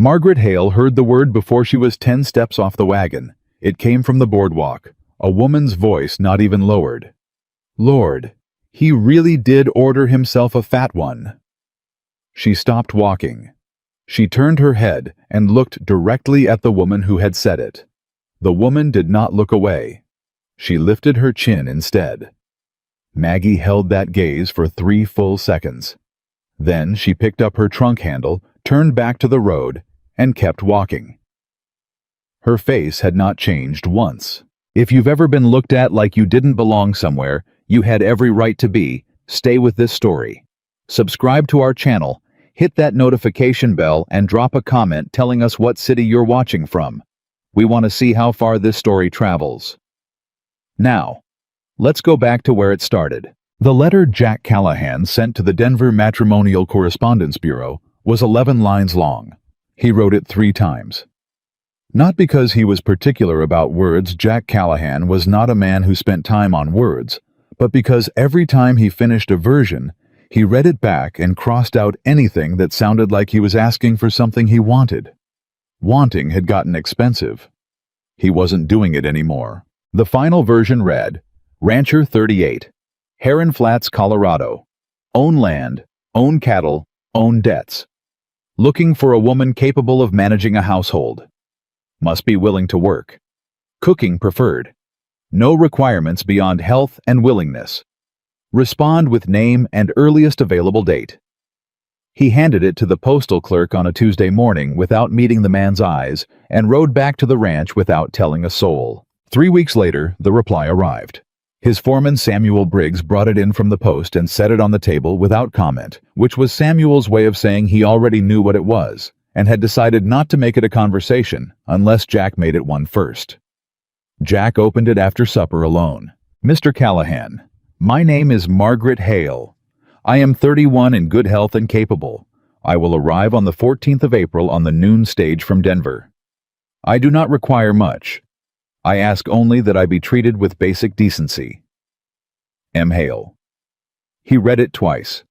Margaret Hale heard the word before she was 10 steps off the wagon. It came from the boardwalk, a woman's voice not even lowered. Lord, he really did order himself a fat one. She stopped walking. She turned her head and looked directly at the woman who had said it. The woman did not look away. She lifted her chin instead. Maggie held that gaze for 3 full seconds. Then she picked up her trunk handle, turned back to the road, and kept walking. Her face had not changed once. If you've ever been looked at like you didn't belong somewhere, you had every right to be, stay with this story. Subscribe to our channel, hit that notification bell, and drop a comment telling us what city you're watching from. We want to see how far this story travels. Now, let's go back to where it started. The letter Jack Callahan sent to the Denver Matrimonial Correspondence Bureau was 11 lines long. He wrote it 3 times. Not because he was particular about words, Jack Callahan was not a man who spent time on words, but because every time he finished a version, he read it back and crossed out anything that sounded like he was asking for something he wanted. Wanting had gotten expensive. He wasn't doing it anymore. The final version read, Rancher 38, Heron Flats, Colorado. Own land, own cattle, own debts. Looking for a woman capable of managing a household. Must be willing to work. Cooking preferred. No requirements beyond health and willingness. Respond with name and earliest available date. He handed it to the postal clerk on a Tuesday morning without meeting the man's eyes and rode back to the ranch without telling a soul. 3 weeks later, the reply arrived. His foreman Samuel Briggs brought it in from the post and set it on the table without comment, which was Samuel's way of saying he already knew what it was and had decided not to make it a conversation unless Jack made it one first. Jack opened it after supper alone. Mr. Callahan, my name is Margaret Hale. I am 31 in good health and capable. I will arrive on the 14th of April on the noon stage from Denver. I do not require much. I ask only that I be treated with basic decency. M. Hale. He read it twice.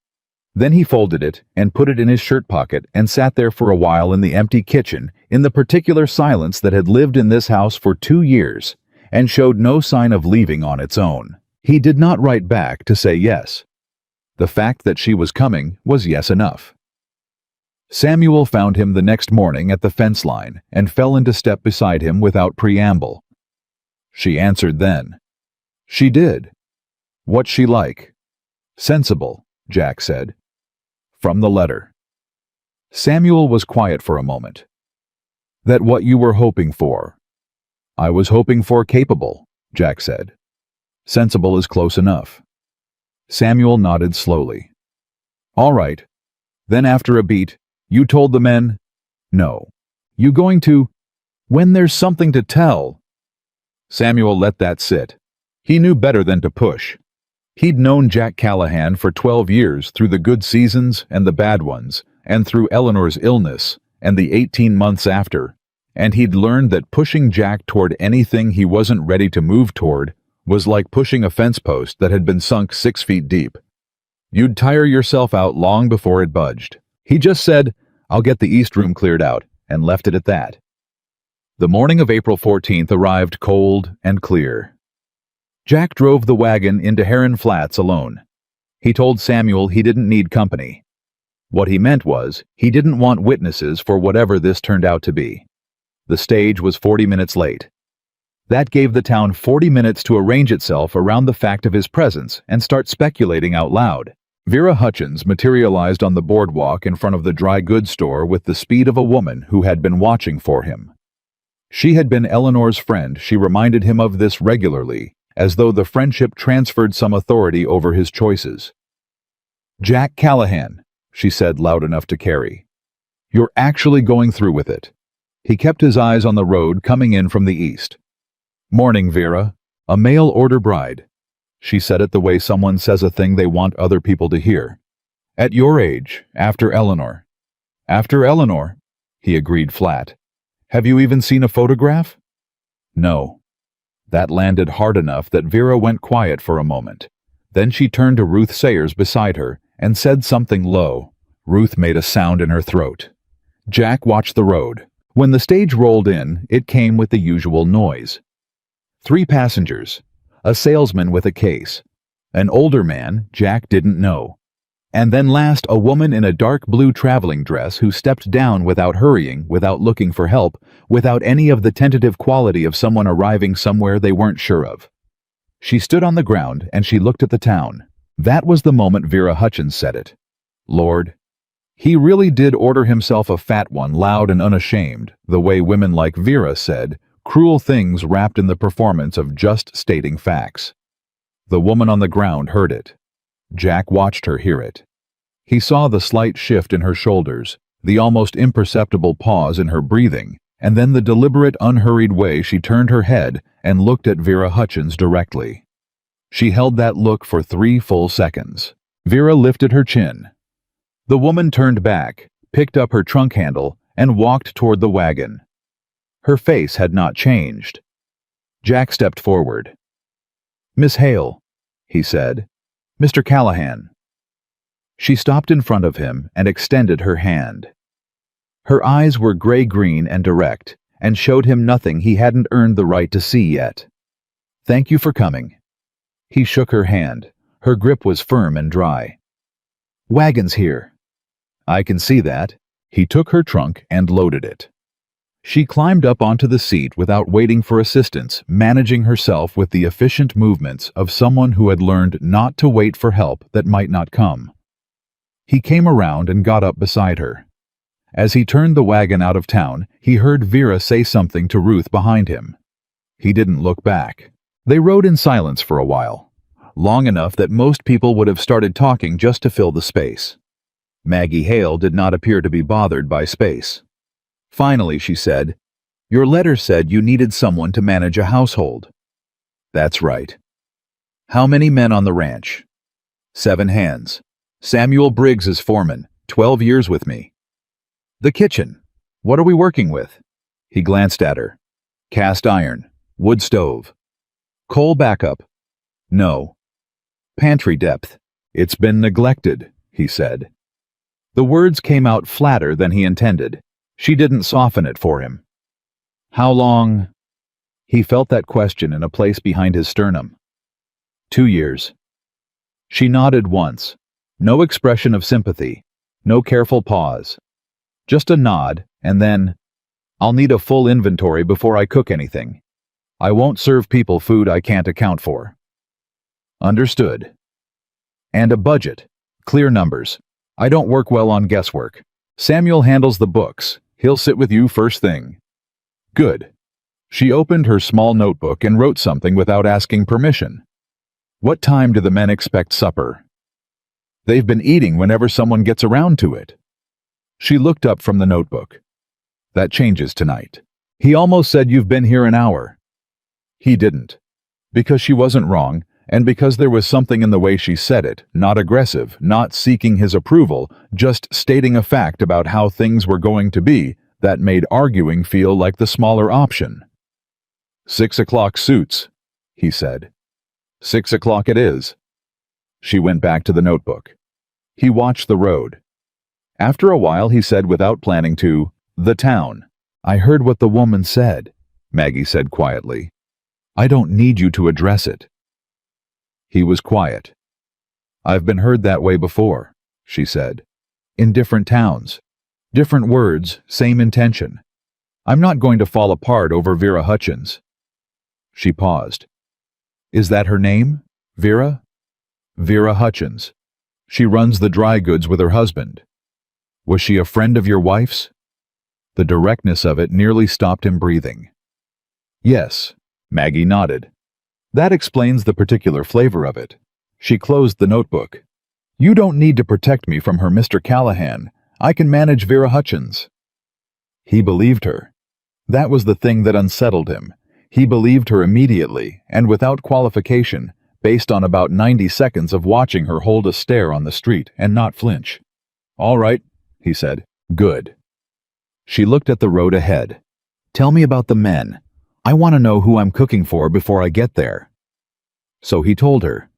Then he folded it and put it in his shirt pocket and sat there for a while in the empty kitchen in the particular silence that had lived in this house for 2 years and showed no sign of leaving on its own. He did not write back to say yes. The fact that she was coming was yes enough. Samuel found him the next morning at the fence line and fell into step beside him without preamble. She answered then. She did. What's she like? Sensible, Jack said. From the letter. Samuel was quiet for a moment. That what you were hoping for? I was hoping for capable, Jack said. Sensible is close enough. Samuel nodded slowly. All right. Then after a beat, you told the men, no. You going to, when there's something to tell. Samuel let that sit. He knew better than to push. He'd known Jack Callahan for 12 years through the good seasons and the bad ones, and through Eleanor's illness and the 18 months after, and he'd learned that pushing Jack toward anything he wasn't ready to move toward was like pushing a fence post that had been sunk 6 feet deep. You'd tire yourself out long before it budged. He just said, I'll get the East Room cleared out, and left it at that. The morning of April 14th arrived cold and clear. Jack drove the wagon into Heron Flats alone. He told Samuel he didn't need company. What he meant was, he didn't want witnesses for whatever this turned out to be. The stage was 40 minutes late. That gave the town 40 minutes to arrange itself around the fact of his presence and start speculating out loud. Vera Hutchins materialized on the boardwalk in front of the dry goods store with the speed of a woman who had been watching for him. She had been Eleanor's friend. She reminded him of this regularly, as though the friendship transferred some authority over his choices. Jack Callahan, she said loud enough to carry. You're actually going through with it. He kept his eyes on the road coming in from the east. Morning, Vera. A mail-order bride. She said it the way someone says a thing they want other people to hear. At your age, after Eleanor. After Eleanor, he agreed flat. Have you even seen a photograph? No. That landed hard enough that Vera went quiet for a moment. Then she turned to Ruth Sayers beside her and said something low. Ruth made a sound in her throat. Jack watched the road. When the stage rolled in, it came with the usual noise. 3 passengers, a salesman with a case, an older man Jack didn't know, and then last a woman in a dark blue traveling dress who stepped down without hurrying, without looking for help, without any of the tentative quality of someone arriving somewhere they weren't sure of. She stood on the ground and she looked at the town. That was the moment Vera Hutchins said it. Lord, he really did order himself a fat one, loud and unashamed, the way women like Vera said, cruel things wrapped in the performance of just stating facts. The woman on the ground heard it. Jack watched her hear it. He saw the slight shift in her shoulders, the almost imperceptible pause in her breathing, and then the deliberate, unhurried way she turned her head and looked at Vera Hutchins directly. She held that look for 3 full seconds. Vera lifted her chin. The woman turned back, picked up her trunk handle, and walked toward the wagon. Her face had not changed. Jack stepped forward. "Miss Hale," he said. "Mr. Callahan." She stopped in front of him and extended her hand. Her eyes were gray-green and direct, and showed him nothing he hadn't earned the right to see yet. "Thank you for coming." He shook her hand. Her grip was firm and dry. "Wagon's here." "I can see that." He took her trunk and loaded it. She climbed up onto the seat without waiting for assistance, managing herself with the efficient movements of someone who had learned not to wait for help that might not come. He came around and got up beside her. As he turned the wagon out of town, he heard Vera say something to Ruth behind him. He didn't look back. They rode in silence for a while, long enough that most people would have started talking just to fill the space. Maggie Hale did not appear to be bothered by space. Finally, she said, "Your letter said you needed someone to manage a household." "That's right." "How many men on the ranch?" 7 hands. Samuel Briggs is foreman, 12 years with me." "The kitchen. What are we working with?" He glanced at her. "Cast iron. Wood stove." "Coal backup?" "No." "Pantry depth?" "It's been neglected," he said. The words came out flatter than he intended. She didn't soften it for him. "How long?" He felt that question in a place behind his sternum. 2 years. She nodded once. No expression of sympathy. No careful pause. Just a nod, and then, "I'll need a full inventory before I cook anything. I won't serve people food I can't account for." "Understood." "And a budget. Clear numbers. I don't work well on guesswork. Samuel handles the books. He'll sit with you first thing." "Good." She opened her small notebook and wrote something without asking permission. "What time do the men expect supper?" "They've been eating whenever someone gets around to it." She looked up from the notebook. "That changes tonight. He almost said you've been here an hour." He didn't. Because she wasn't wrong, and because there was something in the way she said it, not aggressive, not seeking his approval, just stating a fact about how things were going to be, that made arguing feel like the smaller option. 6 o'clock suits," he said. 6 o'clock it is." She went back to the notebook. He watched the road. After a while he said without planning to, "The town." "I heard what the woman said," Maggie said quietly. "I don't need you to address it." He was quiet. "I've been heard that way before," she said. "In different towns. Different words, same intention. I'm not going to fall apart over Vera Hutchins." She paused. "Is that her name? Vera?" "Vera Hutchins. She runs the dry goods with her husband." "Was she a friend of your wife's?" The directness of it nearly stopped him breathing. "Yes," Maggie nodded. "That explains the particular flavor of it." She closed the notebook. "You don't need to protect me from her, Mr. Callahan. I can manage Vera Hutchins." He believed her. That was the thing that unsettled him. He believed her immediately, and without qualification, based on about 90 seconds of watching her hold a stare on the street and not flinch. "All right," he said. "Good." She looked at the road ahead. "Tell me about the men. I want to know who I'm cooking for before I get there." So he told her.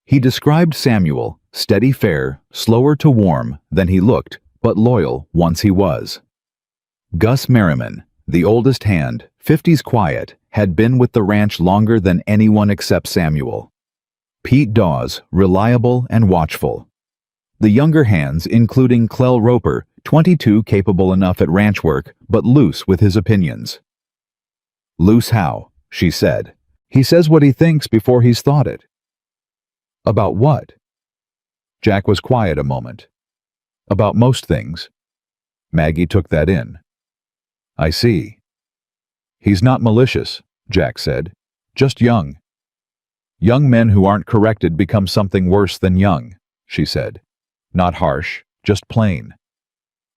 He described Samuel, steady fare, slower to warm than he looked, but loyal once he was. Gus Merriman, the oldest hand, 50s quiet, had been with the ranch longer than anyone except Samuel. Pete Dawes, reliable and watchful. The younger hands, including Clell Roper, 22, capable enough at ranch work, but loose with his opinions. Loose how? She said. He says what he thinks before he's thought it. About what? Jack was quiet a moment. About most things. Maggie took that in. I see. He's not malicious, Jack said. Just young. Young men who aren't corrected become something worse than young, she said. Not harsh, just plain.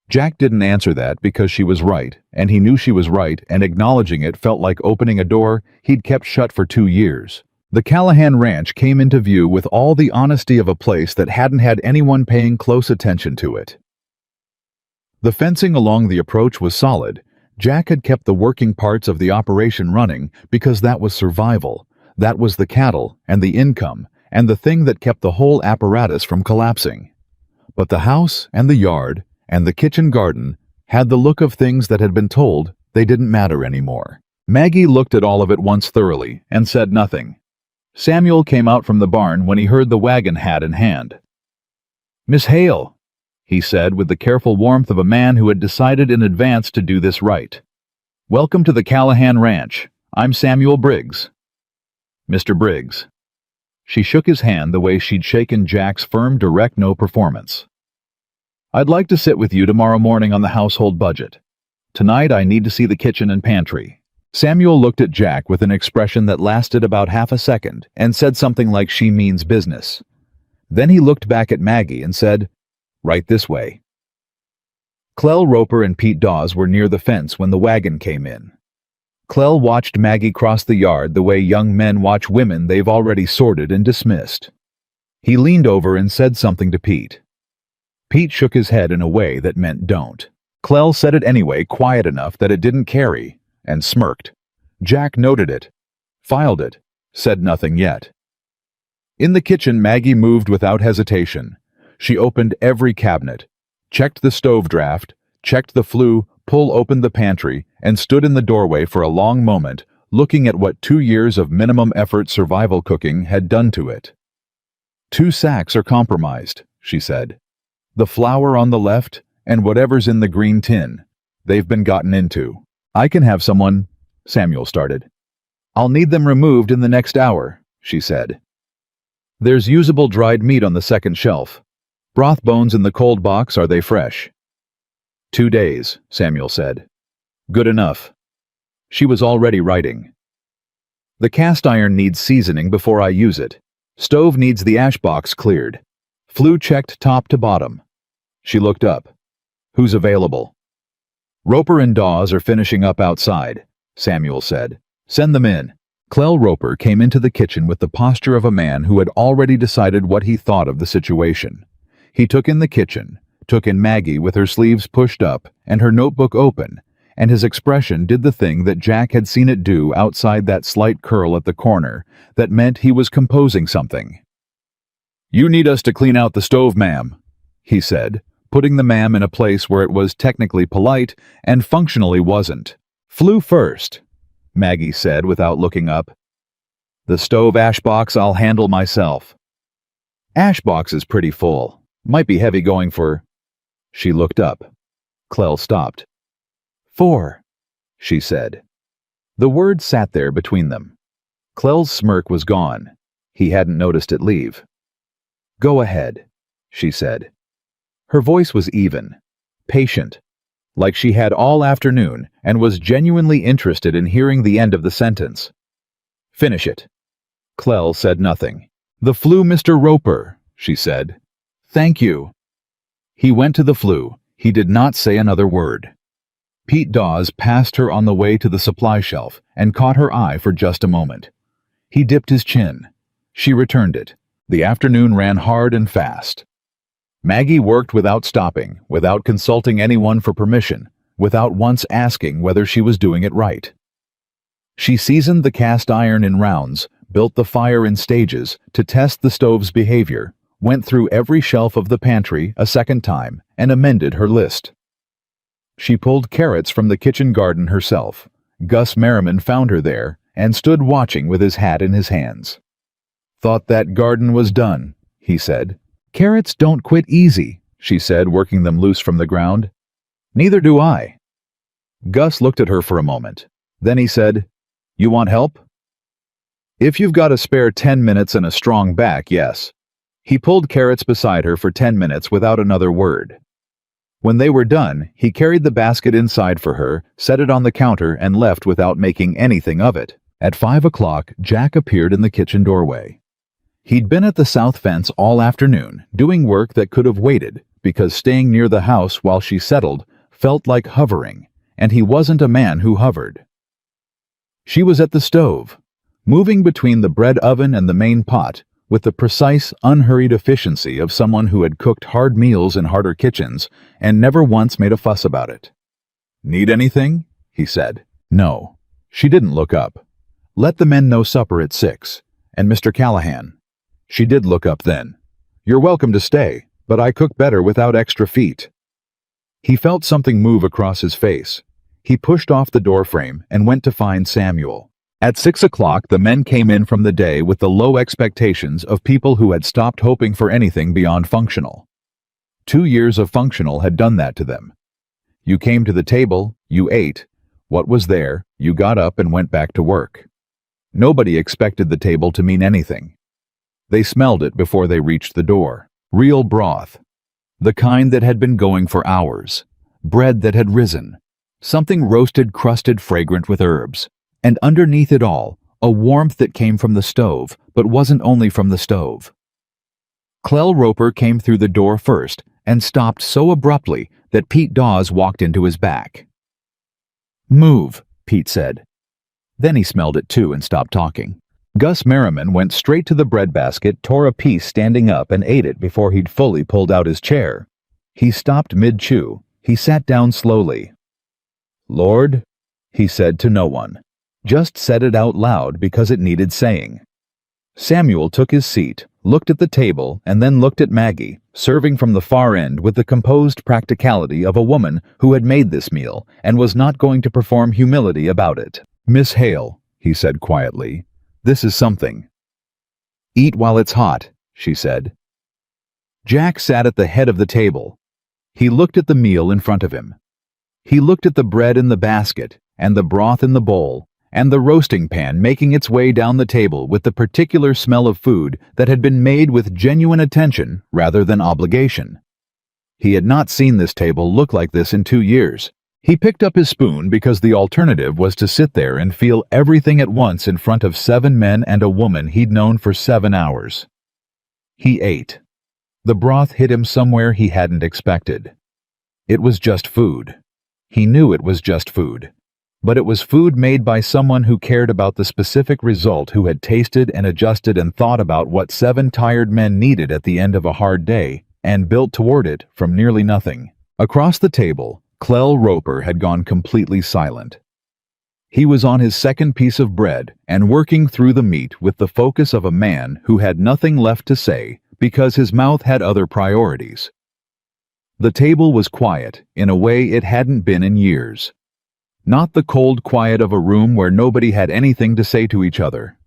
Jack didn't answer that because she was right, and he knew she was right, and acknowledging it felt like opening a door he'd kept shut for 2 years. The Callahan Ranch came into view with all the honesty of a place that hadn't had anyone paying close attention to it. The fencing along the approach was solid. Jack had kept the working parts of the operation running because that was survival. That was the cattle and the income and the thing that kept the whole apparatus from collapsing. But the house and the yard and the kitchen garden had the look of things that had been told they didn't matter anymore. Maggie looked at all of it once thoroughly and said nothing. Samuel came out from the barn when he heard the wagon hat in hand. "Miss Hale," he said with the careful warmth of a man who had decided in advance to do this right. "Welcome to the Callahan Ranch. I'm Samuel Briggs." "Mr. Briggs." She shook his hand the way she'd shaken Jack's firm, direct no performance. "I'd like to sit with you tomorrow morning on the household budget. Tonight I need to see the kitchen and pantry." Samuel looked at Jack with an expression that lasted about half a second and said something like she means business. Then he looked back at Maggie and said, "Right this way." Clell Roper and Pete Dawes were near the fence when the wagon came in. Clell watched Maggie cross the yard the way young men watch women they've already sorted and dismissed. He leaned over and said something to Pete. Pete shook his head in a way that meant don't. Clell said it anyway, quiet enough that it didn't carry, and smirked. Jack noted it, filed it, said nothing yet. In the kitchen, Maggie moved without hesitation. She opened every cabinet, checked the stove draft, checked the flue, opened the pantry, and stood in the doorway for a long moment, looking at what 2 years of minimum effort survival cooking had done to it. "2 sacks are compromised," she said. "The flour on the left, and whatever's in the green tin. They've been gotten into. I can have someone," Samuel started. "I'll need them removed in the next hour," she said. "There's usable dried meat on the second shelf. Broth bones in the cold box, are they fresh?" 2 days, Samuel said. "Good enough." She was already writing. "The cast iron needs seasoning before I use it. Stove needs the ash box cleared. Flue checked top to bottom." She looked up. "Who's available?" "Roper and Dawes are finishing up outside," Samuel said. "Send them in." Clell Roper came into the kitchen with the posture of a man who had already decided what he thought of the situation. He took in the kitchen, took in Maggie with her sleeves pushed up and her notebook open, and his expression did the thing that Jack had seen it do outside that slight curl at the corner that meant he was composing something. "You need us to clean out the stove, ma'am," he said, putting the ma'am in a place where it was technically polite and functionally wasn't. "Flue first," Maggie said without looking up. "The stove ash box I'll handle myself." "Ash box is pretty full. Might be heavy going for—" She looked up. Clell stopped. "4," she said. The word sat there between them. Clell's smirk was gone. He hadn't noticed it leave. "Go ahead," she said. Her voice was even, patient, like she had all afternoon and was genuinely interested in hearing the end of the sentence. "Finish it." Clell said nothing. "The flue, Mr. Roper," she said. "Thank you." He went to the flue. He did not say another word. Pete Dawes passed her on the way to the supply shelf and caught her eye for just a moment. He dipped his chin. She returned it. The afternoon ran hard and fast. Maggie worked without stopping, without consulting anyone for permission, without once asking whether she was doing it right. She seasoned the cast iron in rounds, built the fire in stages to test the stove's behavior, went through every shelf of the pantry a second time, and amended her list. She pulled carrots from the kitchen garden herself. Gus Merriman found her there and stood watching with his hat in his hands. "Thought that garden was done," he said. "Carrots don't quit easy," she said, working them loose from the ground. "Neither do I." Gus looked at her for a moment. Then he said, "You want help?" "If you've got a spare 10 minutes and a strong back, yes." He pulled carrots beside her for 10 minutes without another word. When they were done, he carried the basket inside for her, set it on the counter, and left without making anything of it. At 5 o'clock, Jack appeared in the kitchen doorway. He'd been at the south fence all afternoon, doing work that could have waited, because staying near the house while she settled felt like hovering, and he wasn't a man who hovered. She was at the stove, moving between the bread oven and the main pot, with the precise, unhurried efficiency of someone who had cooked hard meals in harder kitchens and never once made a fuss about it. "Need anything?" he said. No. She didn't look up. "Let the men know supper at 6. And Mr. Callahan." She did look up then. "You're welcome to stay, but I cook better without extra feet." He felt something move across his face. He pushed off the doorframe and went to find Samuel. At 6 o'clock, the men came in from the day with the low expectations of people who had stopped hoping for anything beyond functional. 2 years of functional had done that to them. You came to the table, you ate. What was there, you got up and went back to work. Nobody expected the table to mean anything. They smelled it before they reached the door. Real broth. The kind that had been going for hours. Bread that had risen. Something roasted, crusted, fragrant with herbs. And underneath it all, a warmth that came from the stove, but wasn't only from the stove. Clell Roper came through the door first and stopped so abruptly that Pete Dawes walked into his back. "Move," Pete said. Then he smelled it too and stopped talking. Gus Merriman went straight to the breadbasket, tore a piece standing up, and ate it before he'd fully pulled out his chair. He stopped mid-chew. He sat down slowly. "Lord," he said to no one. Just said it out loud because it needed saying. Samuel took his seat, looked at the table, and then looked at Maggie, serving from the far end with the composed practicality of a woman who had made this meal and was not going to perform humility about it. "Miss Hale," he said quietly, "this is something." "Eat while it's hot," she said. Jack sat at the head of the table. He looked at the meal in front of him. He looked at the bread in the basket, and the broth in the bowl, and the roasting pan making its way down the table with the particular smell of food that had been made with genuine attention rather than obligation. He had not seen this table look like this in 2 years. He picked up his spoon because the alternative was to sit there and feel everything at once in front of 7 men and a woman he'd known for 7 hours. He ate. The broth hit him somewhere he hadn't expected. It was just food. He knew it was just food. But it was food made by someone who cared about the specific result, who had tasted and adjusted and thought about what 7 tired men needed at the end of a hard day, and built toward it from nearly nothing. Across the table, Clell Roper had gone completely silent. He was on his second piece of bread and working through the meat with the focus of a man who had nothing left to say because his mouth had other priorities. The table was quiet in a way it hadn't been in years. Not the cold quiet of a room where nobody had anything to say to each other,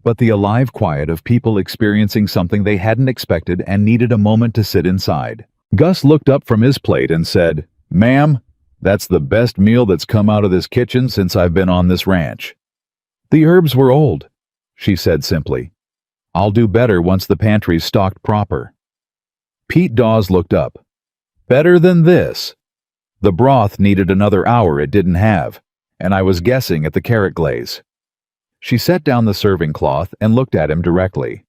but the alive quiet of people experiencing something they hadn't expected and needed a moment to sit inside. Gus looked up from his plate and said, "Ma'am, that's the best meal that's come out of this kitchen since I've been on this ranch." "The herbs were old," she said simply. "I'll do better once the pantry's stocked proper." Pete Dawes looked up. "Better than this. The broth needed another hour it didn't have, and I was guessing at the carrot glaze." She set down the serving cloth and looked at him directly.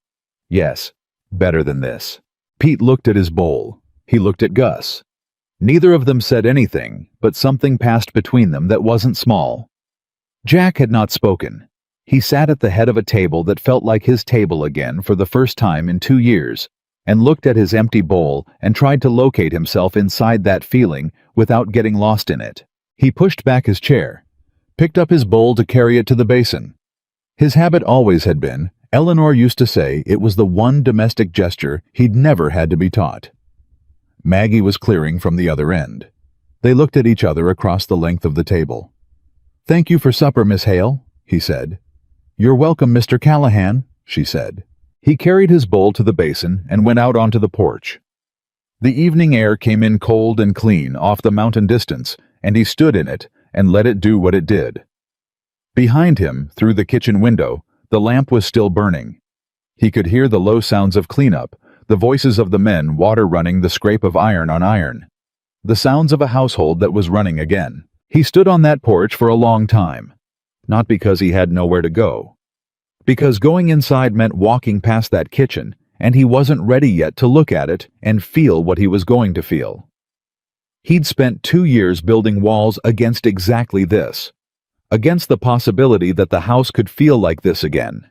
"Yes, better than this." Pete looked at his bowl. He looked at Gus. Neither of them said anything, but something passed between them that wasn't small. Jack had not spoken. He sat at the head of a table that felt like his table again for the first time in 2 years, and looked at his empty bowl and tried to locate himself inside that feeling without getting lost in it. He pushed back his chair, picked up his bowl to carry it to the basin. His habit always had been, Eleanor used to say, it was the one domestic gesture he'd never had to be taught. Maggie was clearing from the other end. They looked at each other across the length of the table. "Thank you for supper, Miss Hale," he said. "You're welcome, Mr. Callahan," she said. He carried his bowl to the basin and went out onto the porch. The evening air came in cold and clean off the mountain distance, and he stood in it and let it do what it did. Behind him, through the kitchen window, the lamp was still burning. He could hear the low sounds of cleanup, the voices of the men, water running, the scrape of iron on iron. The sounds of a household that was running again. He stood on that porch for a long time. Not because he had nowhere to go. Because going inside meant walking past that kitchen, and he wasn't ready yet to look at it and feel what he was going to feel. He'd spent 2 years building walls against exactly this. Against the possibility that the house could feel like this again.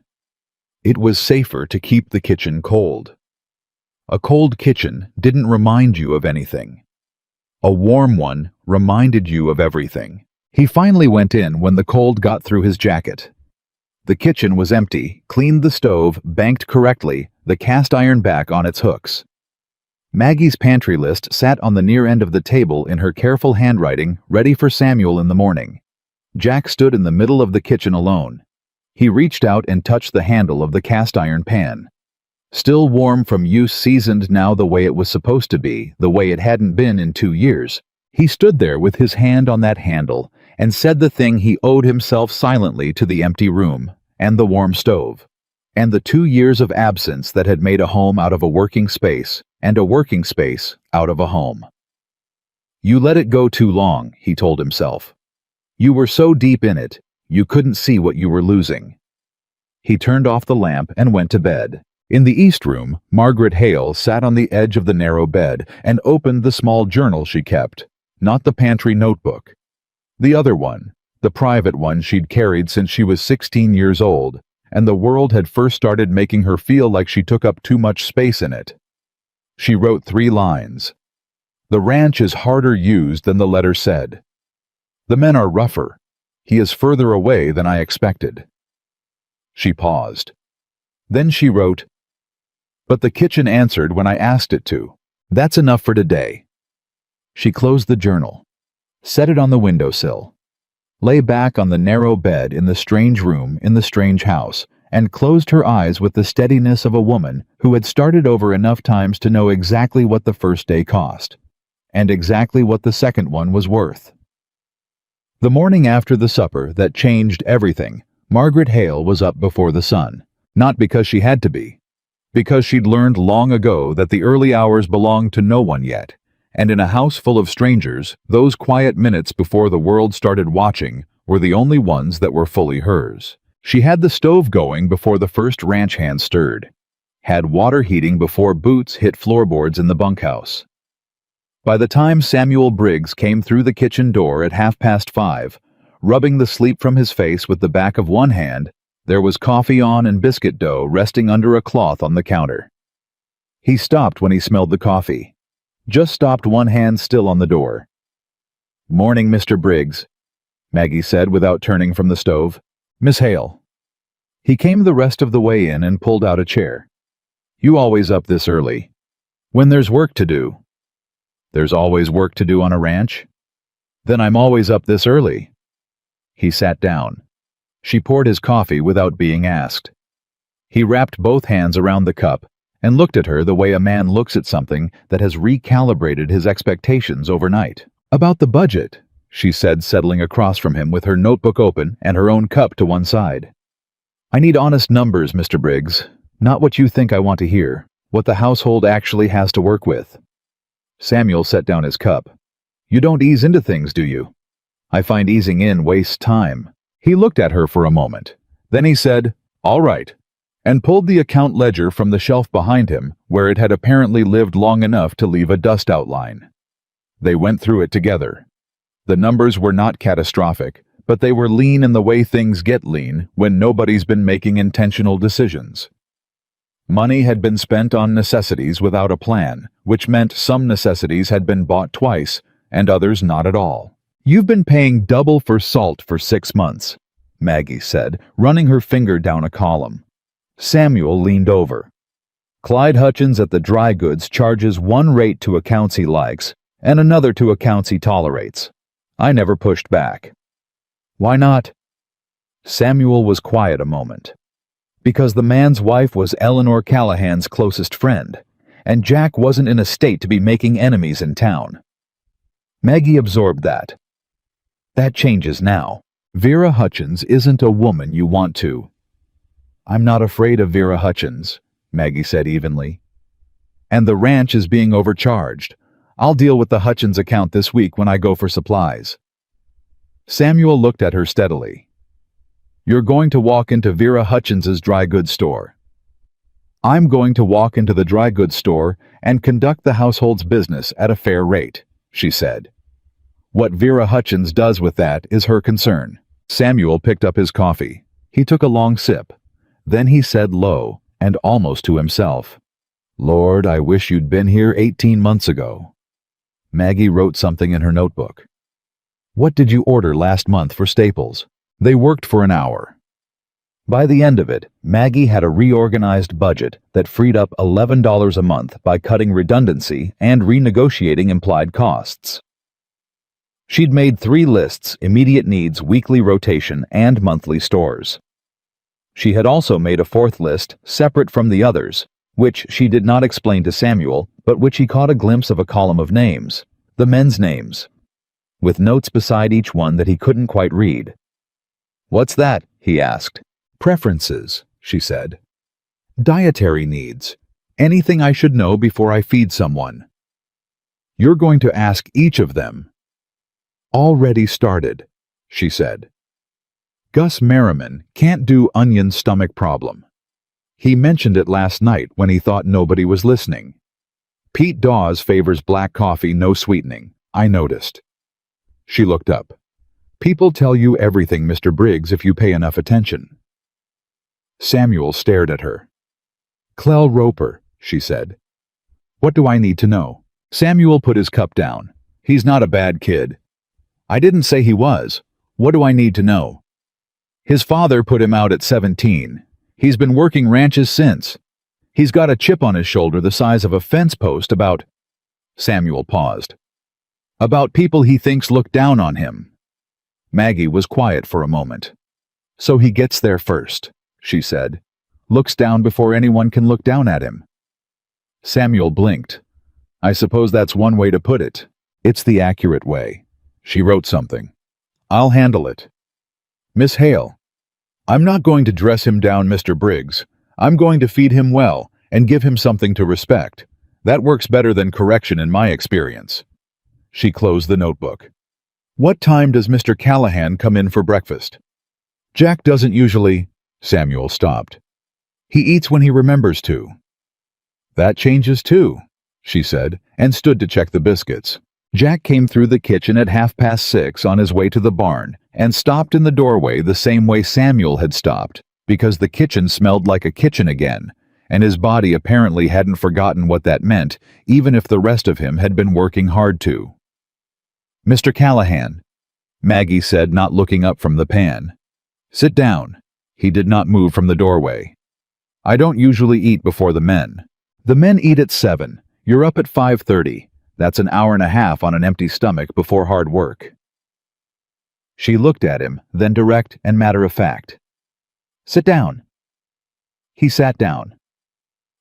It was safer to keep the kitchen cold. A cold kitchen didn't remind you of anything. A warm one reminded you of everything. He finally went in when the cold got through his jacket. The kitchen was empty, cleaned the stove, banked correctly, the cast iron back on its hooks. Maggie's pantry list sat on the near end of the table in her careful handwriting, ready for Samuel in the morning. Jack stood in the middle of the kitchen alone. He reached out and touched the handle of the cast iron pan. Still warm from use, seasoned now the way it was supposed to be, the way it hadn't been in 2 years. He stood there with his hand on that handle and said the thing he owed himself silently to the empty room, and the warm stove, and the 2 years of absence that had made a home out of a working space, and a working space out of a home. You let it go too long, he told himself. You were so deep in it, you couldn't see what you were losing. He turned off the lamp and went to bed. In the east room, Margaret Hale sat on the edge of the narrow bed and opened the small journal she kept, not the pantry notebook. The other one, the private one she'd carried since she was 16 years old, and the world had first started making her feel like she took up too much space in it. She wrote 3 lines. The ranch is harder used than the letter said. The men are rougher. He is further away than I expected. She paused. Then she wrote, but the kitchen answered when I asked it to. That's enough for today. She closed the journal, set it on the windowsill, lay back on the narrow bed in the strange room in the strange house, and closed her eyes with the steadiness of a woman who had started over enough times to know exactly what the first day cost, and exactly what the second one was worth. The morning after the supper that changed everything, Margaret Hale was up before the sun, not because she had to be, because she'd learned long ago that the early hours belonged to no one yet, and in a house full of strangers, those quiet minutes before the world started watching were the only ones that were fully hers. She had the stove going before the first ranch hand stirred, had water heating before boots hit floorboards in the bunkhouse. By the time Samuel Briggs came through the kitchen door at 5:30, rubbing the sleep from his face with the back of one hand, there was coffee on and biscuit dough resting under a cloth on the counter. He stopped when he smelled the coffee. Just stopped, one hand still on the door. "Morning, Mr. Briggs," Maggie said without turning from the stove. "Miss Hale." He came the rest of the way in and pulled out a chair. "You always up this early?" "When there's work to do." "There's always work to do on a ranch?" "Then I'm always up this early." He sat down. She poured his coffee without being asked. He wrapped both hands around the cup and looked at her the way a man looks at something that has recalibrated his expectations overnight. "About the budget," she said, settling across from him with her notebook open and her own cup to one side. "I need honest numbers, Mr. Briggs. Not what you think I want to hear. What the household actually has to work with." Samuel set down his cup. "You don't ease into things, do you?" "I find easing in wastes time." He looked at her for a moment. Then he said, "All right," and pulled the account ledger from the shelf behind him, where it had apparently lived long enough to leave a dust outline. They went through it together. The numbers were not catastrophic, but they were lean in the way things get lean when nobody's been making intentional decisions. Money had been spent on necessities without a plan, which meant some necessities had been bought twice, and others not at all. "You've been paying double for salt for 6 months," Maggie said, running her finger down a column. Samuel leaned over. "Clyde Hutchins at the dry goods charges one rate to accounts he likes, and another to accounts he tolerates. I never pushed back. Why not? Samuel was quiet a moment. Because the man's wife was Eleanor Callahan's closest friend, and Jack wasn't in a state to be making enemies in town. Maggie absorbed that. That changes now. Vera Hutchins isn't a woman you want to. I'm not afraid of Vera Hutchins, Maggie said evenly. And the ranch is being overcharged. I'll deal with the Hutchins account this week when I go for supplies. Samuel looked at her steadily. You're going to walk into Vera Hutchins's dry goods store. I'm going to walk into the dry goods store and conduct the household's business at a fair rate, she said. What Vera Hutchins does with that is her concern. Samuel picked up his coffee. He took a long sip. Then he said low, and almost to himself, Lord, I wish you'd been here 18 months ago. Maggie wrote something in her notebook. What did you order last month for Staples? They worked for an hour. By the end of it, Maggie had a reorganized budget that freed up $11 a month by cutting redundancy and renegotiating implied costs. She'd made 3 lists: immediate needs, weekly rotation, and monthly stores. She had also made a 4th list, separate from the others, which she did not explain to Samuel, but which he caught a glimpse of a column of names, the men's names, with notes beside each one that he couldn't quite read. What's that? He asked. Preferences, she said. Dietary needs. Anything I should know before I feed someone. You're going to ask each of them. Already started, she said. Gus Merriman can't do onion stomach problem. He mentioned it last night when he thought nobody was listening. Pete Dawes favors black coffee, no sweetening, I noticed. She looked up. People tell you everything, Mr. Briggs, if you pay enough attention. Samuel stared at her. Clell Roper, she said. What do I need to know? Samuel put his cup down. He's not a bad kid. I didn't say he was. What do I need to know? His father put him out at 17. He's been working ranches since. He's got a chip on his shoulder the size of a fence post about... Samuel paused. About people he thinks look down on him. Maggie was quiet for a moment. So he gets there first, she said. Looks down before anyone can look down at him. Samuel blinked. I suppose that's one way to put it. It's the accurate way. She wrote something. I'll handle it. Miss Hale. I'm not going to dress him down, Mr. Briggs. I'm going to feed him well and give him something to respect. That works better than correction in my experience. She closed the notebook. What time does Mr. Callahan come in for breakfast? Jack doesn't usually... Samuel stopped. He eats when he remembers to. That changes too, she said, and stood to check the biscuits. Jack came through the kitchen at 6:30 on his way to the barn and stopped in the doorway the same way Samuel had stopped, because the kitchen smelled like a kitchen again, and his body apparently hadn't forgotten what that meant, even if the rest of him had been working hard to. Mr. Callahan, Maggie said, not looking up from the pan. Sit down. He did not move from the doorway. I don't usually eat before the men. The men eat at 7. You're up at 5:30. That's an hour and a half on an empty stomach before hard work. She looked at him, then direct and matter-of-fact. Sit down. He sat down.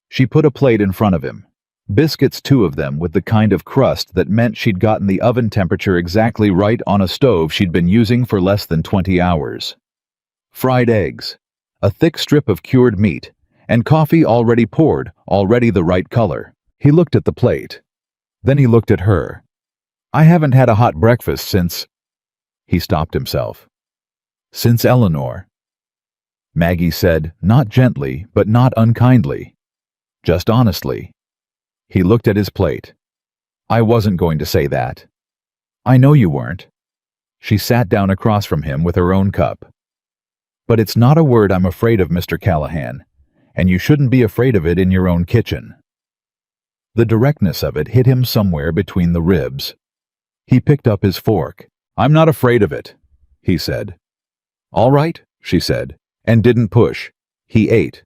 She put a plate in front of him. Biscuits, 2 of them, with the kind of crust that meant she'd gotten the oven temperature exactly right on a stove she'd been using for less than 20 hours. Fried eggs, a thick strip of cured meat, and coffee already poured, already the right color. He looked at the plate. Then he looked at her. I haven't had a hot breakfast since... He stopped himself. Since Eleanor. Maggie said, not gently, but not unkindly. Just honestly. He looked at his plate. I wasn't going to say that. I know you weren't. She sat down across from him with her own cup. But it's not a word I'm afraid of, Mr. Callahan, and you shouldn't be afraid of it in your own kitchen. The directness of it hit him somewhere between the ribs. He picked up his fork. I'm not afraid of it, he said. All right, she said, and didn't push. He ate.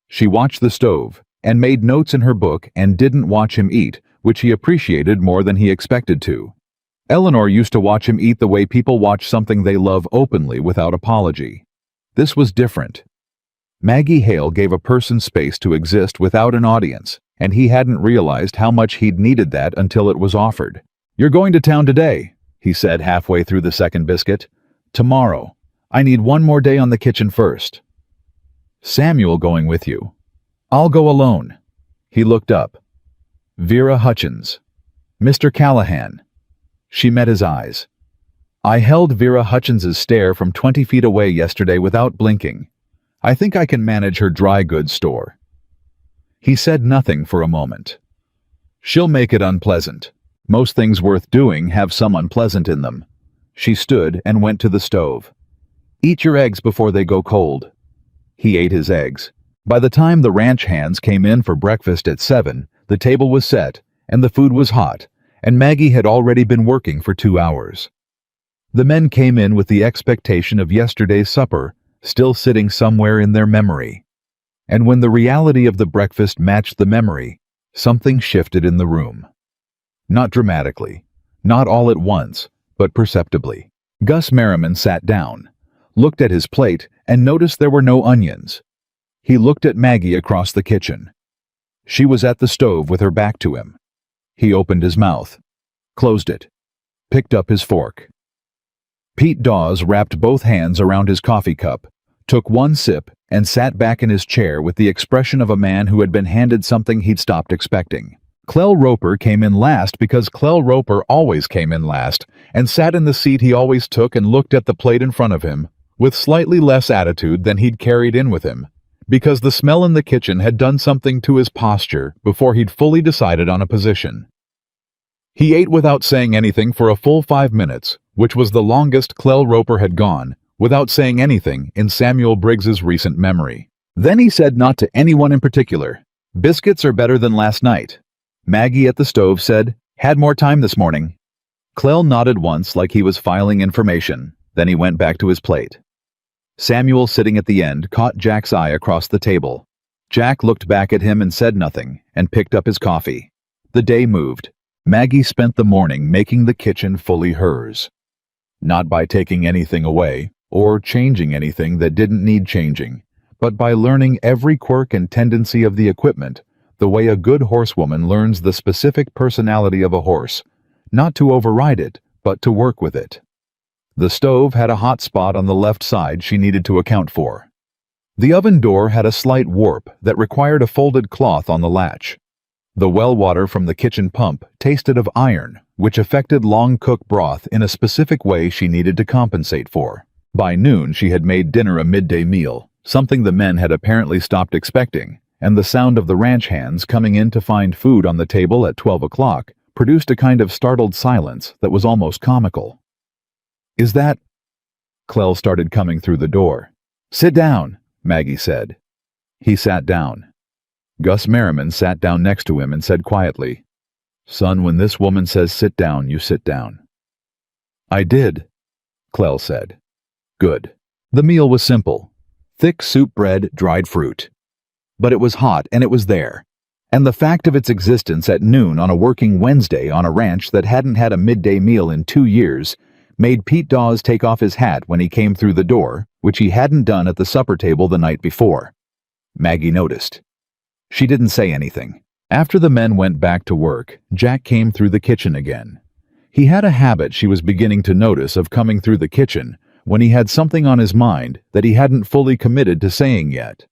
She watched the stove, and made notes in her book and didn't watch him eat, which he appreciated more than he expected to. Eleanor used to watch him eat the way people watch something they love openly without apology. This was different. Maggie Hale gave a person space to exist without an audience, and he hadn't realized how much he'd needed that until it was offered. "You're going to town today," he said halfway through the second biscuit. "Tomorrow. I need one more day on the kitchen first." "Samuel going with you?" "I'll go alone." He looked up. "Vera Hutchins." "Mr. Callahan." She met his eyes. "I held Vera Hutchins's stare from 20 feet away yesterday without blinking. I think I can manage her dry goods store." He said nothing for a moment. "She'll make it unpleasant. Most things worth doing have some unpleasant in them." She stood and went to the stove. "Eat your eggs before they go cold." He ate his eggs. By the time the ranch hands came in for breakfast at 7, the table was set, and the food was hot, and Maggie had already been working for 2 hours. The men came in with the expectation of yesterday's supper still sitting somewhere in their memory. And when the reality of the breakfast matched the memory, something shifted in the room. Not dramatically, not all at once, but perceptibly. Gus Merriman sat down, looked at his plate, and noticed there were no onions. He looked at Maggie across the kitchen. She was at the stove with her back to him. He opened his mouth, closed it, picked up his fork. Pete Dawes wrapped both hands around his coffee cup, took one sip, and sat back in his chair with the expression of a man who had been handed something he'd stopped expecting. Clell Roper came in last because Clell Roper always came in last, and sat in the seat he always took and looked at the plate in front of him, with slightly less attitude than he'd carried in with him, because the smell in the kitchen had done something to his posture before he'd fully decided on a position. He ate without saying anything for a full 5 minutes, which was the longest Clell Roper had gone, without saying anything in Samuel Briggs's recent memory. Then he said not to anyone in particular, "Biscuits are better than last night." Maggie at the stove said, "Had more time this morning." Clell nodded once like he was filing information, then he went back to his plate. Samuel, sitting at the end, caught Jack's eye across the table. Jack looked back at him and said nothing, and picked up his coffee. The day moved. Maggie spent the morning making the kitchen fully hers. Not by taking anything away, or changing anything that didn't need changing, but by learning every quirk and tendency of the equipment, the way a good horsewoman learns the specific personality of a horse, not to override it, but to work with it. The stove had a hot spot on the left side she needed to account for. The oven door had a slight warp that required a folded cloth on the latch. The well water from the kitchen pump tasted of iron, which affected long-cooked broth in a specific way she needed to compensate for. By noon she had made dinner a midday meal, something the men had apparently stopped expecting, and the sound of the ranch hands coming in to find food on the table at 12 o'clock produced a kind of startled silence that was almost comical. "Is that—" Clell started coming through the door. "Sit down," Maggie said. He sat down. Gus Merriman sat down next to him and said quietly, "Son, when this woman says sit down, you sit down." "I did," Clell said. "Good." The meal was simple. Thick soup bread, dried fruit. But it was hot and it was there. And the fact of its existence at noon on a working Wednesday on a ranch that hadn't had a midday meal in 2 years made Pete Dawes take off his hat when he came through the door, which he hadn't done at the supper table the night before. Maggie noticed. She didn't say anything. After the men went back to work, Jack came through the kitchen again. He had a habit she was beginning to notice of coming through the kitchen when he had something on his mind that he hadn't fully committed to saying yet.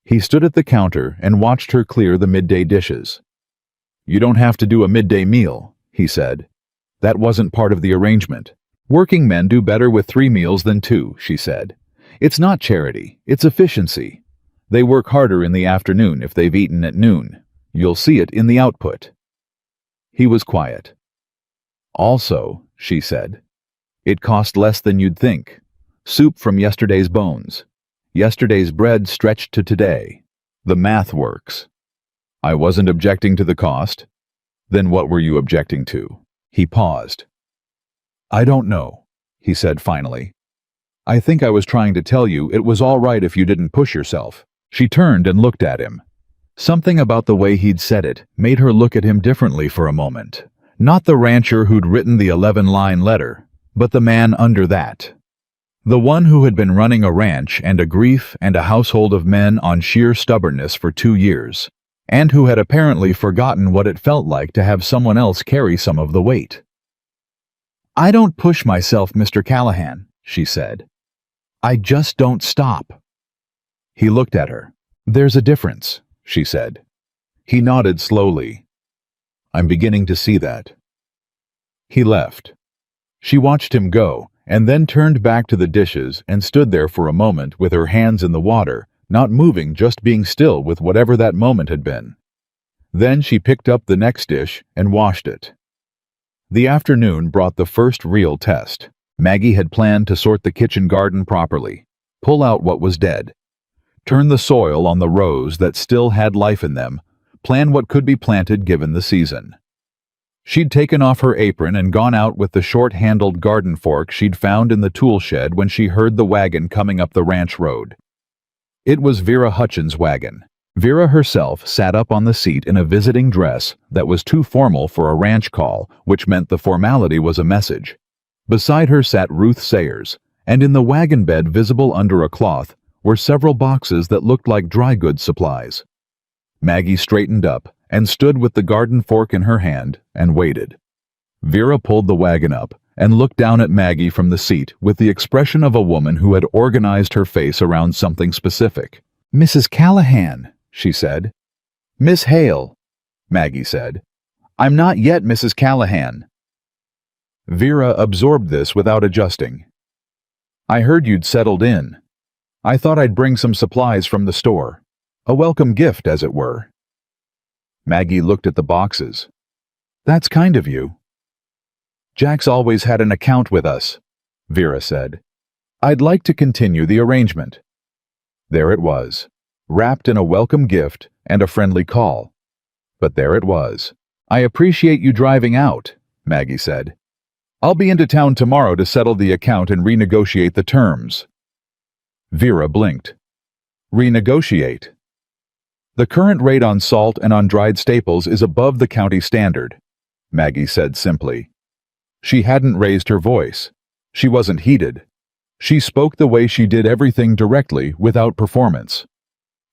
He stood at the counter and watched her clear the midday dishes. "You don't have to do a midday meal," he said. "That wasn't part of the arrangement. Working men do better with 3 meals than 2, she said. "It's not charity, it's efficiency. They work harder in the afternoon if they've eaten at noon. You'll see it in the output." He was quiet. "Also," she said, "it cost less than you'd think. Soup from yesterday's bones. Yesterday's bread stretched to today. The math works." "I wasn't objecting to the cost." "Then what were you objecting to?" He paused. "I don't know," he said finally. "I think I was trying to tell you it was all right if you didn't push yourself." She turned and looked at him. Something about the way he'd said it made her look at him differently for a moment. Not the rancher who'd written the 11-line letter, but the man under that. The one who had been running a ranch and a grief and a household of men on sheer stubbornness for 2 years, and who had apparently forgotten what it felt like to have someone else carry some of the weight. "I don't push myself, Mr. Callahan," she said. "I just don't stop." He looked at her. "There's a difference," she said. He nodded slowly. "I'm beginning to see that." He left. She watched him go, and then turned back to the dishes and stood there for a moment with her hands in the water, not moving, just being still with whatever that moment had been. Then she picked up the next dish and washed it. The afternoon brought the first real test. Maggie had planned to sort the kitchen garden properly, pull out what was dead, turn the soil on the rows that still had life in them, plan what could be planted given the season. She'd taken off her apron and gone out with the short-handled garden fork she'd found in the tool shed when she heard the wagon coming up the ranch road. It was Vera Hutchins' wagon. Vera herself sat up on the seat in a visiting dress that was too formal for a ranch call, which meant the formality was a message. Beside her sat Ruth Sayers, and in the wagon bed visible under a cloth were several boxes that looked like dry goods supplies. Maggie straightened up and stood with the garden fork in her hand and waited. Vera pulled the wagon up and looked down at Maggie from the seat with the expression of a woman who had organized her face around something specific. "Mrs. Callahan," she said. "Miss Hale," Maggie said. "I'm not yet Mrs. Callahan." Vera absorbed this without adjusting. "I heard you'd settled in. I thought I'd bring some supplies from the store. A welcome gift, as it were." Maggie looked at the boxes. "That's kind of you." "Jack's always had an account with us," Vera said. "I'd like to continue the arrangement." There it was, wrapped in a welcome gift and a friendly call. But there it was. "I appreciate you driving out," Maggie said. "I'll be into town tomorrow to settle the account and renegotiate the terms." Vera blinked. "Renegotiate?" "The current rate on salt and on dried staples is above the county standard," Maggie said simply. She hadn't raised her voice. She wasn't heated. She spoke the way she did everything directly, without performance.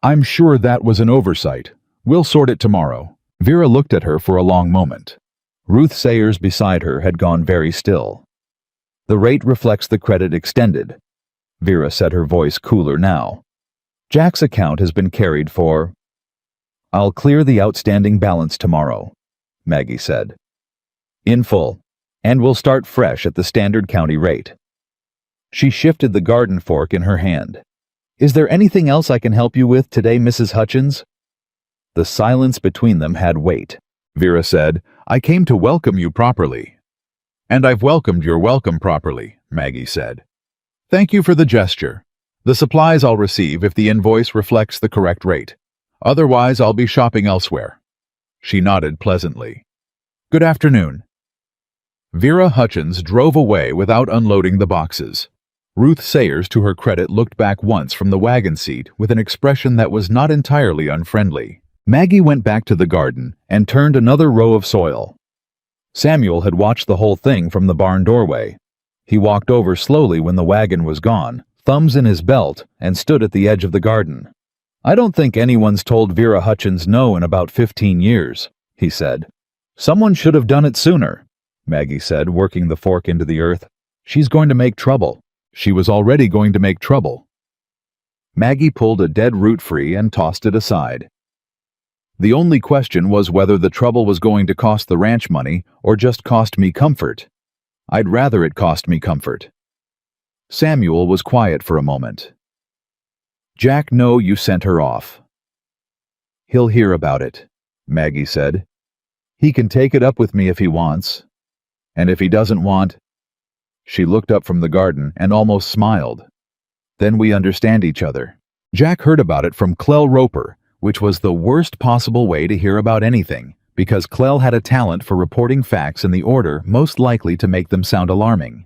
"I'm sure that was an oversight. We'll sort it tomorrow." Vera looked at her for a long moment. Ruth Sayers beside her had gone very still. "The rate reflects the credit extended." Vera said, her voice cooler now. "Jack's account has been carried for—" "I'll clear the outstanding balance tomorrow," Maggie said. "In full, and we'll start fresh at the standard county rate." She shifted the garden fork in her hand. "Is there anything else I can help you with today, Mrs. Hutchins?" The silence between them had weight. Vera said, "I came to welcome you properly." "And I've welcomed your welcome properly," Maggie said. "Thank you for the gesture. The supplies I'll receive if the invoice reflects the correct rate. Otherwise, I'll be shopping elsewhere." She nodded pleasantly. "Good afternoon." Vera Hutchins drove away without unloading the boxes. Ruth Sayers, to her credit, looked back once from the wagon seat with an expression that was not entirely unfriendly. Maggie went back to the garden and turned another row of soil. Samuel had watched the whole thing from the barn doorway. He walked over slowly when the wagon was gone, thumbs in his belt, and stood at the edge of the garden. "I don't think anyone's told Vera Hutchins no in about 15 years, he said. "Someone should have done it sooner," Maggie said, working the fork into the earth. "She's going to make trouble." She was already going to make trouble. Maggie pulled a dead root free and tossed it aside. The only question was whether the trouble was going to cost the ranch money or just cost me comfort. I'd rather it cost me comfort. Samuel was quiet for a moment. "Jack know you sent her off." "He'll hear about it," Maggie said. "He can take it up with me if he wants. And if he doesn't want—" She looked up from the garden and almost smiled. "Then we understand each other." Jack heard about it from Clell Roper, which was the worst possible way to hear about anything, because Clell had a talent for reporting facts in the order most likely to make them sound alarming.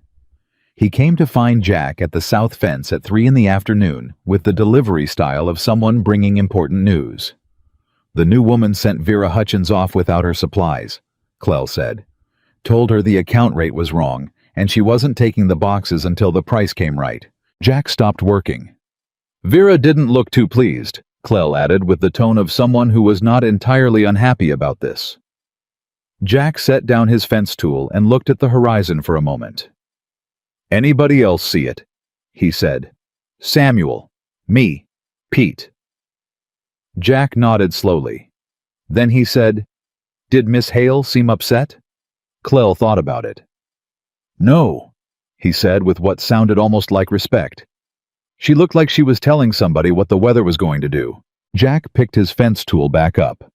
He came to find Jack at the south fence at 3 in the afternoon with the delivery style of someone bringing important news. The new woman sent Vera Hutchins off without her supplies, Clell said. Told her the account rate was wrong, and she wasn't taking the boxes until the price came right. Jack stopped working. Vera didn't look too pleased, Clell added with the tone of someone who was not entirely unhappy about this. Jack set down his fence tool and looked at the horizon for a moment. Anybody else see it? He said. Samuel. Me. Pete. Jack nodded slowly. Then he said, Did Miss Hale seem upset? Clell thought about it. No, he said with what sounded almost like respect. She looked like she was telling somebody what the weather was going to do. Jack picked his fence tool back up.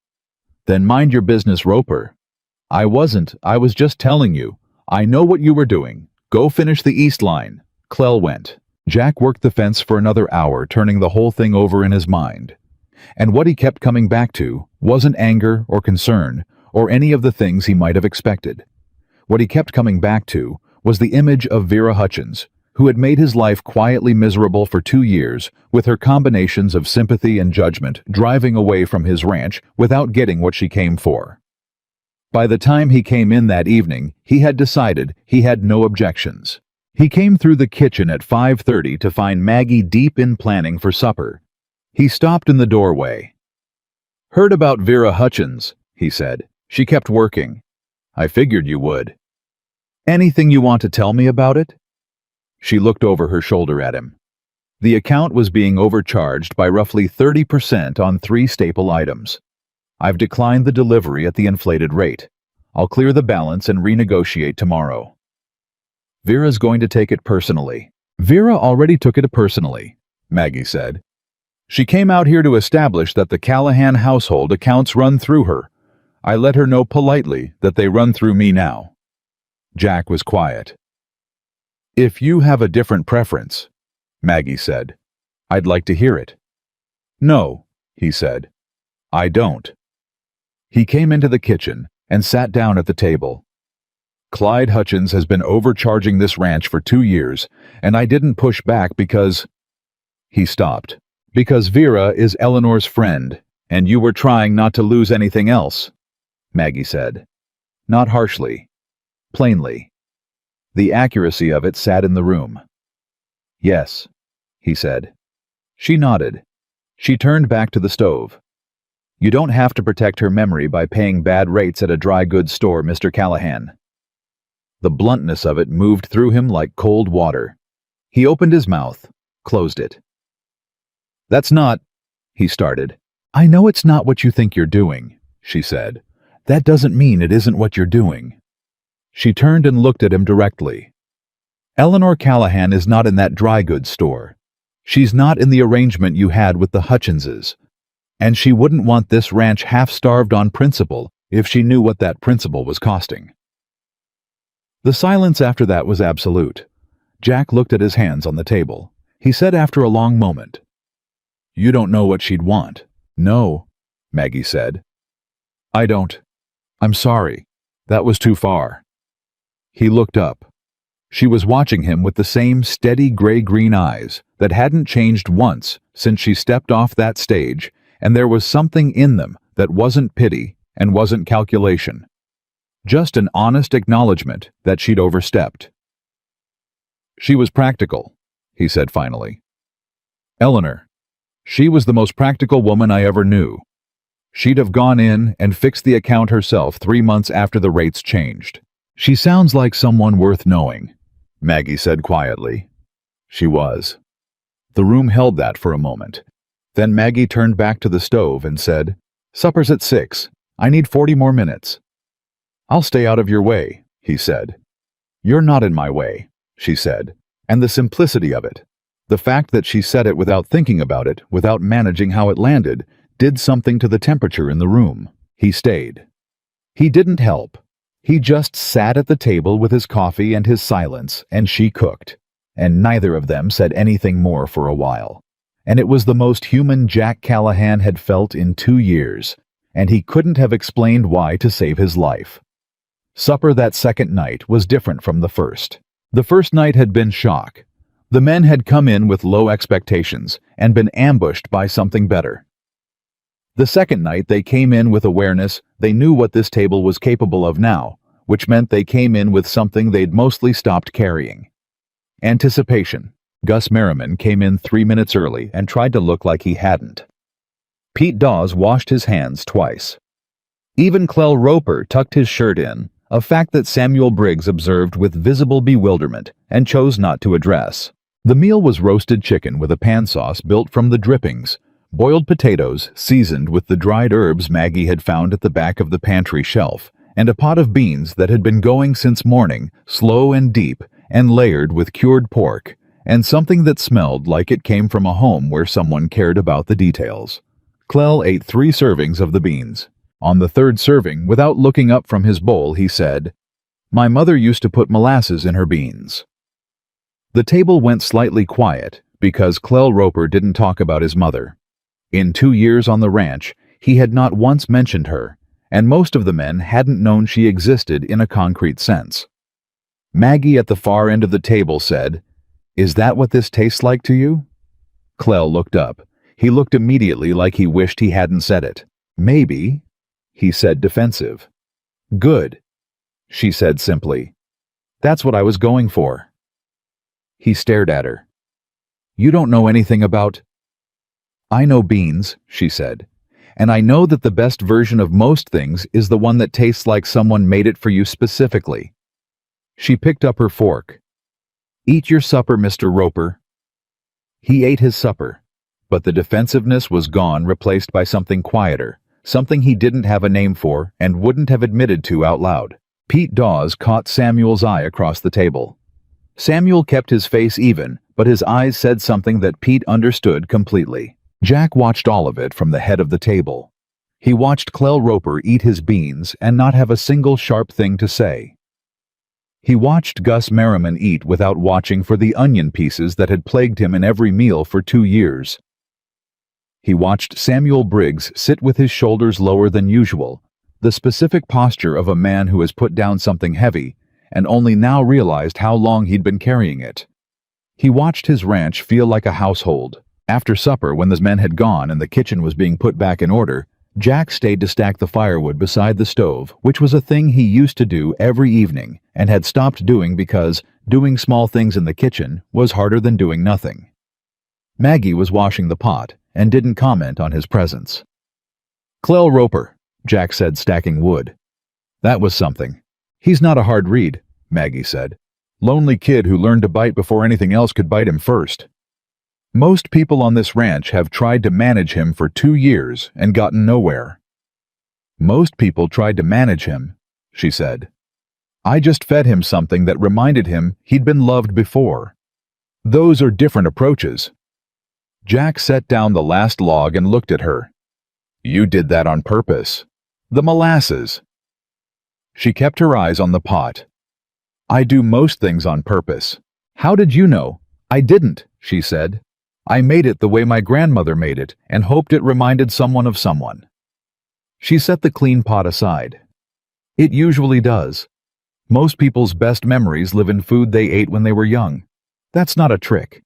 Then mind your business, Roper. I wasn't, I was just telling you. I know what you were doing. Go finish the east line. Clell went. Jack worked the fence for another hour, turning the whole thing over in his mind. And what he kept coming back to wasn't anger or concern or any of the things he might have expected. What he kept coming back to was the image of Vera Hutchins, who had made his life quietly miserable for 2 years with her combinations of sympathy and judgment driving away from his ranch without getting what she came for. By the time he came in that evening, he had decided he had no objections. He came through the kitchen at 5:30 to find Maggie deep in planning for supper. He stopped in the doorway. Heard about Vera Hutchins, he said. She kept working. I figured you would. Anything you want to tell me about it? She looked over her shoulder at him. The account was being overcharged by roughly 30% on 3 staple items. I've declined the delivery at the inflated rate. I'll clear the balance and renegotiate tomorrow. Vera's going to take it personally. Vera already took it personally, Maggie said. She came out here to establish that the Callahan household accounts run through her. I let her know politely that they run through me now. Jack was quiet. If you have a different preference, Maggie said, I'd like to hear it. No, he said. I don't. He came into the kitchen and sat down at the table. Clyde Hutchins has been overcharging this ranch for 2 years, and I didn't push back because... He stopped. Because Vera is Eleanor's friend, and you were trying not to lose anything else, Maggie said. Not harshly. Plainly. The accuracy of it sat in the room. Yes, he said. She nodded. She turned back to the stove. You don't have to protect her memory by paying bad rates at a dry goods store, Mr. Callahan. The bluntness of it moved through him like cold water. He opened his mouth, closed it. That's not, he started. I know it's not what you think you're doing, she said. That doesn't mean it isn't what you're doing. She turned and looked at him directly. Eleanor Callahan is not in that dry goods store. She's not in the arrangement you had with the Hutchinses. And she wouldn't want this ranch half-starved on principle if she knew what that principle was costing. The silence after that was absolute. Jack looked at his hands on the table. He said after a long moment, You don't know what she'd want. No, Maggie said. I don't. I'm sorry. That was too far. He looked up. She was watching him with the same steady gray-green eyes that hadn't changed once since she stepped off that stage, and there was something in them that wasn't pity and wasn't calculation. Just an honest acknowledgement that she'd overstepped. She was practical, he said finally. Eleanor. She was the most practical woman I ever knew. She'd have gone in and fixed the account herself 3 months after the rates changed. She sounds like someone worth knowing, Maggie said quietly. She was. The room held that for a moment. Then Maggie turned back to the stove and said, Supper's at 6. I need 40 more minutes. I'll stay out of your way, he said. You're not in my way, she said. And the simplicity of it, the fact that she said it without thinking about it, without managing how it landed, did something to the temperature in the room. He stayed. He didn't help. He just sat at the table with his coffee and his silence, and she cooked. And neither of them said anything more for a while. And it was the most human Jack Callahan had felt in 2 years, and he couldn't have explained why to save his life. Supper that second night was different from the first. The first night had been shock. The men had come in with low expectations and been ambushed by something better. The second night they came in with awareness. They knew what this table was capable of now, which meant they came in with something they'd mostly stopped carrying. Anticipation. Gus Merriman came in 3 minutes early and tried to look like he hadn't. Pete Dawes washed his hands twice. Even Clell Roper tucked his shirt in, a fact that Samuel Briggs observed with visible bewilderment and chose not to address. The meal was roasted chicken with a pan sauce built from the drippings, boiled potatoes seasoned with the dried herbs Maggie had found at the back of the pantry shelf, and a pot of beans that had been going since morning, slow and deep, and layered with cured pork, and something that smelled like it came from a home where someone cared about the details. Clell ate 3 servings of the beans. On the 3rd serving, without looking up from his bowl, he said, "My mother used to put molasses in her beans." The table went slightly quiet because Clell Roper didn't talk about his mother. In 2 years on the ranch, he had not once mentioned her, and most of the men hadn't known she existed in a concrete sense. Maggie at the far end of the table said, "Is that what this tastes like to you?" Clell looked up. He looked immediately like he wished he hadn't said it. "Maybe," he said, defensive. "Good," she said simply. "That's what I was going for." He stared at her. "You don't know anything about—" "I know beans," she said, "and I know that the best version of most things is the one that tastes like someone made it for you specifically." She picked up her fork. "Eat your supper, Mr. Roper." He ate his supper, but the defensiveness was gone, replaced by something quieter, something he didn't have a name for and wouldn't have admitted to out loud. Pete Dawes caught Samuel's eye across the table. Samuel kept his face even, but his eyes said something that Pete understood completely. Jack watched all of it from the head of the table. He watched Clell Roper eat his beans and not have a single sharp thing to say. He watched Gus Merriman eat without watching for the onion pieces that had plagued him in every meal for 2 years. He watched Samuel Briggs sit with his shoulders lower than usual, the specific posture of a man who has put down something heavy and only now realized how long he'd been carrying it. He watched his ranch feel like a household. After supper, when the men had gone and the kitchen was being put back in order, Jack stayed to stack the firewood beside the stove, which was a thing he used to do every evening and had stopped doing because doing small things in the kitchen was harder than doing nothing. Maggie was washing the pot and didn't comment on his presence. "Clell Roper," Jack said, stacking wood. "That was something." "He's not a hard read," Maggie said. "Lonely kid who learned to bite before anything else could bite him first. Most people on this ranch have tried to manage him for 2 years and gotten nowhere." "Most people tried to manage him," she said. "I just fed him something that reminded him he'd been loved before. Those are different approaches." Jack set down the last log and looked at her. "You did that on purpose. The molasses." She kept her eyes on the pot. "I do most things on purpose." "How did you know?" "I didn't," she said. "I made it the way my grandmother made it and hoped it reminded someone of someone." She set the clean pot aside. "It usually does. Most people's best memories live in food they ate when they were young. That's not a trick.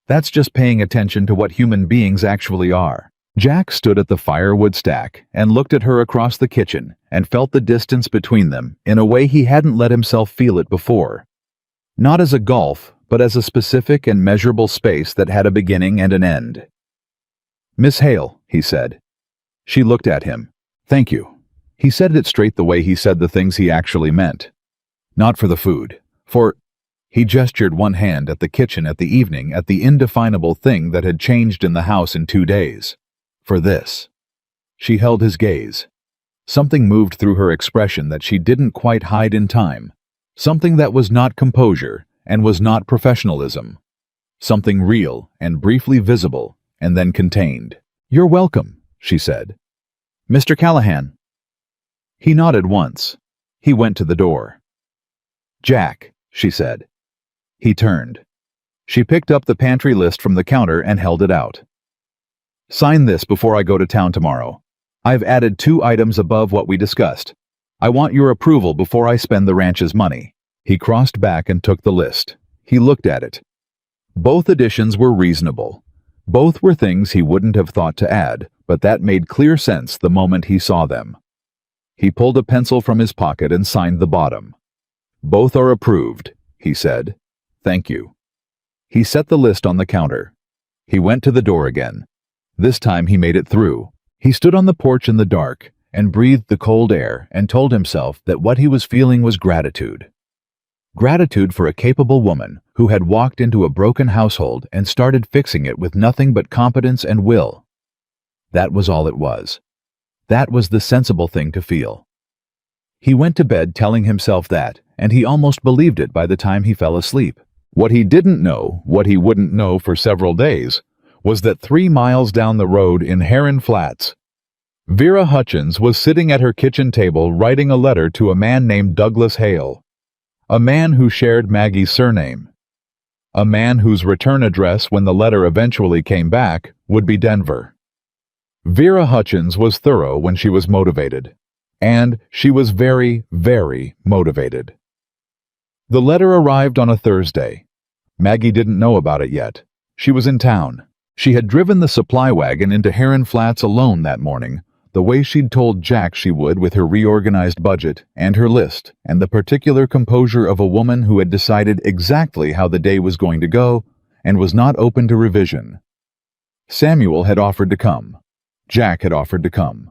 That's just paying attention to what human beings actually are." Jack stood at the firewood stack and looked at her across the kitchen and felt the distance between them in a way he hadn't let himself feel it before. Not as a gulf, but as a specific and measurable space that had a beginning and an end. "Miss Hale," he said. She looked at him. "Thank you." He said it straight the way he said the things he actually meant. "Not for the food. For—" He gestured one hand at the kitchen at the evening at the indefinable thing that had changed in the house in 2 days. "For this." She held his gaze. Something moved through her expression that she didn't quite hide in time. Something that was not composure and was not professionalism. Something real and briefly visible and then contained. "You're welcome," she said. "Mr. Callahan." He nodded once. He went to the door. "Jack," she said. He turned. She picked up the pantry list from the counter and held it out. "Sign this before I go to town tomorrow. I've added 2 items above what we discussed. I want your approval before I spend the ranch's money." He crossed back and took the list. He looked at it. Both additions were reasonable. Both were things he wouldn't have thought to add, but that made clear sense the moment he saw them. He pulled a pencil from his pocket and signed the bottom. "Both are approved," he said. "Thank you." He set the list on the counter. He went to the door again. This time he made it through. He stood on the porch in the dark and breathed the cold air and told himself that what he was feeling was gratitude. Gratitude for a capable woman who had walked into a broken household and started fixing it with nothing but competence and will. That was all it was. That was the sensible thing to feel. He went to bed telling himself that, and he almost believed it by the time he fell asleep. What he didn't know, what he wouldn't know for several days, was that 3 miles down the road in Heron Flats, Vera Hutchins was sitting at her kitchen table writing a letter to a man named Douglas Hale, a man who shared Maggie's surname, a man whose return address when the letter eventually came back would be Denver. Vera Hutchins was thorough when she was motivated, and she was very, very motivated. The letter arrived on a Thursday. Maggie didn't know about it yet. She was in town. She had driven the supply wagon into Heron Flats alone that morning, the way she'd told Jack she would with her reorganized budget and her list and the particular composure of a woman who had decided exactly how the day was going to go and was not open to revision. Samuel had offered to come. Jack had offered to come.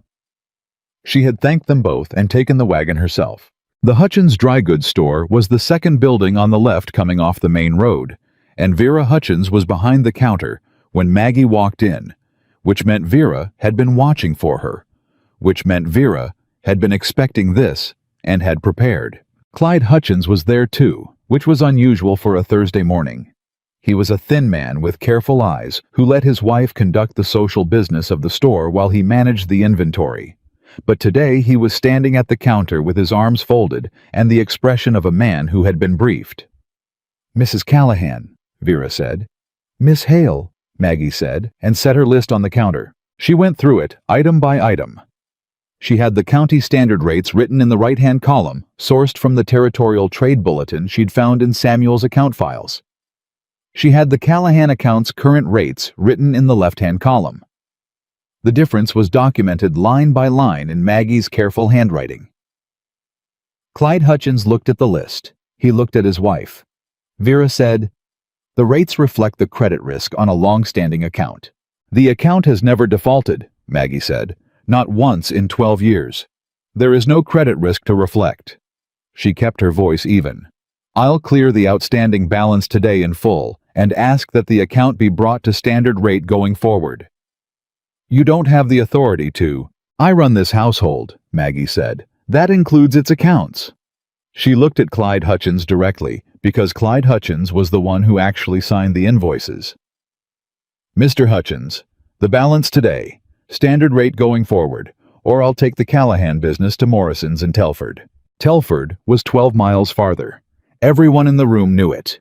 She had thanked them both and taken the wagon herself. The Hutchins dry goods store was the second building on the left coming off the main road, and Vera Hutchins was behind the counter when Maggie walked in, which meant Vera had been watching for her, which meant Vera had been expecting this and had prepared. Clyde Hutchins was there too, which was unusual for a Thursday morning. He was a thin man with careful eyes who let his wife conduct the social business of the store while he managed the inventory. But today he was standing at the counter with his arms folded and the expression of a man who had been briefed. "Mrs. Callahan," Vera said. "Miss Hale," Maggie said, and set her list on the counter. She went through it, item by item. She had the county standard rates written in the right-hand column, sourced from the territorial trade bulletin she'd found in Samuel's account files. She had the Callahan account's current rates written in the left-hand column. The difference was documented line by line in Maggie's careful handwriting. Clyde Hutchins looked at the list. He looked at his wife. Vera said, "The rates reflect the credit risk on a long-standing account." "The account has never defaulted," Maggie said. "Not once in 12 years. There is no credit risk to reflect." She kept her voice even. "I'll clear the outstanding balance today in full and ask that the account be brought to standard rate going forward." "You don't have the authority to." "I run this household," Maggie said. "That includes its accounts." She looked at Clyde Hutchins directly, because Clyde Hutchins was the one who actually signed the invoices. "Mr. Hutchins, the balance today, standard rate going forward, or I'll take the Callahan business to Morrison's in Telford." Telford was 12 miles farther. Everyone in the room knew it.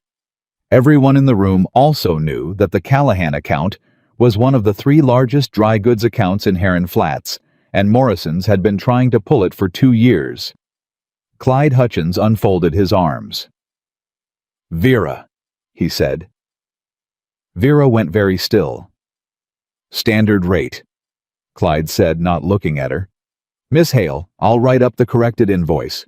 Everyone in the room also knew that the Callahan account was one of the 3 largest dry goods accounts in Heron Flats, and Morrison's had been trying to pull it for 2 years. Clyde Hutchins unfolded his arms. "Vera," he said. Vera went very still. "Standard rate," Clyde said, not looking at her. "Miss Hale, I'll write up the corrected invoice."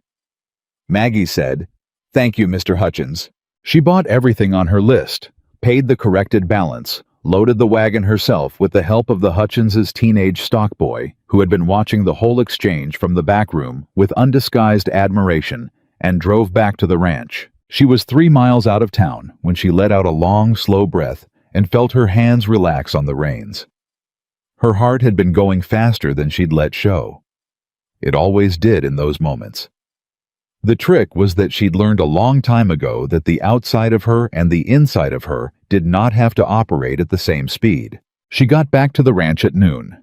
Maggie said, "Thank you, Mr. Hutchins." She bought everything on her list, paid the corrected balance, loaded the wagon herself with the help of the Hutchins' teenage stock boy, who had been watching the whole exchange from the back room with undisguised admiration, and drove back to the ranch. She was 3 miles out of town when she let out a long, slow breath and felt her hands relax on the reins. Her heart had been going faster than she'd let show. It always did in those moments. The trick was that she'd learned a long time ago that the outside of her and the inside of her did not have to operate at the same speed. She got back to the ranch at noon.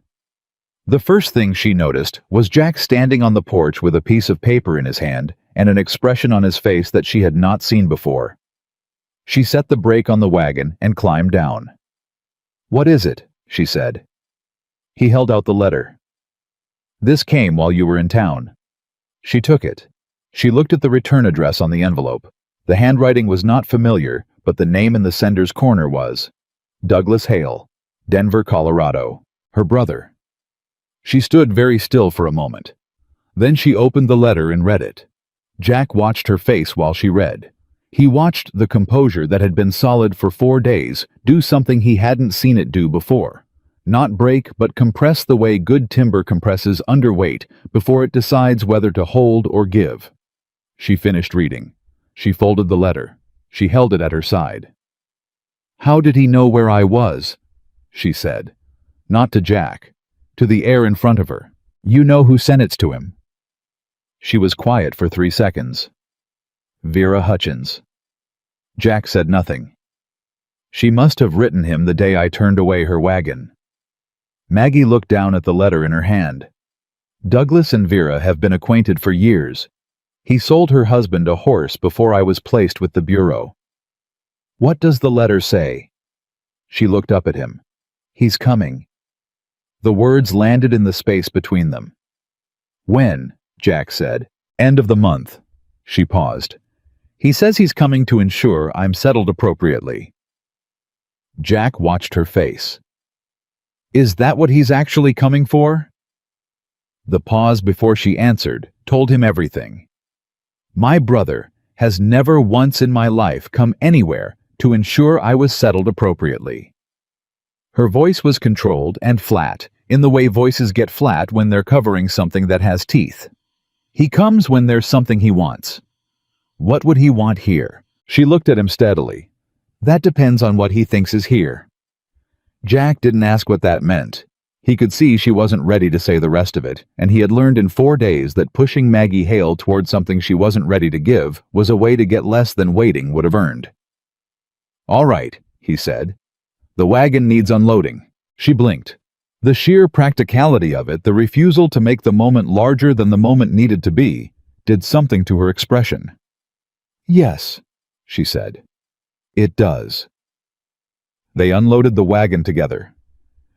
The first thing she noticed was Jack standing on the porch with a piece of paper in his hand and an expression on his face that she had not seen before. She set the brake on the wagon and climbed down. "What is it?" she said. He held out the letter. "This came while you were in town." She took it. She looked at the return address on the envelope. The handwriting was not familiar, but the name in the sender's corner was Douglas Hale, Denver, Colorado. Her brother. She stood very still for a moment. Then she opened the letter and read it. Jack watched her face while she read. He watched the composure that had been solid for 4 days do something he hadn't seen it do before. Not break, but compress the way good timber compresses under weight before it decides whether to hold or give. She finished reading. She folded the letter. She held it at her side. "How did he know where I was?" she said. Not to Jack. To the air in front of her. "You know who sent it to him." She was quiet for 3 seconds. "Vera Hutchins." Jack said nothing. "She must have written him the day I turned away her wagon." Maggie looked down at the letter in her hand. "Douglas and Vera have been acquainted for years. He sold her husband a horse before I was placed with the Bureau." "What does the letter say?" She looked up at him. "He's coming." The words landed in the space between them. "When?" Jack said. "End of the month." She paused. "He says he's coming to ensure I'm settled appropriately." Jack watched her face. "Is that what he's actually coming for?" The pause before she answered told him everything. "My brother has never once in my life come anywhere to ensure I was settled appropriately." Her voice was controlled and flat, in the way voices get flat when they're covering something that has teeth. "He comes when there's something he wants." "What would he want here?" She looked at him steadily. "That depends on what he thinks is here." Jack didn't ask what that meant. He could see she wasn't ready to say the rest of it, and he had learned in 4 days that pushing Maggie Hale toward something she wasn't ready to give was a way to get less than waiting would have earned. "All right," he said. "The wagon needs unloading." She blinked. The sheer practicality of it, the refusal to make the moment larger than the moment needed to be, did something to her expression. "Yes," she said. "It does." They unloaded the wagon together.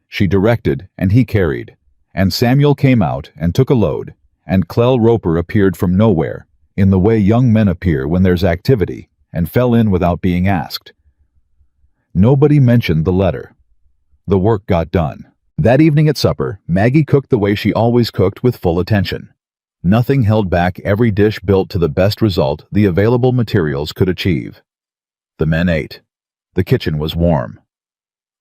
She directed, and he carried, and Samuel came out and took a load, and Clell Roper appeared from nowhere, in the way young men appear when there's activity, and fell in without being asked. Nobody mentioned the letter. The work got done. That evening at supper, Maggie cooked the way she always cooked, with full attention. Nothing held back, every dish built to the best result the available materials could achieve. The men ate. The kitchen was warm.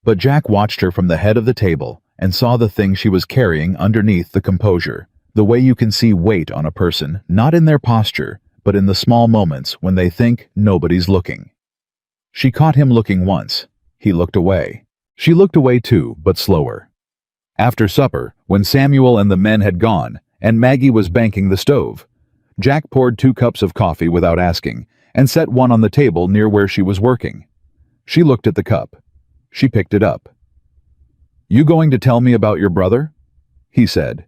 But Jack watched her from the head of the table and saw the thing she was carrying underneath the composure, the way you can see weight on a person, not in their posture, but in the small moments when they think nobody's looking. She caught him looking once. He looked away. She looked away too, but slower. After supper, when Samuel and the men had gone, and Maggie was banking the stove, Jack poured 2 cups of coffee without asking, and set one on the table near where she was working. She looked at the cup. She picked it up. "You going to tell me about your brother?" he said.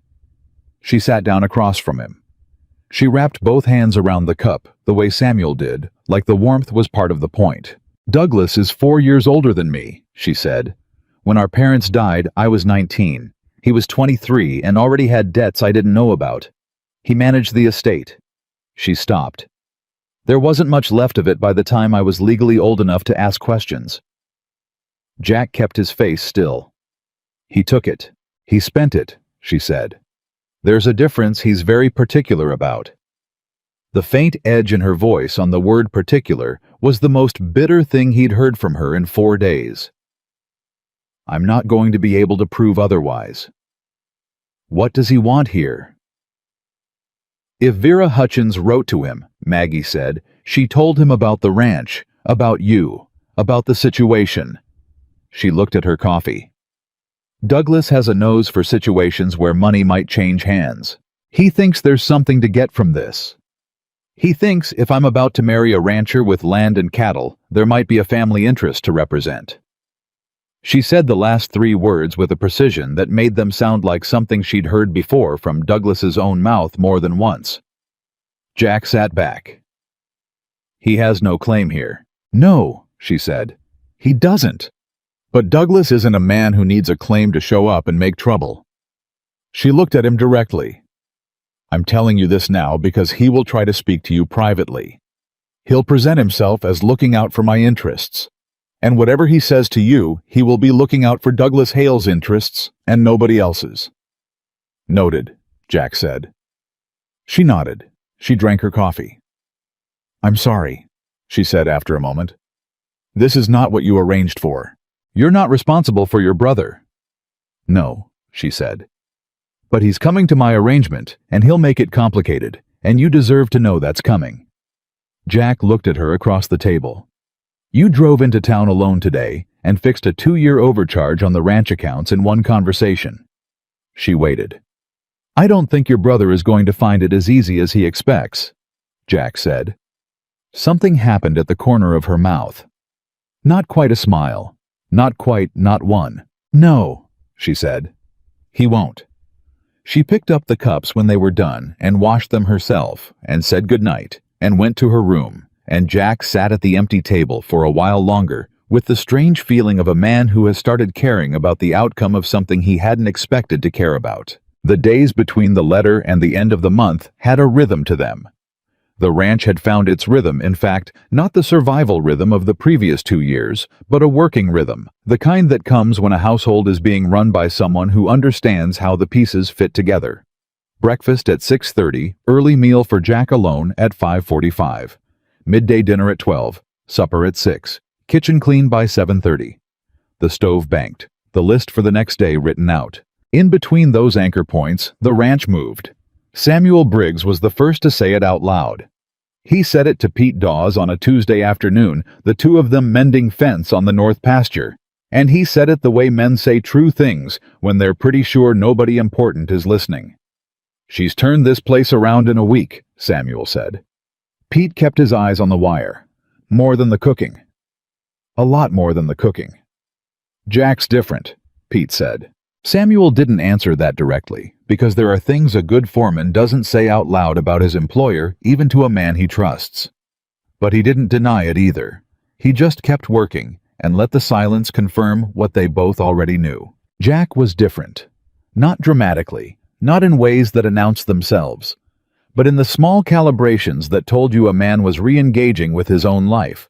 She sat down across from him. She wrapped both hands around the cup, the way Samuel did, like the warmth was part of the point. "Douglas is 4 years older than me," she said. "When our parents died, I was 19. He was 23 and already had debts I didn't know about. He managed the estate." She stopped. "There wasn't much left of it by the time I was legally old enough to ask questions." Jack kept his face still. "He took it. He spent it," she said. "There's a difference he's very particular about." The faint edge in her voice on the word particular was the most bitter thing he'd heard from her in 4 days. "I'm not going to be able to prove otherwise." "What does he want here?" "If Vera Hutchins wrote to him," Maggie said, "she told him about the ranch, about you, about the situation." She looked at her coffee. "Douglas has a nose for situations where money might change hands. He thinks there's something to get from this. He thinks if I'm about to marry a rancher with land and cattle, there might be a family interest to represent." She said the last 3 words with a precision that made them sound like something she'd heard before from Douglas's own mouth more than once. Jack sat back. "He has no claim here." "No," she said. "He doesn't. But Douglas isn't a man who needs a claim to show up and make trouble." She looked at him directly. "I'm telling you this now because he will try to speak to you privately. He'll present himself as looking out for my interests. And whatever he says to you, he will be looking out for Douglas Hale's interests and nobody else's." Noted, Jack said. She nodded. She drank her coffee. I'm sorry, she said after a moment. This is not what you arranged for. You're not responsible for your brother. No, she said. But he's coming to my arrangement, and he'll make it complicated, and you deserve to know that's coming. Jack looked at her across the table. You drove into town alone today and fixed a 2-year overcharge on the ranch accounts in one conversation. She waited. I don't think your brother is going to find it as easy as he expects, Jack said. Something happened at the corner of her mouth. Not quite a smile. Not one. No, she said. He won't. She picked up the cups when they were done and washed them herself and said goodnight and went to her room, and Jack sat at the empty table for a while longer with the strange feeling of a man who has started caring about the outcome of something he hadn't expected to care about. The days between the letter and the end of the month had a rhythm to them. The ranch had found its rhythm, in fact, not the survival rhythm of the previous 2 years, but a working rhythm, the kind that comes when a household is being run by someone who understands how the pieces fit together. Breakfast at 6:30, early meal for Jack alone at 5:45. Midday dinner at 12, supper at 6, kitchen clean by 7:30. The stove banked, the list for the next day written out. In between those anchor points, the ranch moved. Samuel Briggs was the first to say it out loud. He said it to Pete Dawes on a Tuesday afternoon, the two of them mending fence on the north pasture. And he said it the way men say true things when they're pretty sure nobody important is listening. She's turned this place around in a week, Samuel said. Pete kept his eyes on the wire. More than the cooking. A lot more than the cooking. Jack's different, Pete said. Samuel didn't answer that directly, because there are things a good foreman doesn't say out loud about his employer, even to a man he trusts. But he didn't deny it either. He just kept working, and let the silence confirm what they both already knew. Jack was different. Not dramatically, not in ways that announced themselves, but in the small calibrations that told you a man was re-engaging with his own life.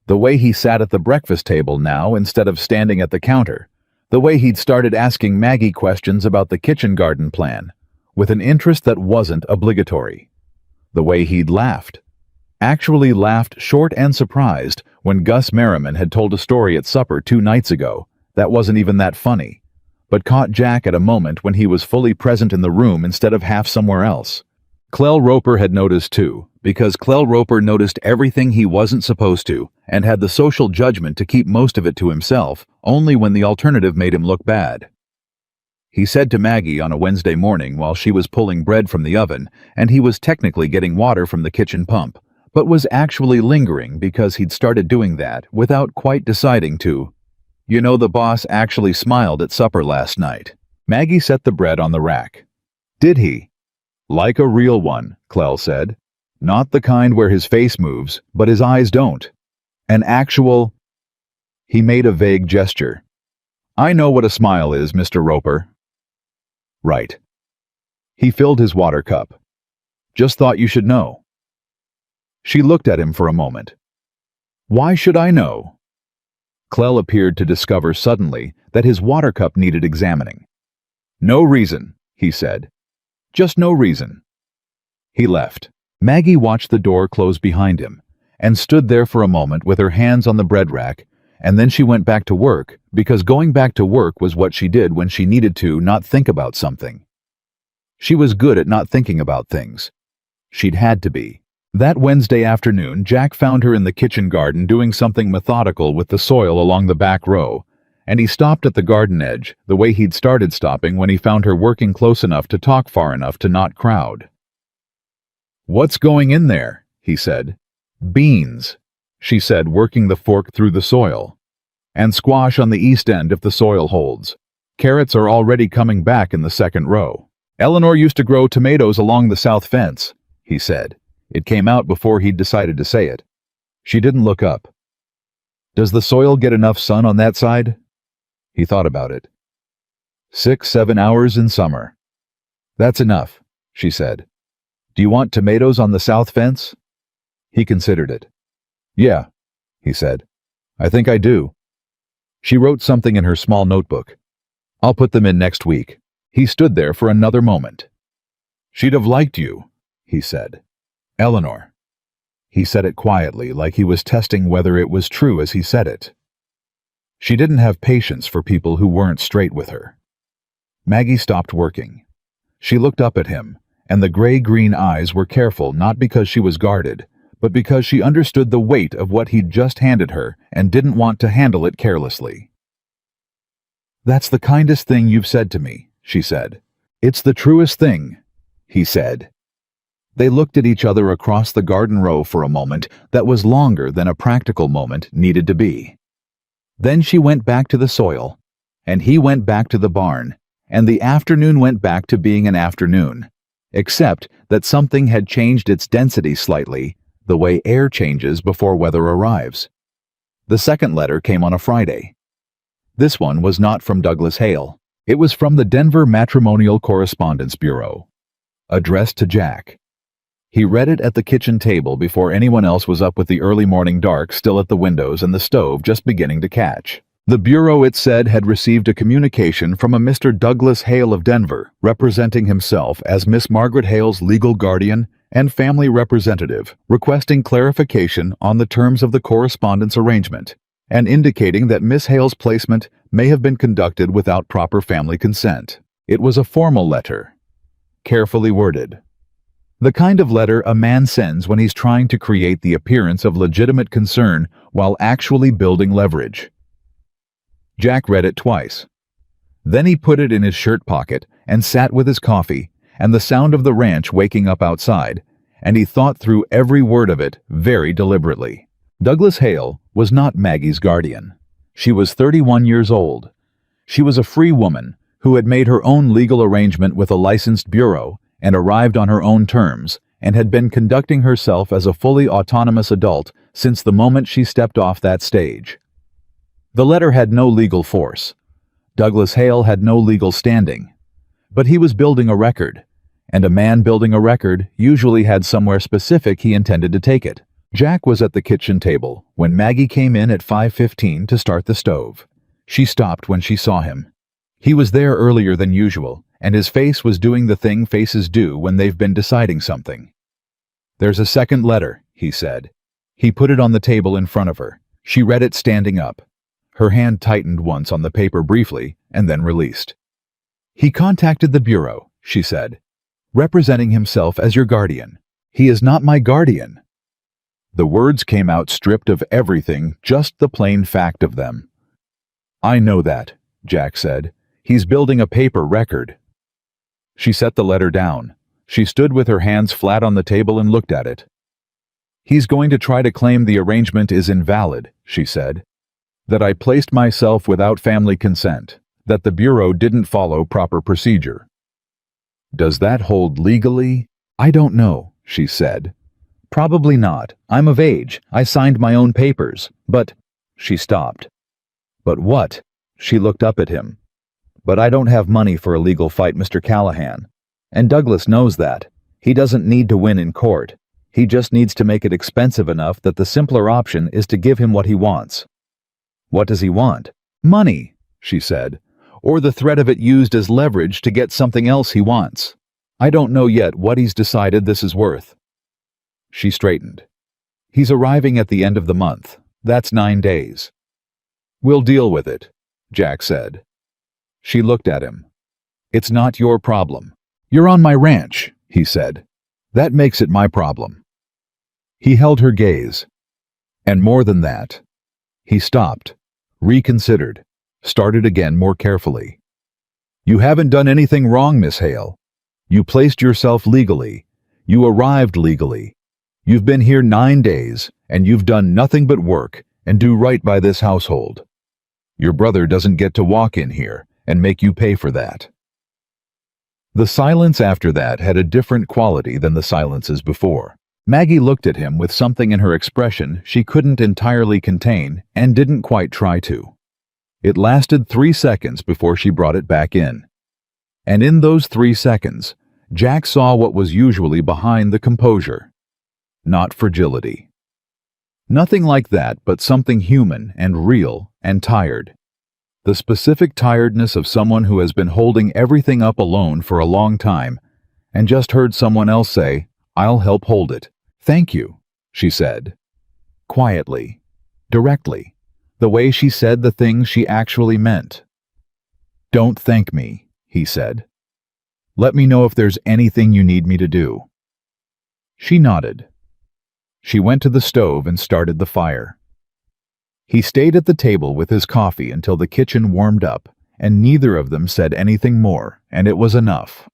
The way he sat at the breakfast table now instead of standing at the counter. The way he'd started asking Maggie questions about the kitchen garden plan, with an interest that wasn't obligatory. The way he'd laughed. Actually laughed short and surprised when Gus Merriman had told a story at supper 2 nights ago that wasn't even that funny, but caught Jack at a moment when he was fully present in the room instead of half somewhere else. Clell Roper had noticed too, because Clell Roper noticed everything he wasn't supposed to and had the social judgment to keep most of it to himself only when the alternative made him look bad. He said to Maggie on a Wednesday morning while she was pulling bread from the oven and he was technically getting water from the kitchen pump, but was actually lingering because he'd started doing that without quite deciding to. You know, the boss actually smiled at supper last night. Maggie set the bread on the rack. Did he? Like a real one, Clell said. Not the kind where his face moves, but his eyes don't. An actual... He made a vague gesture. I know what a smile is, Mr. Roper. Right. He filled his water cup. Just thought you should know. She looked at him for a moment. Why should I know? Clell appeared to discover suddenly that his water cup needed examining. No reason, he said. Just no reason. He left. Maggie watched the door close behind him and stood there for a moment with her hands on the bread rack, and then she went back to work because going back to work was what she did when she needed to not think about something. She was good at not thinking about things. She'd had to be. That Wednesday afternoon, Jack found her in the kitchen garden doing something methodical with the soil along the back row, and he stopped at the garden edge the way he'd started stopping when he found her working close enough to talk far enough to not crowd. What's going in there? He said. Beans, she said, working the fork through the soil. And squash on the east end if the soil holds. Carrots are already coming back in the second row. Eleanor used to grow tomatoes along the south fence, he said. It came out before he'd decided to say it. She didn't look up. Does the soil get enough sun on that side? He thought about it. 6-7 hours in summer. That's enough, she said. Do you want tomatoes on the south fence? He considered it. Yeah, he said. I think I do. She wrote something in her small notebook. I'll put them in next week, He stood there for another moment. "She'd have liked you," he said. "Eleanor." He said it quietly, like he was testing whether it was true as he said it. She didn't have patience for people who weren't straight with her. Maggie stopped working. She looked up at him, and the gray-green eyes were careful not because she was guarded, but because she understood the weight of what he'd just handed her and didn't want to handle it carelessly. "That's the kindest thing you've said to me," she said. "It's the truest thing," he said. They looked at each other across the garden row for a moment that was longer than a practical moment needed to be. Then she went back to the soil, and he went back to the barn, and the afternoon went back to being an afternoon, except that something had changed its density slightly, the way air changes before weather arrives. The second letter came on a Friday. This one was not from Douglas Hale. It was from the Denver Matrimonial Correspondence Bureau, addressed to Jack. He read it at the kitchen table before anyone else was up, with the early morning dark still at the windows and the stove just beginning to catch. The Bureau, it said, had received a communication from a Mr. Douglas Hale of Denver, representing himself as Miss Margaret Hale's legal guardian and family representative, requesting clarification on the terms of the correspondence arrangement, and indicating that Miss Hale's placement may have been conducted without proper family consent. It was a formal letter, carefully worded. The kind of letter a man sends when he's trying to create the appearance of legitimate concern while actually building leverage. Jack read it twice. Then he put it in his shirt pocket and sat with his coffee and the sound of the ranch waking up outside, and he thought through every word of it very deliberately. Douglas Hale was not Maggie's guardian. She was 31 years old. She was a free woman who had made her own legal arrangement with a licensed bureau and arrived on her own terms, and had been conducting herself as a fully autonomous adult since the moment she stepped off that stage. The letter had no legal force. Douglas Hale had no legal standing. But he was building a record, and a man building a record usually had somewhere specific he intended to take it. Jack was at the kitchen table when Maggie came in at 5:15 to start the stove. She stopped when she saw him. He was there earlier than usual, and his face was doing the thing faces do when they've been deciding something. "There's a second letter," he said. He put it on the table in front of her. She read it standing up. Her hand tightened once on the paper briefly and then released. "He contacted the Bureau," she said, "representing himself as your guardian. He is not my guardian." The words came out stripped of everything, just the plain fact of them. "I know that," Jack said. "He's building a paper record." She set the letter down. She stood with her hands flat on the table and looked at it. "He's going to try to claim the arrangement is invalid," she said. "That I placed myself without family consent. That the Bureau didn't follow proper procedure." "Does that hold legally?" "I don't know," she said. "Probably not. I'm of age. I signed my own papers. But—" She stopped. "But what?" She looked up at him. "But I don't have money for a legal fight, Mr. Callahan. And Douglas knows that. He doesn't need to win in court. He just needs to make it expensive enough that the simpler option is to give him what he wants." "What does he want?" "Money," she said, "or the threat of it used as leverage to get something else he wants. I don't know yet what he's decided this is worth." She straightened. "He's arriving at the end of the month. That's 9 days." "We'll deal with it," Jack said. She looked at him. "It's not your problem. You're on my ranch," he said. "That makes it my problem." He held her gaze. "And more than that." He stopped, reconsidered, started again more carefully. "You haven't done anything wrong, Miss Hale. You placed yourself legally. You arrived legally. You've been here 9 days, and you've done nothing but work and do right by this household. Your brother doesn't get to walk in here and make you pay for that." The silence after that had a different quality than the silences before. Maggie looked at him with something in her expression she couldn't entirely contain and didn't quite try to. It lasted 3 seconds before she brought it back in. And in those 3 seconds, Jack saw what was usually behind the composure. Not fragility. Nothing like that, but something human and real and tired. The specific tiredness of someone who has been holding everything up alone for a long time and just heard someone else say, "I'll help hold it." "Thank you," she said. Quietly, directly, the way she said the things she actually meant. "Don't thank me," he said. "Let me know if there's anything you need me to do." She nodded. She went to the stove and started the fire. He stayed at the table with his coffee until the kitchen warmed up, and neither of them said anything more, and it was enough.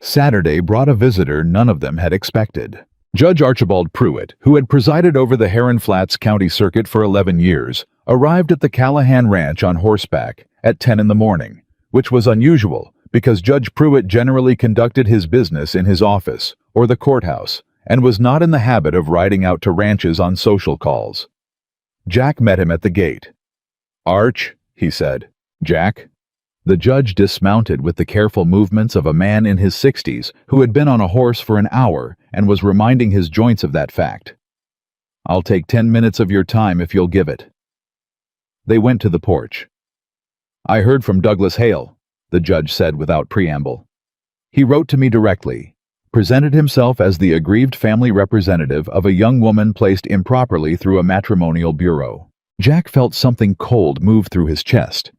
Saturday brought a visitor none of them had expected. Judge Archibald Pruitt, who had presided over the Heron Flats County Circuit for 11 years, arrived at the Callahan Ranch on horseback at 10 in the morning, which was unusual because Judge Pruitt generally conducted his business in his office or the courthouse and was not in the habit of riding out to ranches on social calls. Jack met him at the gate. "Arch," he said. "Jack?" The judge dismounted with the careful movements of a man in his 60s who had been on a horse for an hour and was reminding his joints of that fact. "I'll take 10 minutes of your time if you'll give it." They went to the porch. "I heard from Douglas Hale," the judge said without preamble. "He wrote to me directly, presented himself as the aggrieved family representative of a young woman placed improperly through a matrimonial bureau." Jack felt something cold move through his chest.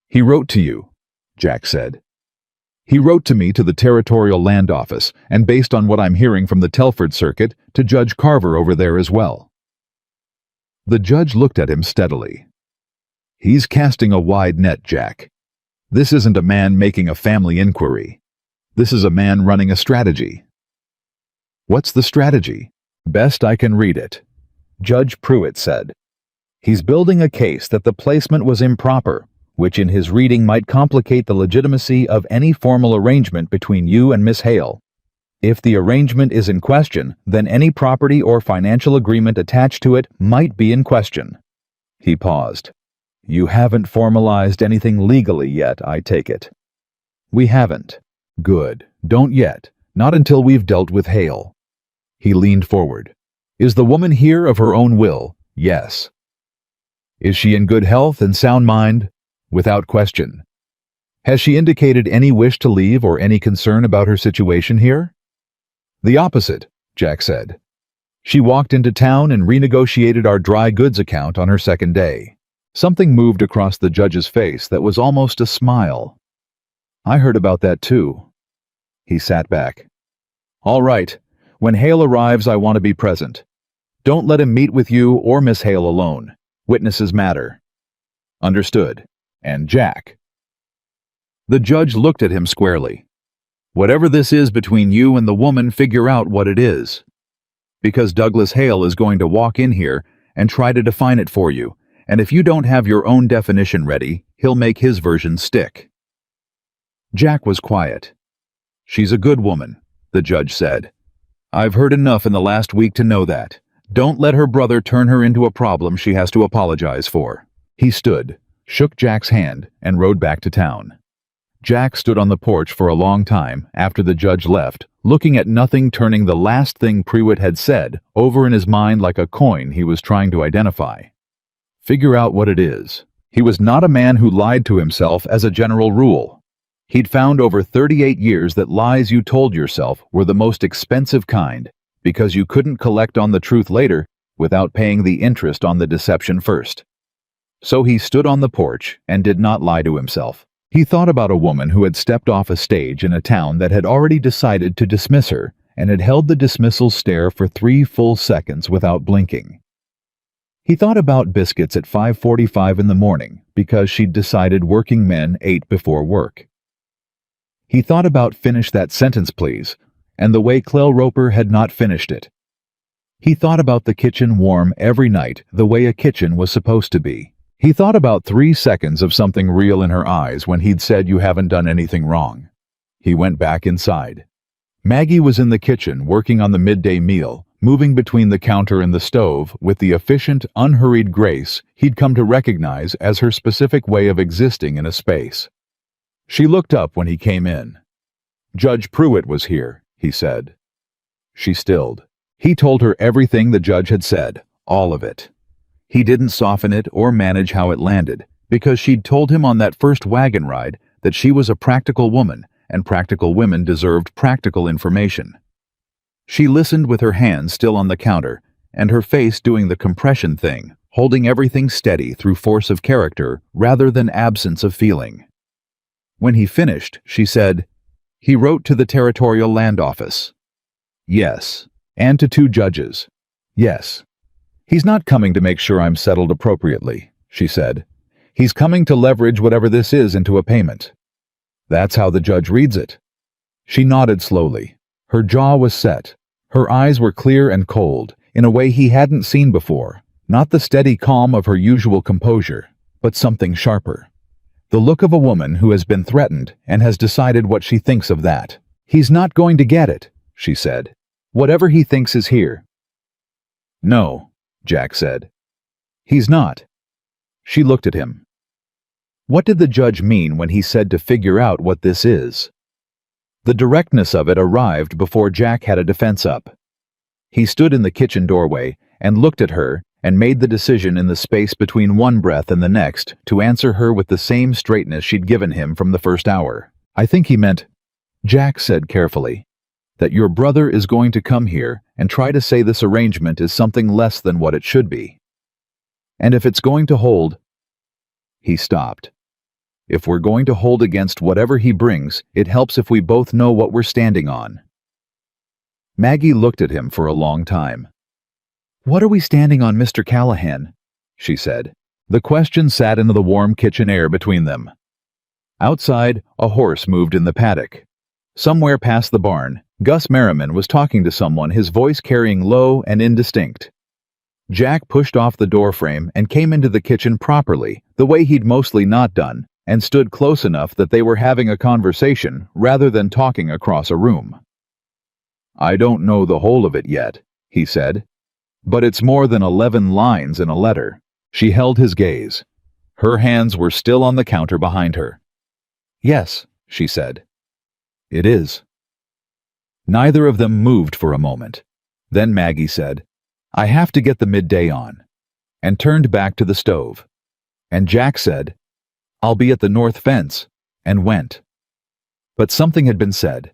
"He wrote to you," Jack said. "He wrote to me to the Territorial Land Office, and based on what I'm hearing from the Telford Circuit, to Judge Carver over there as well." The judge looked at him steadily. "He's casting a wide net, Jack. This isn't a man making a family inquiry. This is a man running a strategy." "What's the strategy?" "Best I can read it," Judge Pruitt said. "He's building a case that the placement was improper, which in his reading might complicate the legitimacy of any formal arrangement between you and Miss Hale. If the arrangement is in question, then any property or financial agreement attached to it might be in question." He paused. "You haven't formalized anything legally yet, I take it." "We haven't." "Good. Don't yet. Not until we've dealt with Hale." He leaned forward. "Is the woman here of her own will?" "Yes." "Is she in good health and sound mind?" "Without question." "Has she indicated any wish to leave or any concern about her situation here?" "The opposite," Jack said. "She walked into town and renegotiated our dry goods account on her second day." Something moved across the judge's face that was almost a smile. "I heard about that too." He sat back. "All right. When Hale arrives, I want to be present. Don't let him meet with you or Miss Hale alone. Witnesses matter." "Understood. And Jack?" The judge looked at him squarely. "Whatever this is between you and the woman, figure out what it is. Because Douglas Hale is going to walk in here and try to define it for you, and if you don't have your own definition ready, he'll make his version stick." Jack was quiet. "She's a good woman," the judge said. "I've heard enough in the last week to know that. Don't let her brother turn her into a problem she has to apologize for." He stood, shook Jack's hand, and rode back to town. Jack stood on the porch for a long time after the judge left, looking at nothing, turning the last thing Pruitt had said over in his mind like a coin he was trying to identify. Figure out what it is. He was not a man who lied to himself as a general rule. He'd found over 38 years that lies you told yourself were the most expensive kind because you couldn't collect on the truth later without paying the interest on the deception first. So he stood on the porch and did not lie to himself. He thought about a woman who had stepped off a stage in a town that had already decided to dismiss her and had held the dismissal stare for 3 full seconds without blinking. He thought about biscuits at 5:45 in the morning because she'd decided working men ate before work. He thought about "Finish that sentence, please," and the way Clell Roper had not finished it. He thought about the kitchen warm every night the way a kitchen was supposed to be. He thought about 3 seconds of something real in her eyes when he'd said, "You haven't done anything wrong." He went back inside. Maggie was in the kitchen working on the midday meal, moving between the counter and the stove with the efficient, unhurried grace he'd come to recognize as her specific way of existing in a space. She looked up when he came in. "Judge Pruitt was here," he said. She stilled. He told her everything the judge had said, all of it. He didn't soften it or manage how it landed, because she'd told him on that first wagon ride that she was a practical woman and practical women deserved practical information. She listened with her hands still on the counter and her face doing the compression thing, holding everything steady through force of character rather than absence of feeling. When he finished, she said, "He wrote to the Territorial Land Office." "Yes." "And to 2 judges." "Yes." "He's not coming to make sure I'm settled appropriately," she said. "He's coming to leverage whatever this is into a payment." "That's how the judge reads it." She nodded slowly. Her jaw was set. Her eyes were clear and cold, in a way he hadn't seen before. Not the steady calm of her usual composure, but something sharper. The look of a woman who has been threatened and has decided what she thinks of that. "He's not going to get it," she said. "Whatever he thinks is here." "No," Jack said. "He's not." She looked at him. What did the judge mean when he said to figure out what this is? The directness of it arrived before Jack had a defense up. He stood in the kitchen doorway and looked at her and made the decision in the space between one breath and the next to answer her with the same straightness she'd given him from the first hour. "I think he meant," Jack said carefully, "that your brother is going to come here and try to say this arrangement is something less than what it should be. And if it's going to hold—" He stopped. "If we're going to hold against whatever he brings, it helps if we both know what we're standing on." Maggie looked at him for a long time. "What are we standing on, Mr. Callahan?" she said. The question sat into the warm kitchen air between them. Outside, a horse moved in the paddock. Somewhere past the barn, Gus Merriman was talking to someone, his voice carrying low and indistinct. Jack pushed off the doorframe and came into the kitchen properly, the way he'd mostly not done, and stood close enough that they were having a conversation rather than talking across a room. "I don't know the whole of it yet," he said. "But it's more than 11 lines in a letter." She held his gaze. Her hands were still on the counter behind her. "Yes," she said. "It is." Neither of them moved for a moment. Then Maggie said, "I have to get the midday on," and turned back to the stove. And Jack said, "I'll be at the north fence," and went. But something had been said.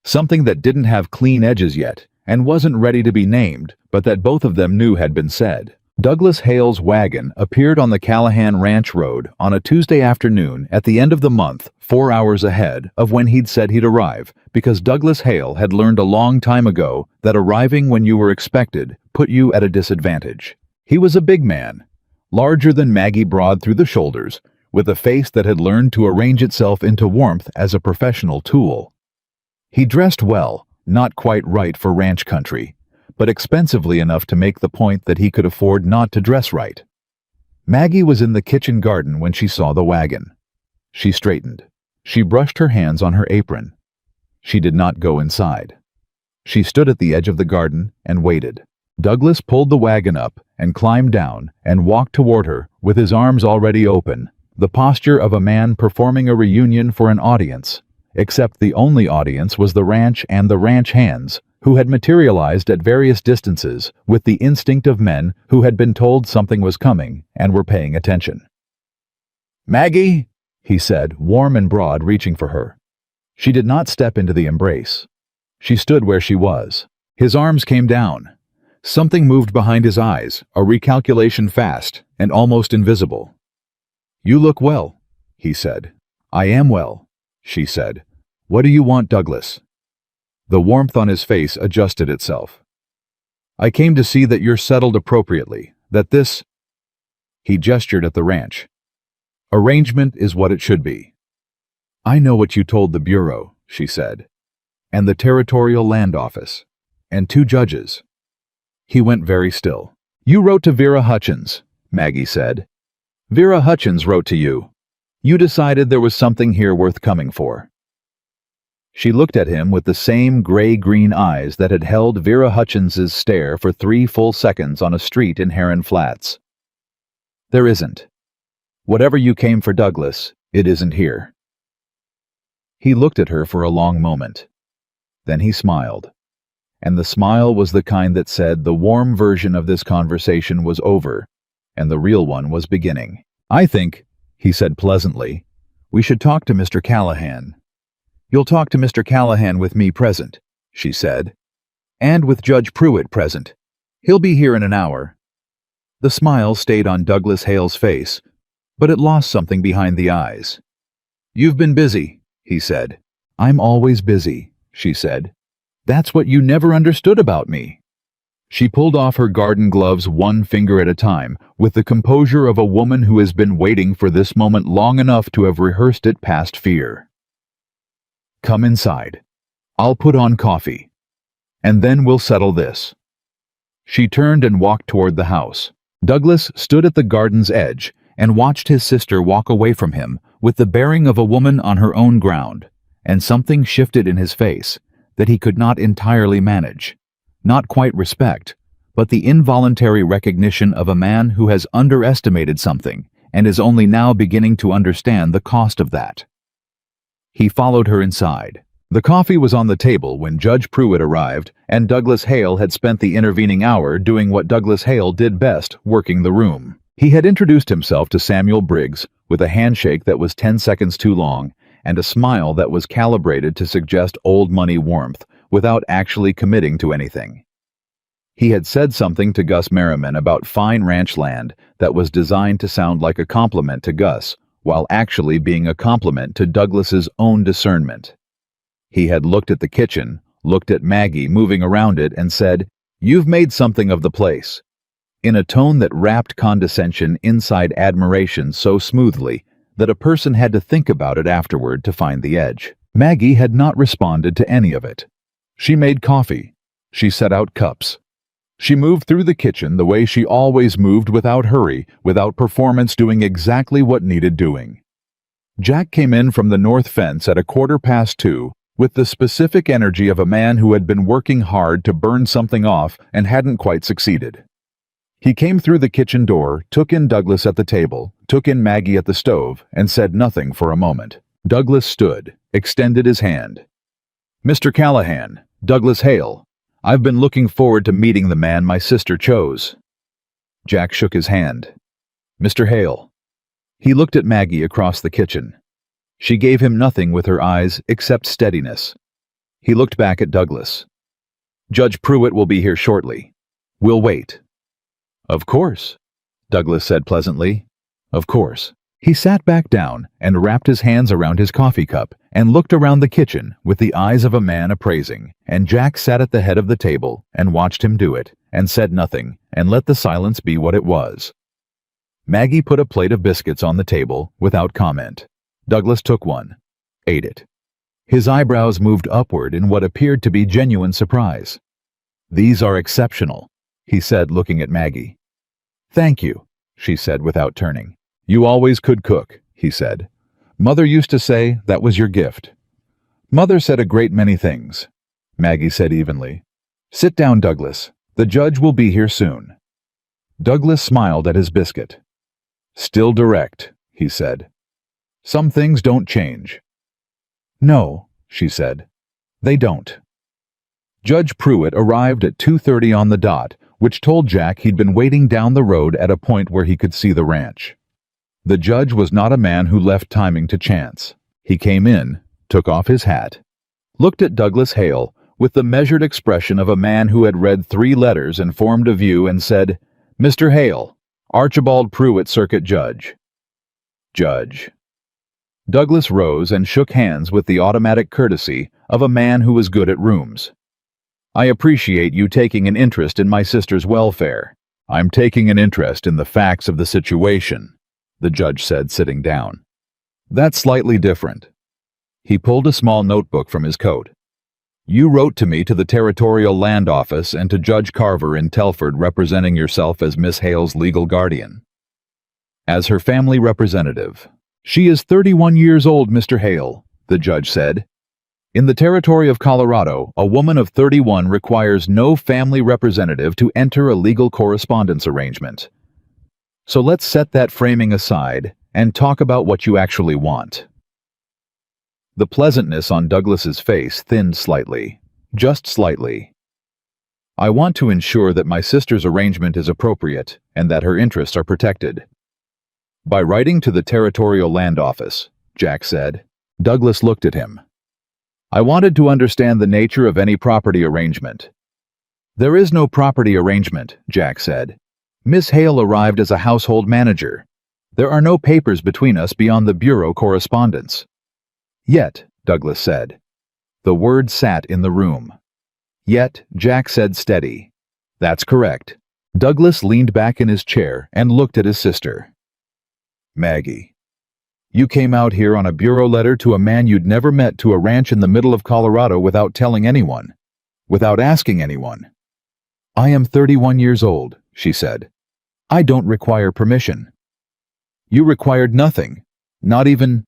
Something that didn't have clean edges yet, and wasn't ready to be named, but that both of them knew had been said. Douglas Hale's wagon appeared on the Callahan Ranch Road on a Tuesday afternoon at the end of the month, 4 hours ahead of when he'd said he'd arrive, because Douglas Hale had learned a long time ago that arriving when you were expected put you at a disadvantage. He was a big man, larger than Maggie, broad through the shoulders, with a face that had learned to arrange itself into warmth as a professional tool. He dressed well, not quite right for ranch country, but expensively enough to make the point that he could afford not to dress right. Maggie was in the kitchen garden when she saw the wagon. She straightened. She brushed her hands on her apron. She did not go inside. She stood at the edge of the garden and waited. Douglas pulled the wagon up and climbed down and walked toward her with his arms already open, the posture of a man performing a reunion for an audience, except the only audience was the ranch and the ranch hands, who had materialized at various distances with the instinct of men who had been told something was coming and were paying attention. "Maggie," he said, warm and broad, reaching for her. She did not step into the embrace. She stood where she was. His arms came down. Something moved behind his eyes, a recalculation fast and almost invisible. "You look well," he said. "I am well," she said. "What do you want, Douglas?" The warmth on his face adjusted itself. "I came to see that you're settled appropriately, that this—" He gestured at the ranch. "Arrangement is what it should be." "I know what you told the Bureau," she said, "and the Territorial Land Office, and 2 judges." He went very still. "You wrote to Vera Hutchins," Maggie said. "Vera Hutchins wrote to you. You decided there was something here worth coming for." She looked at him with the same gray-green eyes that had held Vera Hutchins's stare for 3 full seconds on a street in Heron Flats. "There isn't. Whatever you came for, Douglas, it isn't here." He looked at her for a long moment. Then he smiled. And the smile was the kind that said the warm version of this conversation was over, and the real one was beginning. "I think," he said pleasantly. "We should talk to Mr. Callahan." "You'll talk to Mr. Callahan with me present," she said. "And with Judge Pruitt present. He'll be here in an hour." The smile stayed on Douglas Hale's face, but it lost something behind the eyes. "You've been busy," he said. "I'm always busy," she said. "That's what you never understood about me." She pulled off her garden gloves one finger at a time, with the composure of a woman who has been waiting for this moment long enough to have rehearsed it past fear. "Come inside. I'll put on coffee. And then we'll settle this." She turned and walked toward the house. Douglas stood at the garden's edge and watched his sister walk away from him with the bearing of a woman on her own ground, and something shifted in his face that he could not entirely manage. Not quite respect, but the involuntary recognition of a man who has underestimated something and is only now beginning to understand the cost of that. He followed her inside. The coffee was on the table when Judge Pruitt arrived, and Douglas Hale had spent the intervening hour doing what Douglas Hale did best, working the room. He had introduced himself to Samuel Briggs with a handshake that was 10 seconds too long and a smile that was calibrated to suggest old money warmth without actually committing to anything. He had said something to Gus Merriman about fine ranch land that was designed to sound like a compliment to Gus, while actually being a compliment to Douglas's own discernment. He had looked at the kitchen, looked at Maggie moving around it, and said, "You've made something of the place," in a tone that wrapped condescension inside admiration so smoothly that a person had to think about it afterward to find the edge. Maggie had not responded to any of it. She made coffee. She set out cups. She moved through the kitchen the way she always moved, without hurry, without performance, doing exactly what needed doing. Jack came in from the north fence at 2:15 with the specific energy of a man who had been working hard to burn something off and hadn't quite succeeded. He came through the kitchen door, took in Douglas at the table, took in Maggie at the stove, and said nothing for a moment. Douglas stood, extended his hand. "Mr. Callahan, Douglas Hale. I've been looking forward to meeting the man my sister chose." Jack shook his hand. "Mr. Hale." He looked at Maggie across the kitchen. She gave him nothing with her eyes except steadiness. He looked back at Douglas. "Judge Pruitt will be here shortly. We'll wait." "Of course," Douglas said pleasantly. "Of course." He sat back down and wrapped his hands around his coffee cup and looked around the kitchen with the eyes of a man appraising, and Jack sat at the head of the table and watched him do it and said nothing and let the silence be what it was. Maggie put a plate of biscuits on the table without comment. Douglas took one, ate it. His eyebrows moved upward in what appeared to be genuine surprise. "These are exceptional," he said, looking at Maggie. "Thank you," she said without turning. "You always could cook," he said. "Mother used to say that was your gift." "Mother said a great many things," Maggie said evenly. "Sit down, Douglas. The judge will be here soon." Douglas smiled at his biscuit. "Still direct," he said. "Some things don't change." "No," she said. "They don't." Judge Pruitt arrived at 2:30 on the dot, which told Jack he'd been waiting down the road at a point where he could see the ranch. The judge was not a man who left timing to chance. He came in, took off his hat, looked at Douglas Hale with the measured expression of a man who had read 3 letters and formed a view, and said, "Mr. Hale, Archibald Pruitt, Circuit Judge." Judge. Douglas rose and shook hands with the automatic courtesy of a man who was good at rooms. "I appreciate you taking an interest in my sister's welfare." "I'm taking an interest in the facts of the situation," the judge said, sitting down. "That's slightly different." He pulled a small notebook from his coat. "You wrote to me to the Territorial Land Office and to Judge Carver in Telford representing yourself as Miss Hale's legal guardian. As her family representative." "She is 31 years old, Mr. Hale," the judge said. "In the territory of Colorado, a woman of 31 requires no family representative to enter a legal correspondence arrangement. So let's set that framing aside and talk about what you actually want." The pleasantness on Douglas's face thinned slightly, just slightly. "I want to ensure that my sister's arrangement is appropriate and that her interests are protected." By writing to the Territorial Land Office, Jack said. Douglas looked at him. I wanted to understand the nature of any property arrangement. There is no property arrangement, Jack said. Miss Hale arrived as a household manager. There are no papers between us beyond the bureau correspondence. Yet, Douglas said. The word sat in the room. Yet, Jack said steady. That's correct. Douglas leaned back in his chair and looked at his sister. Maggie. You came out here on a bureau letter to a man you'd never met to a ranch in the middle of Colorado without telling anyone. Without asking anyone. I am 31 years old, she said. I don't require permission. You required nothing. Not even...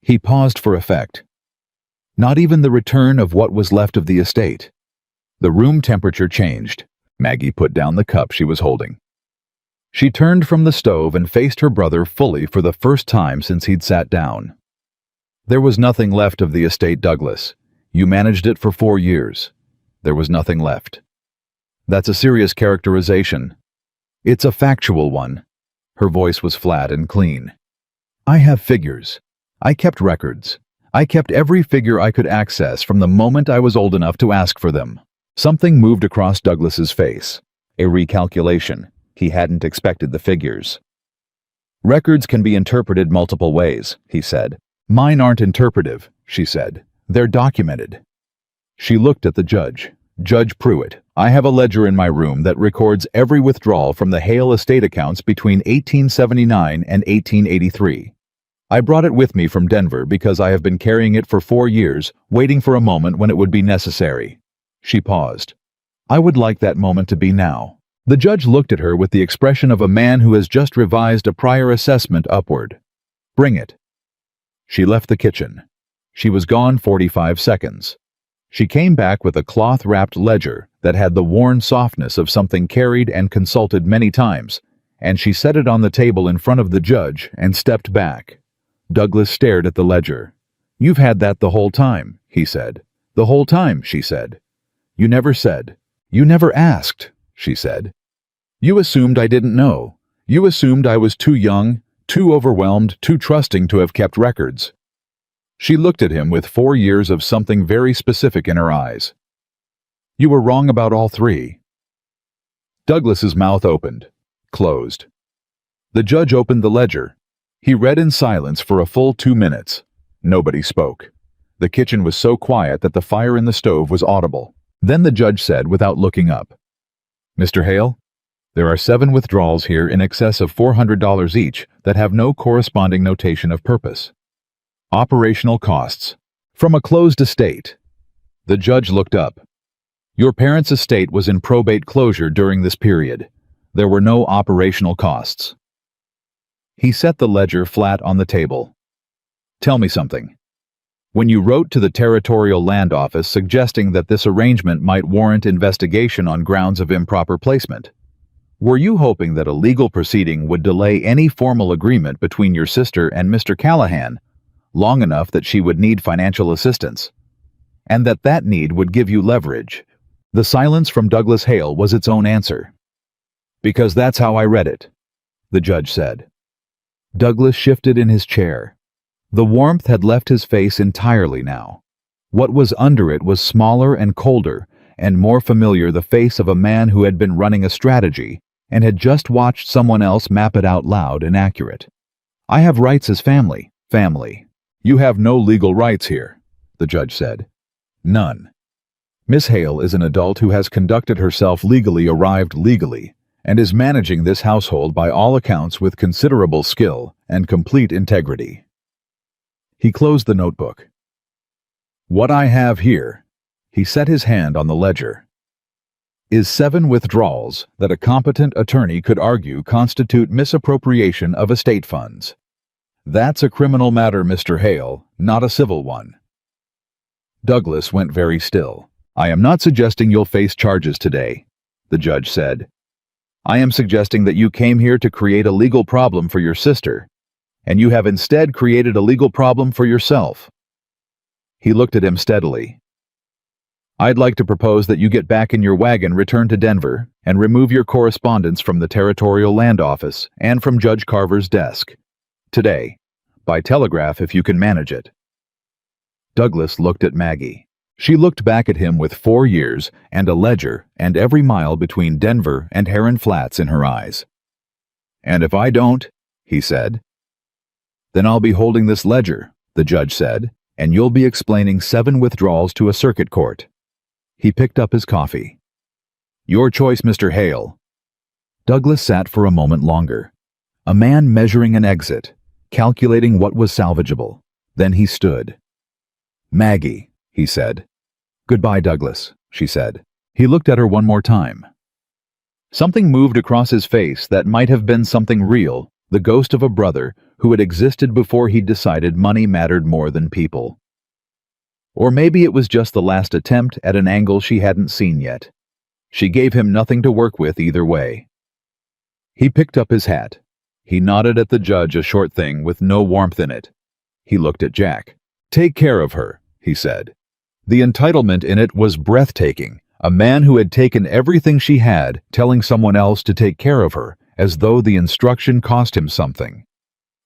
He paused for effect. Not even the return of what was left of the estate. The room temperature changed. Maggie put down the cup she was holding. She turned from the stove and faced her brother fully for the first time since he'd sat down. There was nothing left of the estate, Douglas. You managed it for 4 years. There was nothing left. That's a serious characterization. It's a factual one. Her voice was flat and clean. I have figures. I kept records. I kept every figure I could access from the moment I was old enough to ask for them. Something moved across Douglas's face. A recalculation. He hadn't expected the figures. Records can be interpreted multiple ways, he said. Mine aren't interpretive, she said. They're documented. She looked at the judge. Judge Pruitt, I have a ledger in my room that records every withdrawal from the Hale estate accounts between 1879 and 1883. I brought it with me from Denver because I have been carrying it for 4 years, waiting for a moment when it would be necessary. She paused. I would like that moment to be now. The judge looked at her with the expression of a man who has just revised a prior assessment upward. Bring it. She left the kitchen. She was gone 45 seconds. She came back with a cloth-wrapped ledger that had the worn softness of something carried and consulted many times, and she set it on the table in front of the judge and stepped back. Douglas stared at the ledger. You've had that the whole time, he said. The whole time, she said. You never said. You never asked, she said. You assumed I didn't know. You assumed I was too young, too overwhelmed, too trusting to have kept records. She looked at him with 4 years of something very specific in her eyes. You were wrong about all 3. Douglas's mouth opened, closed. The judge opened the ledger. He read in silence for a full 2 minutes. Nobody spoke. The kitchen was so quiet that the fire in the stove was audible. Then the judge said without looking up, Mr. Hale, there are 7 withdrawals here in excess of $400 each that have no corresponding notation of purpose. Operational costs. From a closed estate. The judge looked up. Your parents' estate was in probate closure during this period. There were no operational costs. He set the ledger flat on the table. Tell me something. When you wrote to the Territorial Land Office suggesting that this arrangement might warrant investigation on grounds of improper placement, were you hoping that a legal proceeding would delay any formal agreement between your sister and Mr. Callahan long enough that she would need financial assistance, and that need would give you leverage? The silence from Douglas Hale was its own answer. Because that's how I read it, the judge said. Douglas shifted in his chair. The warmth had left his face entirely now. What was under it was smaller and colder, and more familiar, the face of a man who had been running a strategy and had just watched someone else map it out loud and accurate. I have rights as family. You have no legal rights here, the judge said. None. Miss Hale is an adult who has conducted herself legally, arrived legally, and is managing this household by all accounts with considerable skill and complete integrity. He closed the notebook. What I have here, he set his hand on the ledger, is 7 withdrawals that a competent attorney could argue constitute misappropriation of estate funds. That's a criminal matter, Mr. Hale, not a civil one. Douglas went very still. I am not suggesting you'll face charges today, the judge said. I am suggesting that you came here to create a legal problem for your sister, and you have instead created a legal problem for yourself. He looked at him steadily. I'd like to propose that you get back in your wagon, return to Denver, and remove your correspondence from the Territorial Land Office and from Judge Carver's desk. Today. By telegraph if you can manage it." Douglas looked at Maggie. She looked back at him with 4 years and a ledger and every mile between Denver and Heron Flats in her eyes. "And if I don't," he said. "Then I'll be holding this ledger," the judge said, "and you'll be explaining 7 withdrawals to a circuit court." He picked up his coffee. "Your choice, Mr. Hale." Douglas sat for a moment longer. A man measuring an exit, calculating what was salvageable. Then he stood. "Maggie," he said. "Goodbye, Douglas," she said. He looked at her one more time. Something moved across his face that might have been something real, the ghost of a brother who had existed before he'd decided money mattered more than people. Or maybe it was just the last attempt at an angle she hadn't seen yet. She gave him nothing to work with either way. He picked up his hat. He nodded at the judge, a short thing with no warmth in it. He looked at Jack. "Take care of her," he said. The entitlement in it was breathtaking. A man who had taken everything she had, telling someone else to take care of her, as though the instruction cost him something.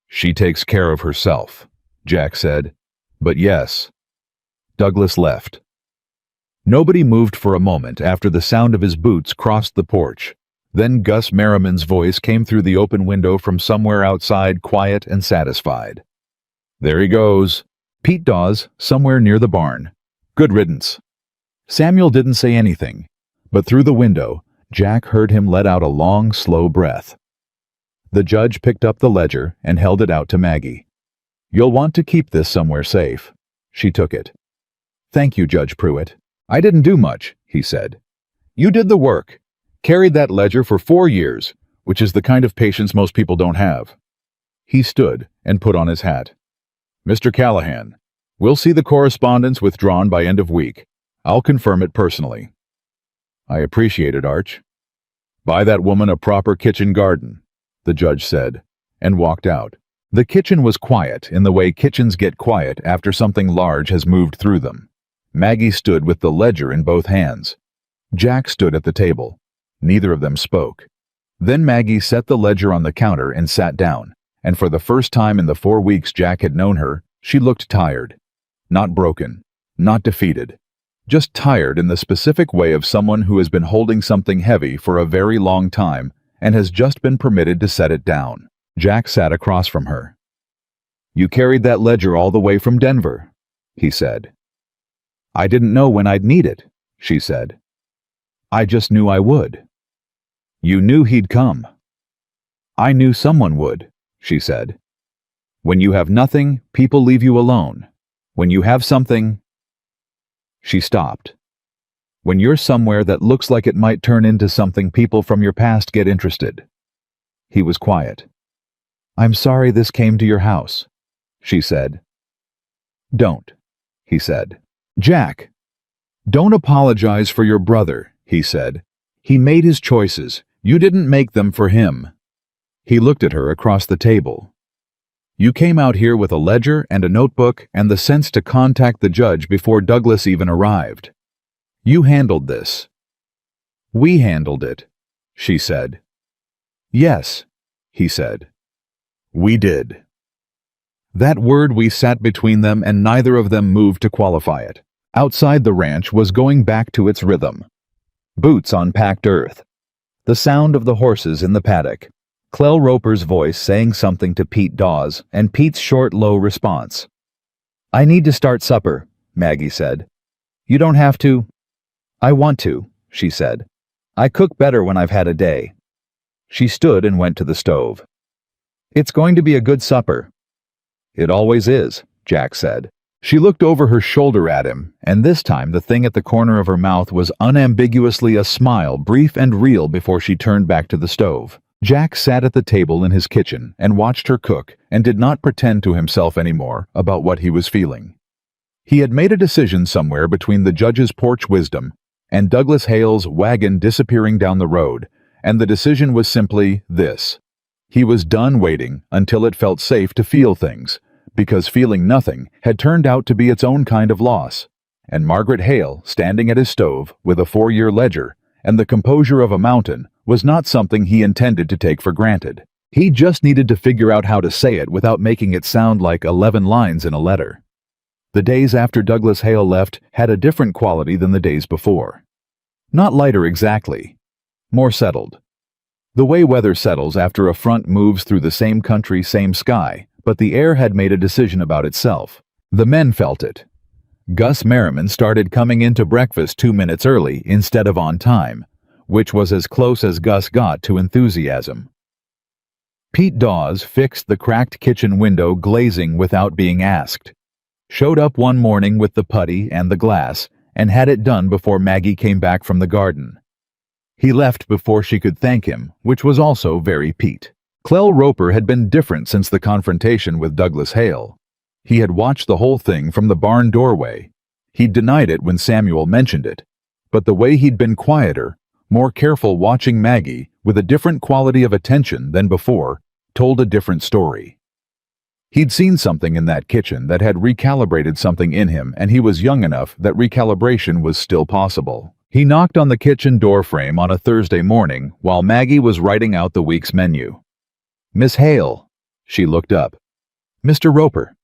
"She takes care of herself," Jack said. "But yes." Douglas left. Nobody moved for a moment after the sound of his boots crossed the porch. Then Gus Merriman's voice came through the open window from somewhere outside, quiet and satisfied. "There he goes. Pete Dawes, somewhere near the barn. Good riddance." Samuel didn't say anything, but through the window, Jack heard him let out a long, slow breath. The judge picked up the ledger and held it out to Maggie. "You'll want to keep this somewhere safe." She took it. "Thank you, Judge Pruitt. I didn't do much," he said. "You did the work. Carried that ledger for 4 years, which is the kind of patience most people don't have." He stood and put on his hat. "Mr. Callahan, we'll see the correspondence withdrawn by end of week. I'll confirm it personally." "I appreciate it, Arch." "Buy that woman a proper kitchen garden," the judge said, and walked out. The kitchen was quiet in the way kitchens get quiet after something large has moved through them. Maggie stood with the ledger in both hands. Jack stood at the table. Neither of them spoke. Then Maggie set the ledger on the counter and sat down, and for the first time in the 4 weeks Jack had known her, she looked tired. Not broken, not defeated. Just tired in the specific way of someone who has been holding something heavy for a very long time and has just been permitted to set it down. Jack sat across from her. "You carried that ledger all the way from Denver," he said. "I didn't know when I'd need it," she said. "I just knew I would." "You knew he'd come." "I knew someone would," she said. "When you have nothing, people leave you alone. When you have something—" She stopped. "When you're somewhere that looks like it might turn into something, people from your past get interested." He was quiet. "I'm sorry this came to your house," she said. "Don't," he said. "Jack, don't apologize for your brother," he said. "He made his choices. You didn't make them for him." He looked at her across the table. "You came out here with a ledger and a notebook and the sense to contact the judge before Douglas even arrived. You handled this." "We handled it," she said. "Yes," he said. "We did." That word "we" sat between them, and neither of them moved to qualify it. Outside, the ranch was going back to its rhythm. Boots on packed earth. The sound of the horses in the paddock. Clell Roper's voice saying something to Pete Dawes, and Pete's short, low response. "I need to start supper," Maggie said. "You don't have to." "I want to," she said. "I cook better when I've had a day." She stood and went to the stove. "It's going to be a good supper." "It always is," Jack said. She looked over her shoulder at him, and this time the thing at the corner of her mouth was unambiguously a smile, brief and real, before she turned back to the stove. Jack sat at the table in his kitchen and watched her cook and did not pretend to himself anymore about what he was feeling. He had made a decision somewhere between the judge's porch wisdom and Douglas Hale's wagon disappearing down the road, and the decision was simply this. He was done waiting until it felt safe to feel things, because feeling nothing had turned out to be its own kind of loss, and Margaret Hale, standing at his stove with a 4-year ledger and the composure of a mountain, was not something he intended to take for granted. He just needed to figure out how to say it without making it sound like 11 lines in a letter. The days after Douglas Hale left had a different quality than the days before. Not lighter exactly, more settled. The way weather settles after a front moves through the same country, same sky, but the air had made a decision about itself. The men felt it. Gus Merriman started coming into breakfast 2 minutes early instead of on time, which was as close as Gus got to enthusiasm. Pete Dawes fixed the cracked kitchen window glazing without being asked. Showed up one morning with the putty and the glass and had it done before Maggie came back from the garden. He left before she could thank him, which was also very Pete. Clell Roper had been different since the confrontation with Douglas Hale. He had watched the whole thing from the barn doorway. He'd denied it when Samuel mentioned it, but the way he'd been quieter, more careful watching Maggie with a different quality of attention than before, told a different story. He'd seen something in that kitchen that had recalibrated something in him, and he was young enough that recalibration was still possible. He knocked on the kitchen door frame on a Thursday morning while Maggie was writing out the week's menu. "Miss Hale." She looked up. "Mr. Roper."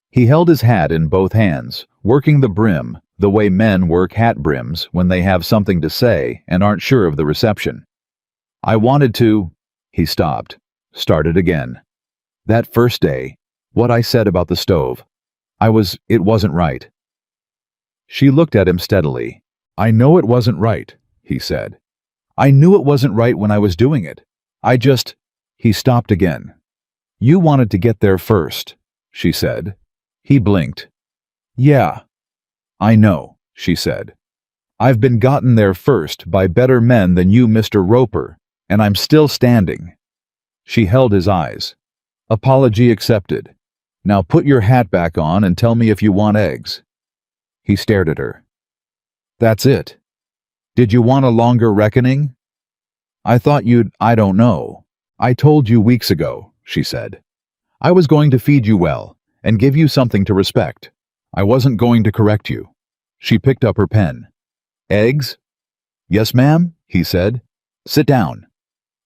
He held his hat in both hands, working the brim, the way men work hat brims when they have something to say and aren't sure of the reception. "I wanted to—" He stopped, started again. "That first day, what I said about the stove. It wasn't right." She looked at him steadily. "I know it wasn't right," he said. "I knew it wasn't right when I was doing it. He stopped again. "You wanted to get there first," she said. He blinked. "Yeah. I know," she said. "I've been gotten there first by better men than you, Mr. Roper, and I'm still standing." She held his eyes. "Apology accepted. Now put your hat back on and tell me if you want eggs." He stared at her. "That's it. Did you want a longer reckoning?" "I thought I don't know. I told you weeks ago," she said. "I was going to feed you well and give you something to respect. I wasn't going to correct you." She picked up her pen. "Eggs?" "Yes, ma'am," he said. "Sit down."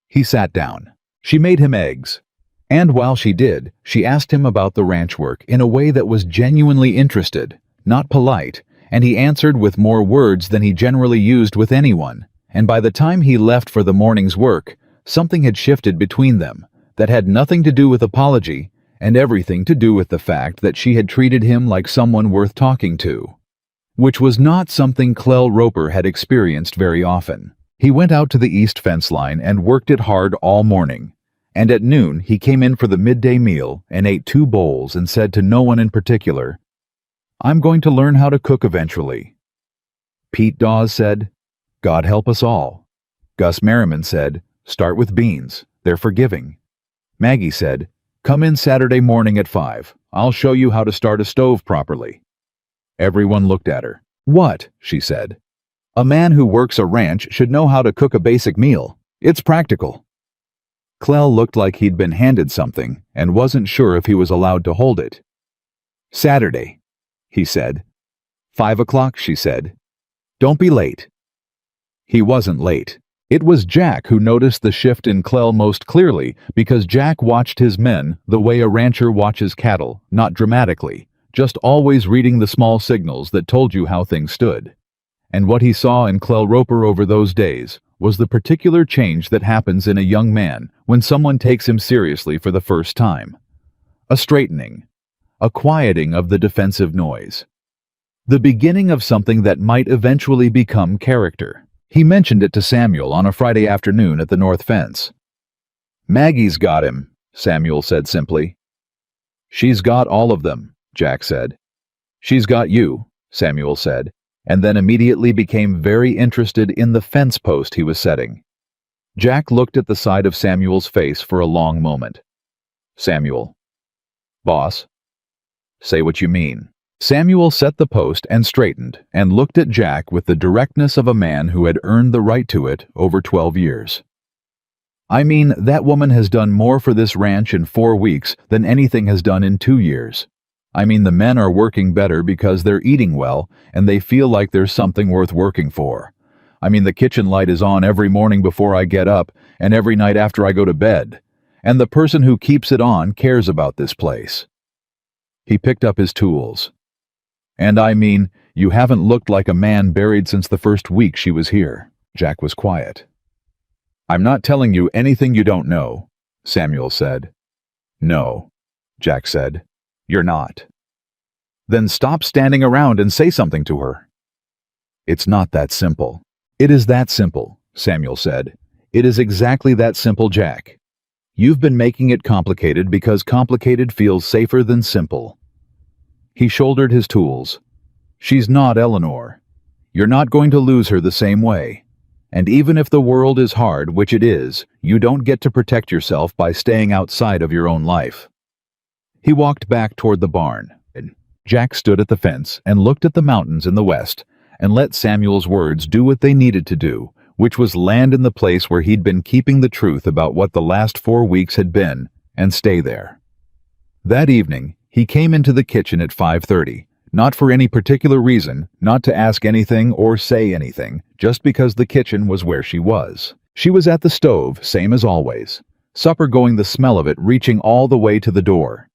He sat down. She made him eggs. And while she did, she asked him about the ranch work in a way that was genuinely interested, not polite, and he answered with more words than he generally used with anyone. And by the time he left for the morning's work, something had shifted between them that had nothing to do with apology and everything to do with the fact that she had treated him like someone worth talking to, which was not something Clell Roper had experienced very often. He went out to the east fence line and worked it hard all morning, and at noon he came in for the midday meal and ate 2 bowls and said to no one in particular, "I'm going to learn how to cook eventually." Pete Dawes said, "God help us all." Gus Merriman said, "Start with beans, they're forgiving." Maggie said, "Come in Saturday morning at 5. I'll show you how to start a stove properly." Everyone looked at her. "What?" she said. "A man who works a ranch should know how to cook a basic meal. It's practical." Clell looked like he'd been handed something and wasn't sure if he was allowed to hold it. "Saturday," he said. 5 o'clock, she said. "Don't be late." He wasn't late. It was Jack who noticed the shift in Clell most clearly because Jack watched his men the way a rancher watches cattle, not dramatically, just always reading the small signals that told you how things stood. And what he saw in Clell Roper over those days was the particular change that happens in a young man when someone takes him seriously for the first time. A straightening, a quieting of the defensive noise. The beginning of something that might eventually become character. He mentioned it to Samuel on a Friday afternoon at the north fence. "Maggie's got him," Samuel said simply. "She's got all of them," Jack said. "She's got you," Samuel said, and then immediately became very interested in the fence post he was setting. Jack looked at the side of Samuel's face for a long moment. "Samuel." "Boss." "Say what you mean." Samuel set the post and straightened and looked at Jack with the directness of a man who had earned the right to it over 12 years. "I mean, that woman has done more for this ranch in 4 weeks than anything has done in 2 years. I mean, the men are working better because they're eating well and they feel like there's something worth working for. I mean, the kitchen light is on every morning before I get up and every night after I go to bed. And the person who keeps it on cares about this place. He picked up his tools. And I mean, you haven't looked like a man buried since the first week she was here. Jack was quiet. I'm not telling you anything you don't know, Samuel said. No, Jack said. You're not. Then stop standing around and say something to her. It's not that simple. It is that simple, Samuel said. It is exactly that simple, Jack. You've been making it complicated because complicated feels safer than simple. He shouldered his tools. She's not Eleanor. You're not going to lose her the same way. And even if the world is hard, which it is, you don't get to protect yourself by staying outside of your own life. He walked back toward the barn. Jack stood at the fence and looked at the mountains in the west and let Samuel's words do what they needed to do, which was land in the place where he'd been keeping the truth about what the last 4 weeks had been and stay there. That evening, he came into the kitchen at 5:30, not for any particular reason, not to ask anything or say anything, just because the kitchen was where she was. She was at the stove, same as always, supper going, the smell of it reaching all the way to the door.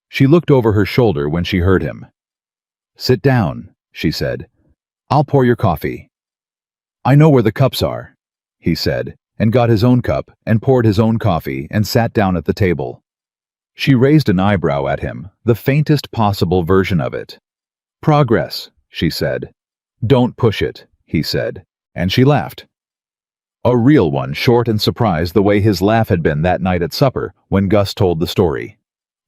She looked over her shoulder when she heard him. Sit down, she said. I'll pour your coffee. I know where the cups are, he said, and got his own cup and poured his own coffee and sat down at the table. She raised an eyebrow at him, the faintest possible version of it. Progress, she said. Don't push it, he said, and she laughed. A real one, short and surprised the way his laugh had been that night at supper when Gus told the story.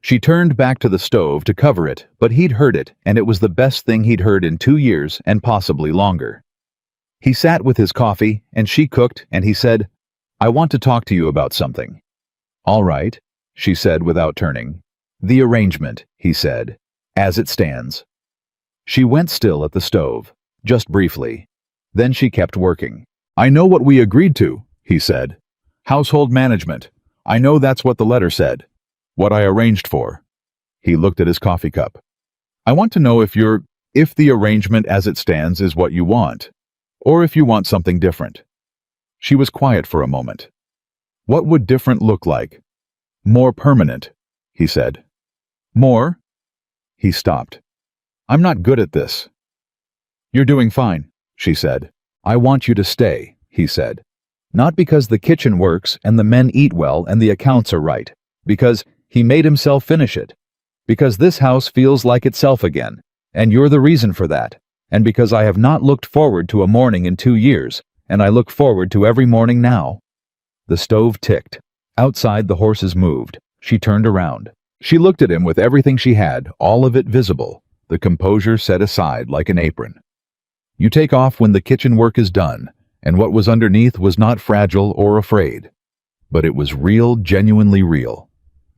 She turned back to the stove to cover it, but he'd heard it, and it was the best thing he'd heard in 2 years and possibly longer. He sat with his coffee, and she cooked, and he said, I want to talk to you about something. All right, she said without turning. The arrangement, he said, as it stands. She went still at the stove, just briefly. Then she kept working. I know what we agreed to, he said. Household management. I know that's what the letter said. What I arranged for. He looked at his coffee cup. I want to know if the arrangement as it stands is what you want, or if you want something different. She was quiet for a moment. What would different look like? More permanent, he said. More? He stopped. I'm not good at this. You're doing fine, she said. I want you to stay, he said. Not because the kitchen works and the men eat well and the accounts are right, because he made himself finish it. Because this house feels like itself again, and you're the reason for that. And because I have not looked forward to a morning in 2 years, and I look forward to every morning now. The stove ticked. Outside the horses moved. She turned around. She looked at him with everything she had, all of it visible, the composure set aside like an apron. You take off when the kitchen work is done, and what was underneath was not fragile or afraid. But it was real, genuinely real.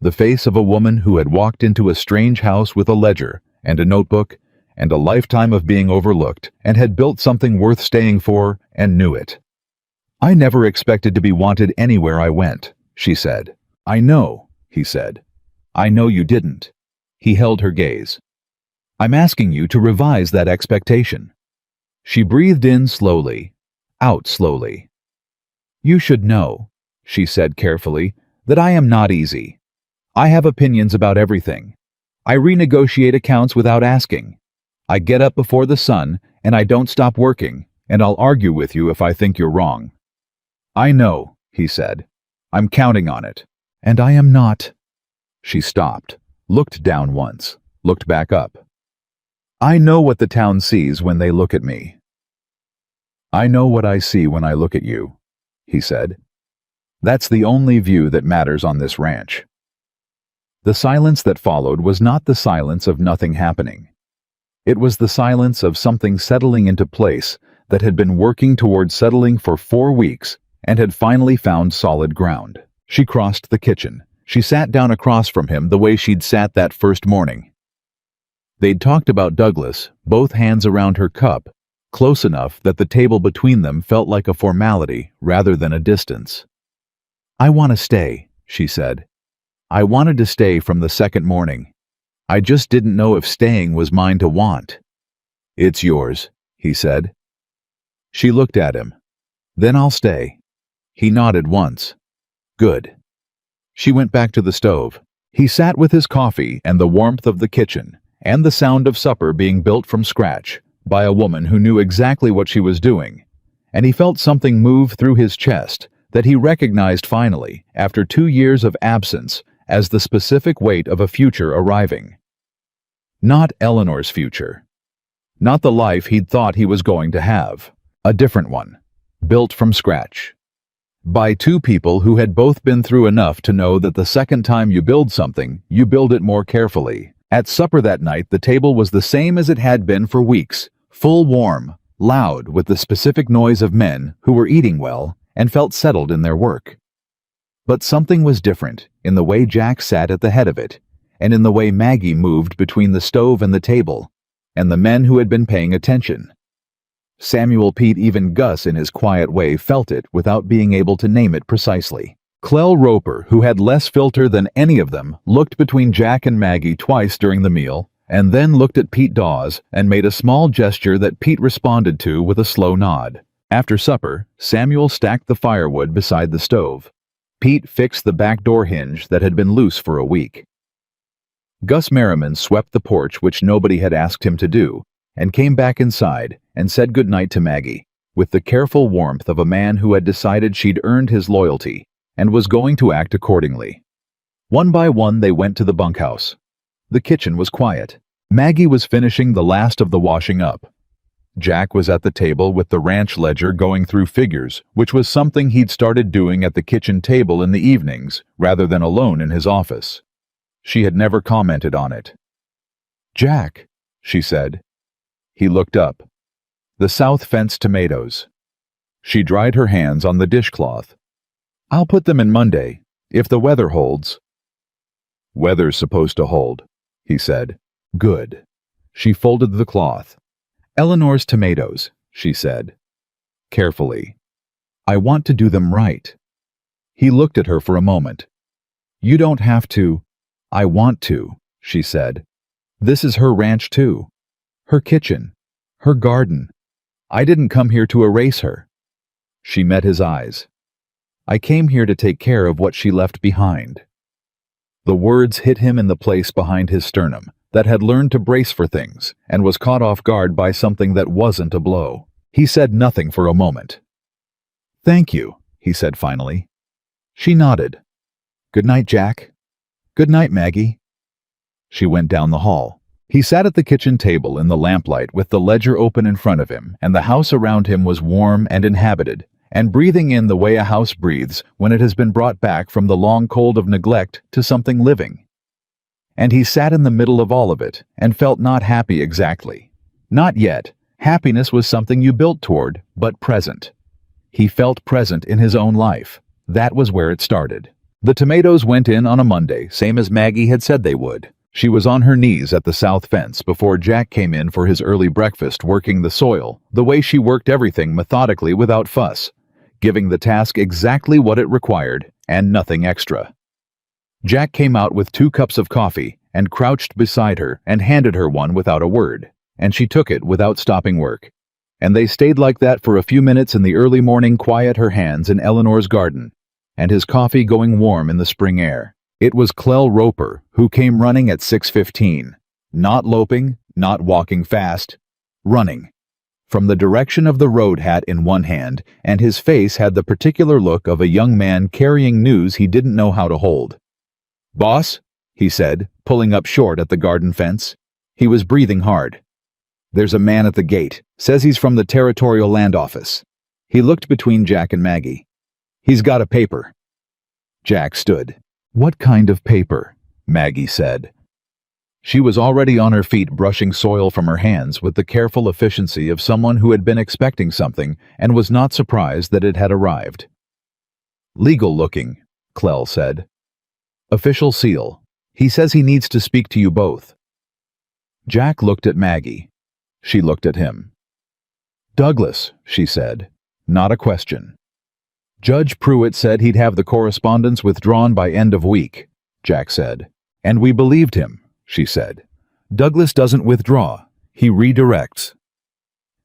The face of a woman who had walked into a strange house with a ledger and a notebook and a lifetime of being overlooked and had built something worth staying for and knew it. I never expected to be wanted anywhere I went, she said. I know, he said. I know you didn't. He held her gaze. I'm asking you to revise that expectation. She breathed in slowly, out slowly. You should know, she said carefully, that I am not easy. I have opinions about everything. I renegotiate accounts without asking. I get up before the sun, and I don't stop working, and I'll argue with you if I think you're wrong. I know, he said. I'm counting on it. And I am not. She stopped, looked down once, looked back up. I know what the town sees when they look at me. I know what I see when I look at you, he said. That's the only view that matters on this ranch. The silence that followed was not the silence of nothing happening. It was the silence of something settling into place that had been working toward settling for 4 weeks and had finally found solid ground. She crossed the kitchen. She sat down across from him the way she'd sat that first morning. They'd talked about Douglas, both hands around her cup, close enough that the table between them felt like a formality rather than a distance. I want to stay, she said. I wanted to stay from the second morning. I just didn't know if staying was mine to want." "It's yours," he said. She looked at him. "Then I'll stay." He nodded once. "Good." She went back to the stove. He sat with his coffee and the warmth of the kitchen, and the sound of supper being built from scratch by a woman who knew exactly what she was doing, and he felt something move through his chest that he recognized finally, after 2 years of absence, as the specific weight of a future arriving. Not Eleanor's future. Not the life he'd thought he was going to have. A different one, built from scratch. By two people who had both been through enough to know that the second time you build something, you build it more carefully. At supper that night, the table was the same as it had been for weeks, full, warm, loud, with the specific noise of men who were eating well and felt settled in their work. But something was different in the way Jack sat at the head of it, and in the way Maggie moved between the stove and the table, and the men who had been paying attention. Samuel, Pete, even Gus in his quiet way felt it without being able to name it precisely. Clell Roper, who had less filter than any of them, looked between Jack and Maggie twice during the meal, and then looked at Pete Dawes and made a small gesture that Pete responded to with a slow nod. After supper, Samuel stacked the firewood beside the stove. Pete fixed the back door hinge that had been loose for a week. Gus Merriman swept the porch, which nobody had asked him to do, and came back inside and said goodnight to Maggie, with the careful warmth of a man who had decided she'd earned his loyalty and was going to act accordingly. One by one they went to the bunkhouse. The kitchen was quiet. Maggie was finishing the last of the washing up. Jack was at the table with the ranch ledger going through figures, which was something he'd started doing at the kitchen table in the evenings rather than alone in his office. She had never commented on it. "Jack," she said. He looked up. "The south fence tomatoes." She dried her hands on the dishcloth. "I'll put them in Monday, if the weather holds." "Weather's supposed to hold," he said. "Good." She folded the cloth. "Eleanor's tomatoes," she said. Carefully. "I want to do them right." He looked at her for a moment. "You don't have to." "I want to," she said. "This is her ranch too. Her kitchen. Her garden. I didn't come here to erase her." She met his eyes. "I came here to take care of what she left behind." The words hit him in the place behind his sternum that had learned to brace for things and was caught off guard by something that wasn't a blow. He said nothing for a moment. "Thank you," he said finally. She nodded. "Good night, Jack." "Good night, Maggie." She went down the hall. He sat at the kitchen table in the lamplight with the ledger open in front of him, and the house around him was warm and inhabited, and breathing in the way a house breathes when it has been brought back from the long cold of neglect to something living. And he sat in the middle of all of it and felt not happy exactly. Not yet. Happiness was something you built toward, but present. He felt present in his own life. That was where it started. The tomatoes went in on a Monday, same as Maggie had said they would. She was on her knees at the south fence before Jack came in for his early breakfast, working the soil, the way she worked everything methodically without fuss, giving the task exactly what it required and nothing extra. Jack came out with 2 cups of coffee and crouched beside her and handed her one without a word, and she took it without stopping work. And they stayed like that for a few minutes in the early morning quiet, her hands in Eleanor's garden, and his coffee going warm in the spring air. It was Clell Roper who came running at 6:15, not loping, not walking fast, running, from the direction of the road hat in one hand, and his face had the particular look of a young man carrying news he didn't know how to hold. "Boss," he said, pulling up short at the garden fence. He was breathing hard. "There's a man at the gate. Says he's from the Territorial Land Office." He looked between Jack and Maggie. "He's got a paper." Jack stood. "What kind of paper?" Maggie said. She was already on her feet, brushing soil from her hands with the careful efficiency of someone who had been expecting something and was not surprised that it had arrived. "Legal looking," Clell said. "Official seal. He says he needs to speak to you both." Jack looked at Maggie. She looked at him. "Douglas," she said, not a question. "Judge Pruitt said he'd have the correspondence withdrawn by end of week," Jack said. "And we believed him," she said. Douglas doesn't withdraw. He redirects.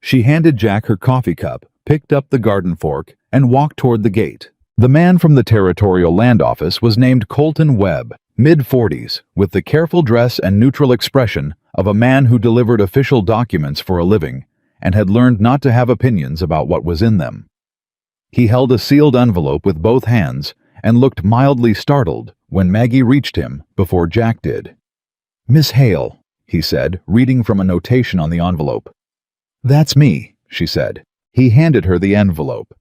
She handed Jack her coffee cup, picked up the garden fork, and walked toward the gate. The man from the Territorial Land Office was named Colton Webb, mid-40s, with the careful dress and neutral expression of a man who delivered official documents for a living and had learned not to have opinions about what was in them. He held a sealed envelope with both hands and looked mildly startled when Maggie reached him before Jack did. "Miss Hale," he said, reading from a notation on the envelope. "That's me," she said. He handed her the envelope.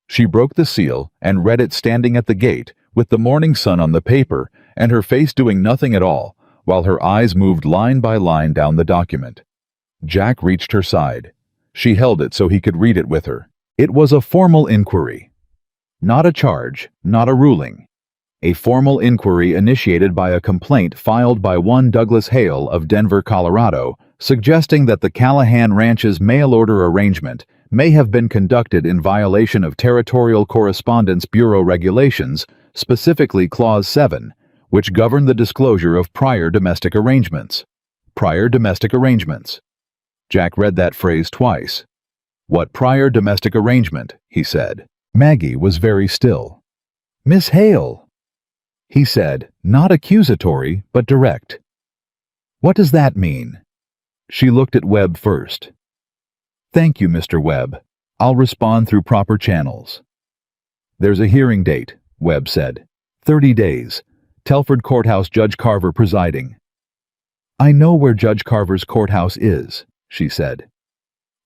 She broke the seal and read it standing at the gate with the morning sun on the paper and her face doing nothing at all while her eyes moved line by line down the document. Jack reached her side. She held it so he could read it with her. It was a formal inquiry. Not a charge, not a ruling. A formal inquiry initiated by a complaint filed by one Douglas Hale of Denver, Colorado, suggesting that the Callahan Ranch's mail-order arrangement may have been conducted in violation of Territorial Correspondence Bureau regulations, specifically Clause 7, which govern the disclosure of prior domestic arrangements. Prior domestic arrangements. Jack read that phrase twice. "What prior domestic arrangement?" he said. Maggie was very still. "Miss Hale," he said, not accusatory, but direct. "What does that mean?" She looked at Webb first. "Thank you, Mr. Webb. I'll respond through proper channels." "There's a hearing date," Webb said. 30 days. Telford Courthouse, Judge Carver presiding." "I know where Judge Carver's courthouse is," she said.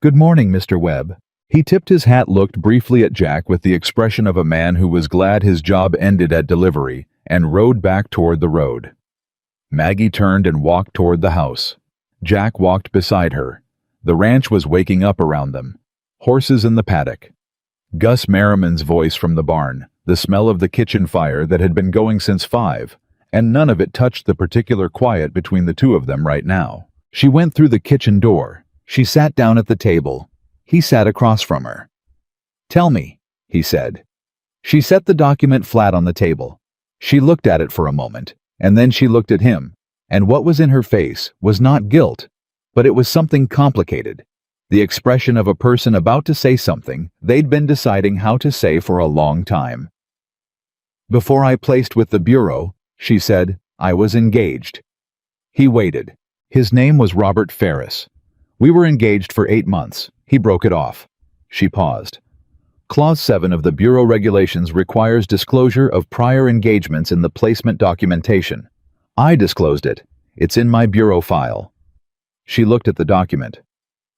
"Good morning, Mr. Webb." He tipped his hat, looked briefly at Jack with the expression of a man who was glad his job ended at delivery, and rode back toward the road. Maggie turned and walked toward the house. Jack walked beside her. The ranch was waking up around them. Horses in the paddock. Gus Merriman's voice from the barn, the smell of the kitchen fire that had been going since 5, and none of it touched the particular quiet between the two of them right now. She went through the kitchen door. She sat down at the table. He sat across from her. "Tell me," he said. She set the document flat on the table. She looked at it for a moment, and then she looked at him, and what was in her face was not guilt, but it was something complicated. The expression of a person about to say something they'd been deciding how to say for a long time. "Before I placed with the Bureau," she said, "I was engaged." He waited. His name was Robert Ferris. "We were engaged for 8 months. He broke it off." She paused. Clause 7 of the Bureau regulations requires disclosure of prior engagements in the placement documentation. I disclosed it. It's in my Bureau file. She looked at the document.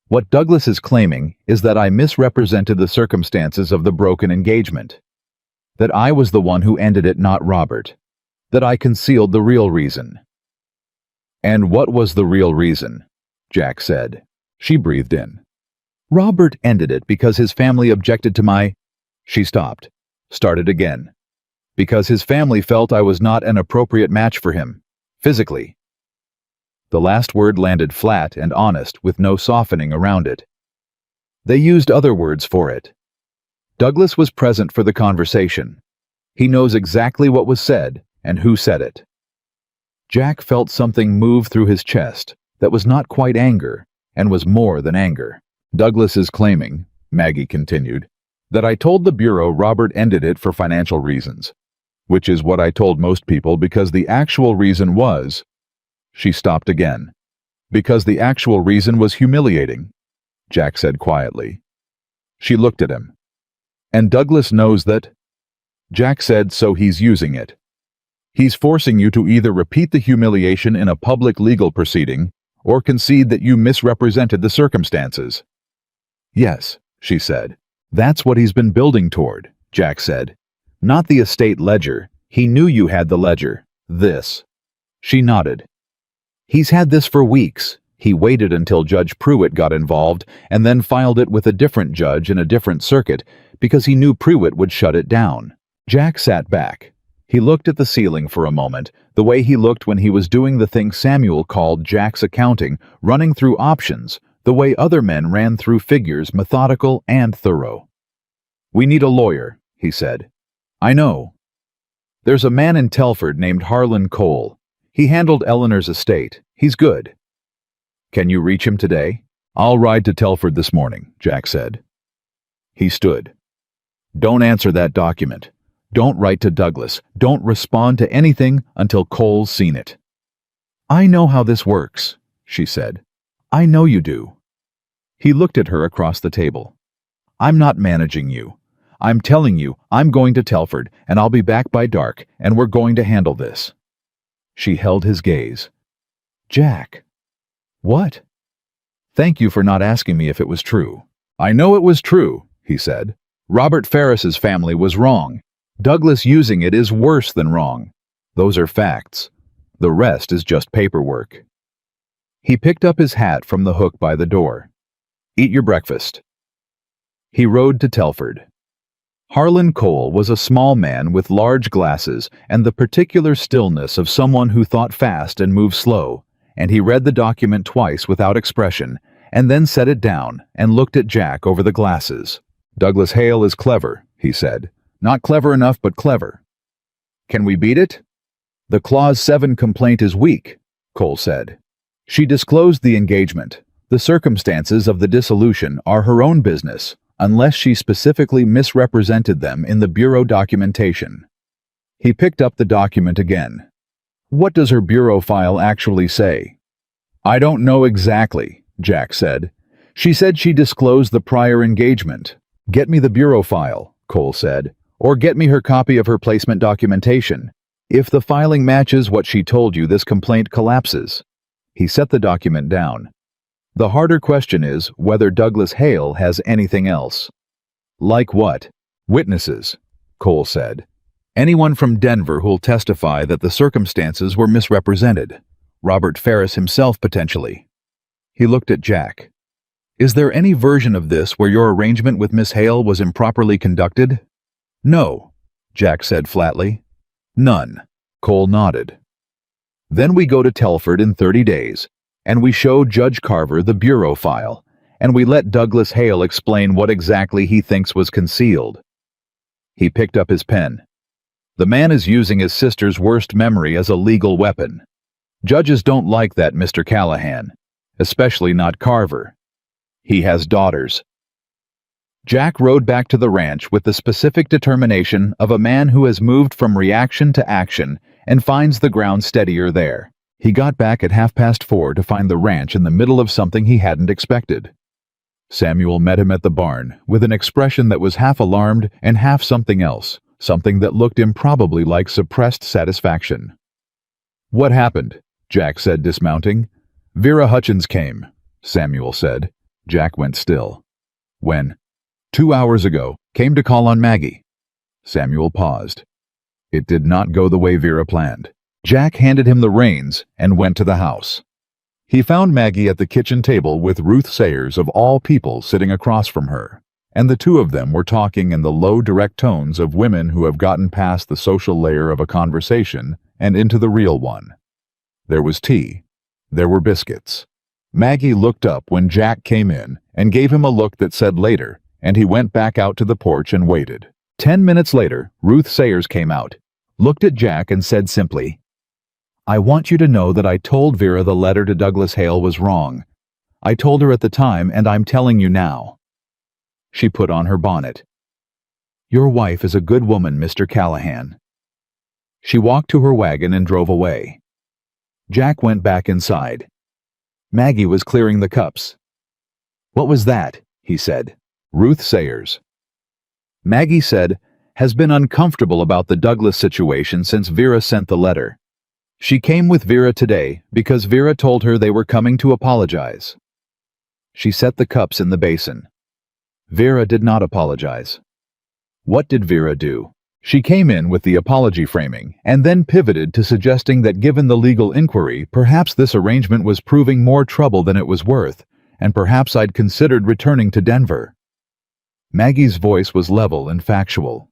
"What Douglas is claiming is that I misrepresented the circumstances of the broken engagement. That I was the one who ended it, not Robert. That I concealed the real reason." "And what was the real reason?" Jack said. She breathed in. "Robert ended it because his family objected to my—" She stopped. Started again. "Because his family felt I was not an appropriate match for him. Physically." The last word landed flat and honest with no softening around it. They used other words for it. Douglas was present for the conversation. He knows exactly what was said and who said it. Jack felt something move through his chest that was not quite anger and was more than anger. "Douglas is claiming," Maggie continued, "that I told the Bureau Robert ended it for financial reasons, which is what I told most people because the actual reason was—" She stopped again. "Because the actual reason was humiliating," Jack said quietly. She looked at him. "And Douglas knows that—" Jack said, "So he's using it. He's forcing you to either repeat the humiliation in a public legal proceeding or concede that you misrepresented the circumstances." "Yes," she said. "That's what he's been building toward," Jack said. "Not the estate ledger. He knew you had the ledger. This." She nodded. "He's had this for weeks. He waited until Judge Pruitt got involved and then filed it with a different judge in a different circuit because he knew Pruitt would shut it down." Jack sat back. He looked at the ceiling for a moment, the way he looked when he was doing the thing Samuel called Jack's accounting, running through options, the way other men ran through figures, methodical and thorough. "We need a lawyer," he said. "I know. There's a man in Telford named Harlan Cole. He handled Eleanor's estate. He's good. Can you reach him today? I'll ride to Telford this morning, Jack said. He stood. Don't answer that document. Don't write to Douglas. Don't respond to anything until Cole's seen it. I know how this works, she said. I know you do. He looked at her across the table. I'm not managing you. I'm telling you, I'm going to Telford, and I'll be back by dark, and we're going to handle this. She held his gaze. Jack. What? Thank you for not asking me if it was true. I know it was true, he said. Robert Ferris's family was wrong. Douglas using it is worse than wrong. Those are facts. The rest is just paperwork. He picked up his hat from the hook by the door. Eat your breakfast. He rode to Telford. Harlan Cole was a small man with large glasses and the particular stillness of someone who thought fast and moved slow, and he read the document twice without expression, and then set it down and looked at Jack over the glasses. Douglas Hale is clever, he said. Not clever enough, but clever. Can we beat it? The Clause 7 complaint is weak, Cole said. She disclosed the engagement. The circumstances of the dissolution are her own business, unless she specifically misrepresented them in the Bureau documentation. He picked up the document again. What does her Bureau file actually say? I don't know exactly, Jack said. She said she disclosed the prior engagement. Get me the Bureau file, Cole said, or get me her copy of her placement documentation. If the filing matches what she told you, this complaint collapses. He set the document down. The harder question is whether Douglas Hale has anything else. Like what? Witnesses, Cole said. Anyone from Denver who'll testify that the circumstances were misrepresented. Robert Ferris himself, potentially. He looked at Jack. Is there any version of this where your arrangement with Miss Hale was improperly conducted? No, Jack said flatly. None. Cole nodded. Then we go to Telford in 30 days, and we show Judge Carver the Bureau file, and we let Douglas Hale explain what exactly he thinks was concealed. He picked up his pen. The man is using his sister's worst memory as a legal weapon. Judges don't like that, Mr. Callahan, especially not Carver. He has daughters. Jack rode back to the ranch with the specific determination of a man who has moved from reaction to action and finds the ground steadier there. He got back at 4:30 to find the ranch in the middle of something he hadn't expected. Samuel met him at the barn with an expression that was half alarmed and half something else, something that looked improbably like suppressed satisfaction. What happened? Jack said, dismounting. Vera Hutchins came, Samuel said. Jack went still. When? 2 hours ago. Came to call on Maggie. Samuel paused. It did not go the way Vera planned. Jack handed him the reins and went to the house. He found Maggie at the kitchen table with Ruth Sayers of all people sitting across from her, and the two of them were talking in the low, direct tones of women who have gotten past the social layer of a conversation and into the real one. There was tea. There were biscuits. Maggie looked up when Jack came in and gave him a look that said later, and he went back out to the porch and waited. 10 minutes later, Ruth Sayers came out, looked at Jack and said simply, I want you to know that I told Vera the letter to Douglas Hale was wrong. I told her at the time, and I'm telling you now. She put on her bonnet. Your wife is a good woman, Mr. Callahan. She walked to her wagon and drove away. Jack went back inside. Maggie was clearing the cups. What was that? He said. Ruth Sayers. Maggie said, has been uncomfortable about the Douglas situation since Vera sent the letter. She came with Vera today because Vera told her they were coming to apologize. She set the cups in the basin. Vera did not apologize. What did Vera do? She came in with the apology framing and then pivoted to suggesting that given the legal inquiry, perhaps this arrangement was proving more trouble than it was worth, and perhaps I'd considered returning to Denver. Maggie's voice was level and factual.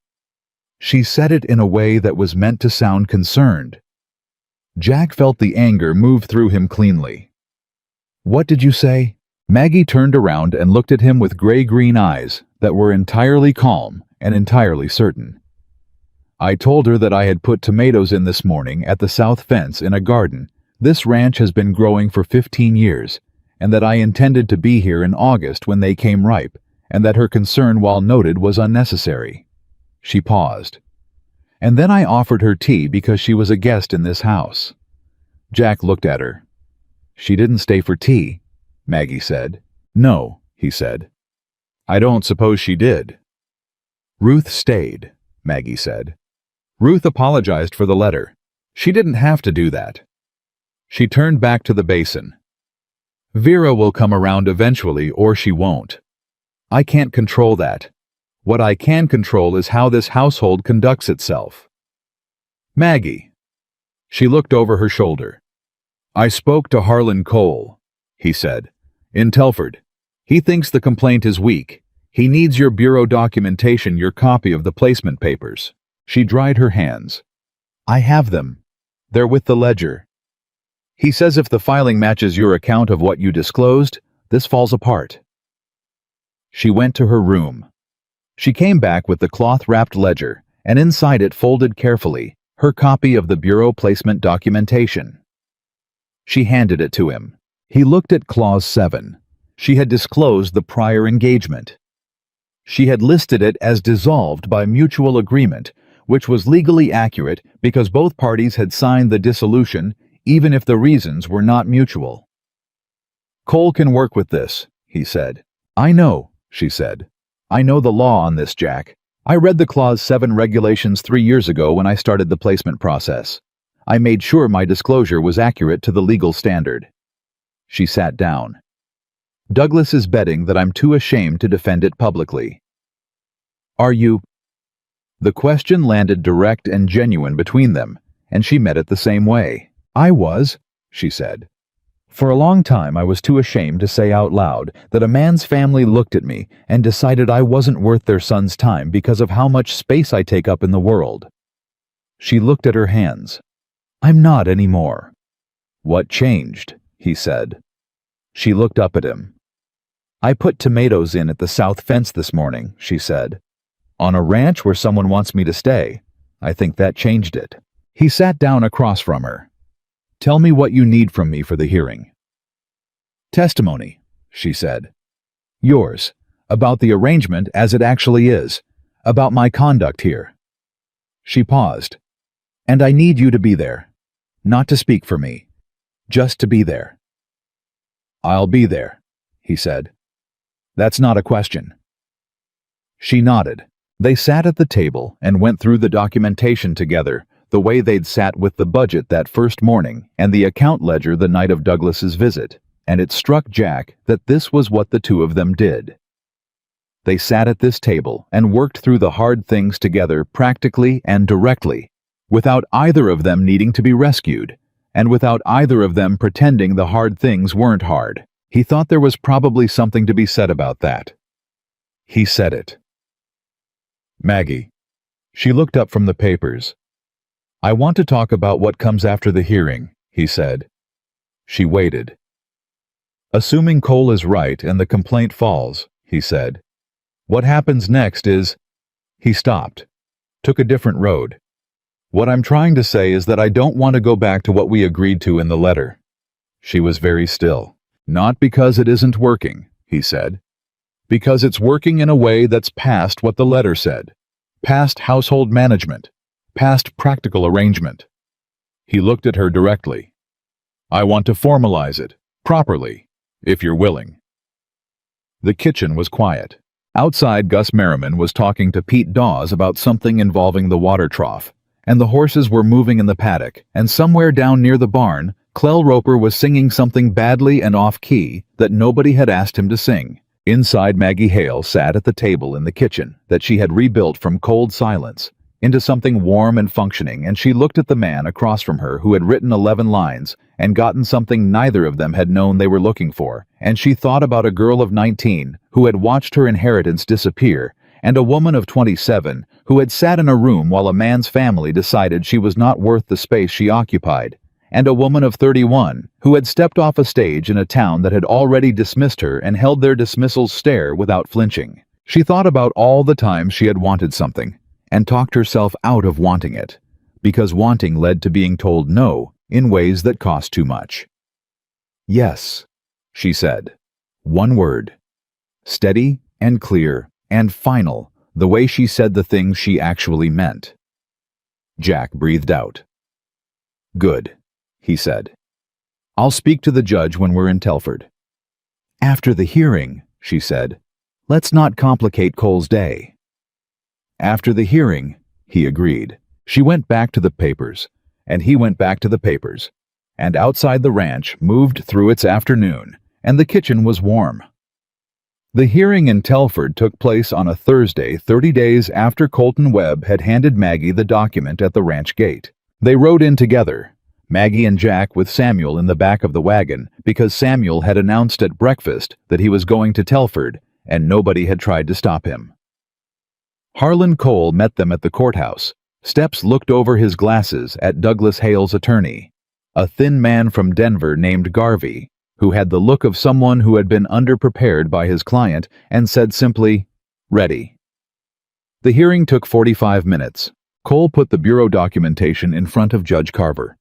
She said it in a way that was meant to sound concerned. Jack felt the anger move through him cleanly. What did you say? Maggie turned around and looked at him with gray-green eyes that were entirely calm and entirely certain. I told her that I had put tomatoes in this morning at the south fence in a garden. This ranch has been growing for 15 years, and that I intended to be here in August when they came ripe, and that her concern, while noted, was unnecessary. She paused. And then I offered her tea because she was a guest in this house. Jack looked at her. She didn't stay for tea, Maggie said. No, he said. I don't suppose she did. Ruth stayed, Maggie said. Ruth apologized for the letter. She didn't have to do that. She turned back to the basin. Vera will come around eventually, or she won't. I can't control that. What I can control is how this household conducts itself. Maggie. She looked over her shoulder. I spoke to Harlan Cole, he said, in Telford. He thinks the complaint is weak. He needs your bureau documentation, your copy of the placement papers. She dried her hands. I have them. They're with the ledger. He says if the filing matches your account of what you disclosed, this falls apart. She went to her room. She came back with the cloth-wrapped ledger, and inside it, folded carefully, her copy of the bureau placement documentation. She handed it to him. He looked at Clause 7. She had disclosed the prior engagement. She had listed it as dissolved by mutual agreement, which was legally accurate because both parties had signed the dissolution, even if the reasons were not mutual. Cole can work with this, he said. I know, she said. I know the law on this, Jack. I read the Clause 7 regulations 3 years ago when I started the placement process. I made sure my disclosure was accurate to the legal standard. She sat down. Douglas is betting that I'm too ashamed to defend it publicly. Are you? The question landed direct and genuine between them, and she met it the same way. I was, she said. For a long time I was too ashamed to say out loud that a man's family looked at me and decided I wasn't worth their son's time because of how much space I take up in the world. She looked at her hands. I'm not anymore. What changed? He said. She looked up at him. I put tomatoes in at the south fence this morning, she said. On a ranch where someone wants me to stay. I think that changed it. He sat down across from her. Tell me what you need from me for the hearing. Testimony, she said. Yours, about the arrangement as it actually is, about my conduct here. She paused. And I need you to be there. Not to speak for me. Just to be there. I'll be there, he said. That's not a question. She nodded. They sat at the table and went through the documentation together, the way they'd sat with the budget that first morning and the account ledger the night of Douglas's visit, and it struck Jack that this was what the two of them did. They sat at this table and worked through the hard things together practically and directly, without either of them needing to be rescued, and without either of them pretending the hard things weren't hard. He thought there was probably something to be said about that. He said it. Maggie. She looked up from the papers. I want to talk about what comes after the hearing, he said. She waited. Assuming Cole is right and the complaint falls, he said. What happens next is... He stopped. Took a different road. What I'm trying to say is that I don't want to go back to what we agreed to in the letter. She was very still. Not because it isn't working, he said. Because it's working in a way that's past what the letter said. Past household management. Past practical arrangement. He looked at her directly. I want to formalize it, properly, if you're willing. The kitchen was quiet. Outside, Gus Merriman was talking to Pete Dawes about something involving the water trough, and the horses were moving in the paddock, and somewhere down near the barn, Clell Roper was singing something badly and off-key that nobody had asked him to sing. Inside, Maggie Hale sat at the table in the kitchen that she had rebuilt from cold silence into something warm and functioning, and she looked at the man across from her who had written 11 lines and gotten something neither of them had known they were looking for, and she thought about a girl of 19 who had watched her inheritance disappear, and a woman of 27 who had sat in a room while a man's family decided she was not worth the space she occupied, and a woman of 31 who had stepped off a stage in a town that had already dismissed her and held their dismissal's stare without flinching. She thought about all the times she had wanted something, and talked herself out of wanting it, because wanting led to being told no in ways that cost too much. "Yes," she said. One word. Steady and clear and final, the way she said the things she actually meant. Jack breathed out. "Good," he said. "I'll speak to the judge when we're in Telford." "After the hearing," she said. "Let's not complicate Cole's day." "After the hearing," he agreed. She went back to the papers, and he went back to the papers, and outside the ranch moved through its afternoon, and the kitchen was warm. The hearing in Telford took place on a Thursday 30 days after Colton Webb had handed Maggie the document at the ranch gate. They rode in together, Maggie and Jack with Samuel in the back of the wagon, because Samuel had announced at breakfast that he was going to Telford, and nobody had tried to stop him. Harlan Cole met them at the courthouse. Steps looked over his glasses at Douglas Hale's attorney, a thin man from Denver named Garvey, who had the look of someone who had been underprepared by his client, and said simply, "Ready." The hearing took 45 minutes. Cole put the bureau documentation in front of Judge Carver.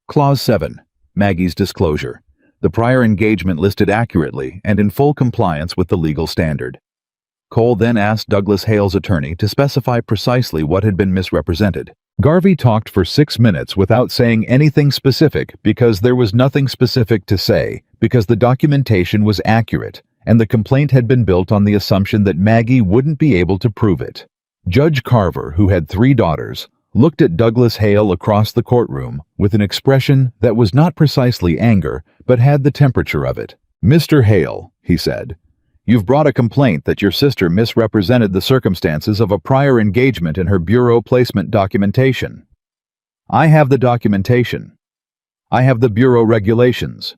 Clause 7, Maggie's disclosure. The prior engagement listed accurately and in full compliance with the legal standard. Cole then asked Douglas Hale's attorney to specify precisely what had been misrepresented. Garvey talked for 6 minutes without saying anything specific because there was nothing specific to say, because the documentation was accurate, and the complaint had been built on the assumption that Maggie wouldn't be able to prove it. Judge Carver, who had 3 daughters, looked at Douglas Hale across the courtroom with an expression that was not precisely anger, but had the temperature of it. "Mr. Hale," he said, "you've brought a complaint that your sister misrepresented the circumstances of a prior engagement in her bureau placement documentation. I have the documentation. I have the bureau regulations.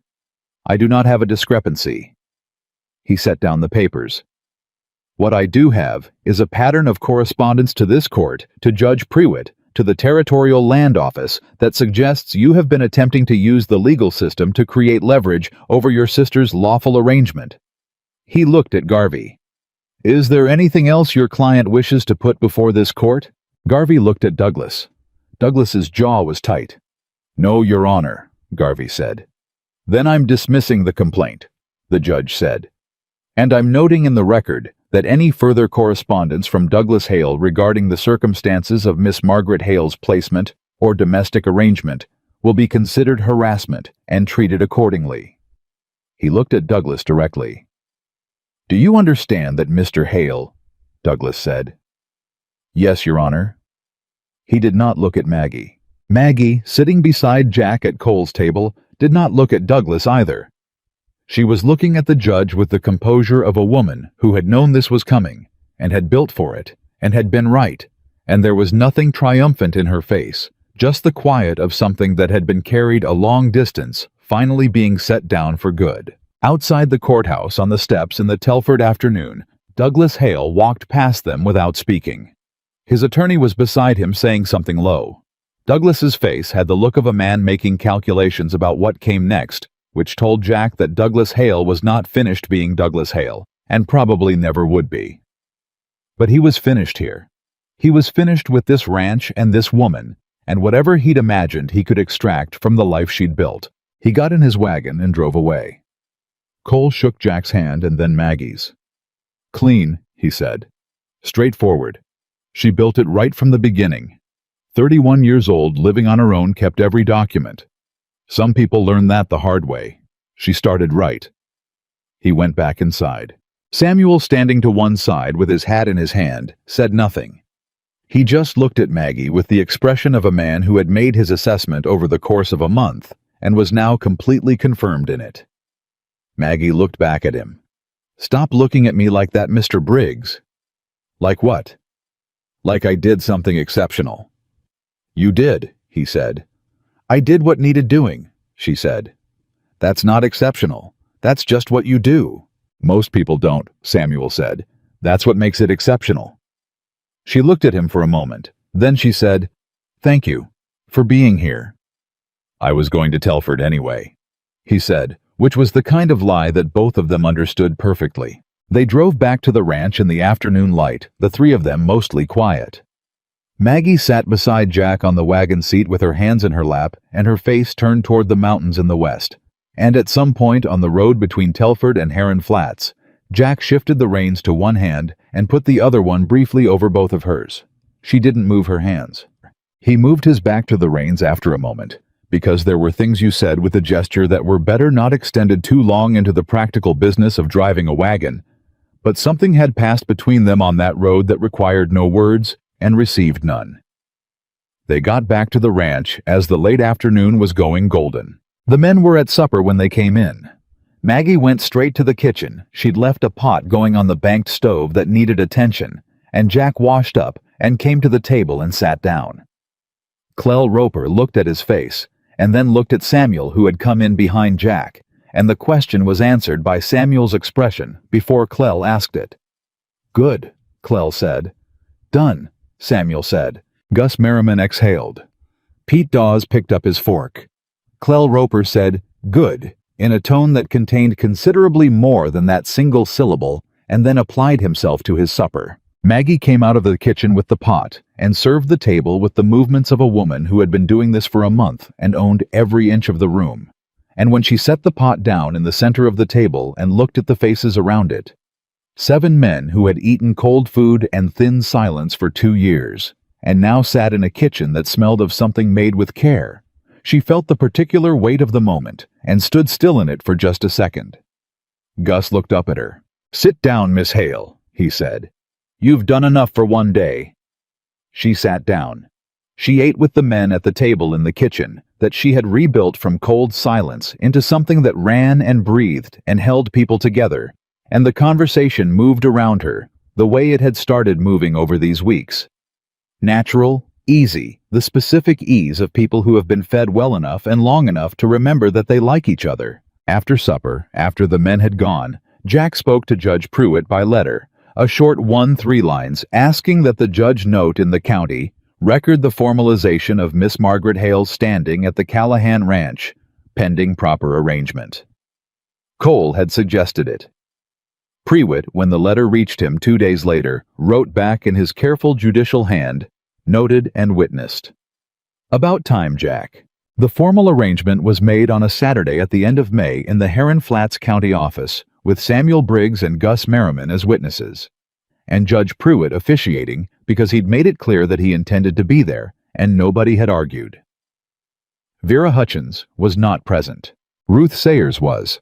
I do not have a discrepancy." He set down the papers. "What I do have is a pattern of correspondence to this court, to Judge Prewitt, to the Territorial Land Office that suggests you have been attempting to use the legal system to create leverage over your sister's lawful arrangement." He looked at Garvey. "Is there anything else your client wishes to put before this court?" Garvey looked at Douglas. Douglas's jaw was tight. "No, Your Honor," Garvey said. "Then I'm dismissing the complaint," the judge said. "And I'm noting in the record that any further correspondence from Douglas Hale regarding the circumstances of Miss Margaret Hale's placement or domestic arrangement will be considered harassment and treated accordingly." He looked at Douglas directly. "Do you understand that, Mr. Hale?" Douglas said. "Yes, Your Honor." He did not look at Maggie. Maggie, sitting beside Jack at Cole's table, did not look at Douglas either. She was looking at the judge with the composure of a woman who had known this was coming, and had built for it, and had been right, and there was nothing triumphant in her face, just the quiet of something that had been carried a long distance, finally being set down for good. Outside the courthouse on the steps in the Telford afternoon, Douglas Hale walked past them without speaking. His attorney was beside him saying something low. Douglas's face had the look of a man making calculations about what came next, which told Jack that Douglas Hale was not finished being Douglas Hale, and probably never would be. But he was finished here. He was finished with this ranch and this woman, and whatever he'd imagined he could extract from the life she'd built. He got in his wagon and drove away. Cole shook Jack's hand and then Maggie's. "Clean," he said. "Straightforward. She built it right from the beginning. 31 years old, living on her own, kept every document. Some people learn that the hard way. She started right." He went back inside. Samuel, standing to one side with his hat in his hand, said nothing. He just looked at Maggie with the expression of a man who had made his assessment over the course of a month and was now completely confirmed in it. Maggie looked back at him. "Stop looking at me like that, Mr. Briggs." "Like what?" "Like I did something exceptional." "You did," he said. "I did what needed doing," she said. "That's not exceptional. That's just what you do." "Most people don't," Samuel said. "That's what makes it exceptional." She looked at him for a moment. Then she said, "Thank you for being here." "I was going to Telford anyway," he said, which was the kind of lie that both of them understood perfectly. They drove back to the ranch in the afternoon light, the 3 of them mostly quiet. Maggie sat beside Jack on the wagon seat with her hands in her lap and her face turned toward the mountains in the west. And at some point on the road between Telford and Heron Flats, Jack shifted the reins to one hand and put the other one briefly over both of hers. She didn't move her hands. He moved his back to the reins after a moment, because there were things you said with a gesture that were better not extended too long into the practical business of driving a wagon. But something had passed between them on that road that required no words and received none. They got back to the ranch as the late afternoon was going golden. The men were at supper when they came in. Maggie went straight to the kitchen. She'd left a pot going on the banked stove that needed attention, and Jack washed up and came to the table and sat down. Clell Roper looked at his face, and then looked at Samuel, who had come in behind Jack, and the question was answered by Samuel's expression before Clell asked it. "Good," Clell said. "Done," Samuel said. Gus Merriman exhaled. Pete Dawes picked up his fork. Clell Roper said, "Good," in a tone that contained considerably more than that single syllable, and then applied himself to his supper. Maggie came out of the kitchen with the pot and served the table with the movements of a woman who had been doing this for a month and owned every inch of the room. And when she set the pot down in the center of the table and looked at the faces around it, 7 men who had eaten cold food and thin silence for 2 years, and now sat in a kitchen that smelled of something made with care, she felt the particular weight of the moment and stood still in it for just a second. Gus looked up at her. "Sit down, Miss Hale," he said. "You've done enough for one day." She sat down. She ate with the men at the table in the kitchen that she had rebuilt from cold silence into something that ran and breathed and held people together, and the conversation moved around her, the way it had started moving over these weeks. Natural, easy, the specific ease of people who have been fed well enough and long enough to remember that they like each other. After supper, after the men had gone, Jack spoke to Judge Pruitt by letter, a short 1-3 lines asking that the judge note in the county, record the formalization of Miss Margaret Hale's standing at the Callahan Ranch, pending proper arrangement. Cole had suggested it. Pruitt, when the letter reached him 2 days later, wrote back in his careful judicial hand, "Noted and witnessed." About time, Jack. The formal arrangement was made on a Saturday at the end of May in the Heron Flats County office, with Samuel Briggs and Gus Merriman as witnesses, and Judge Pruitt officiating because he'd made it clear that he intended to be there, and nobody had argued. Vera Hutchins was not present. Ruth Sayers was.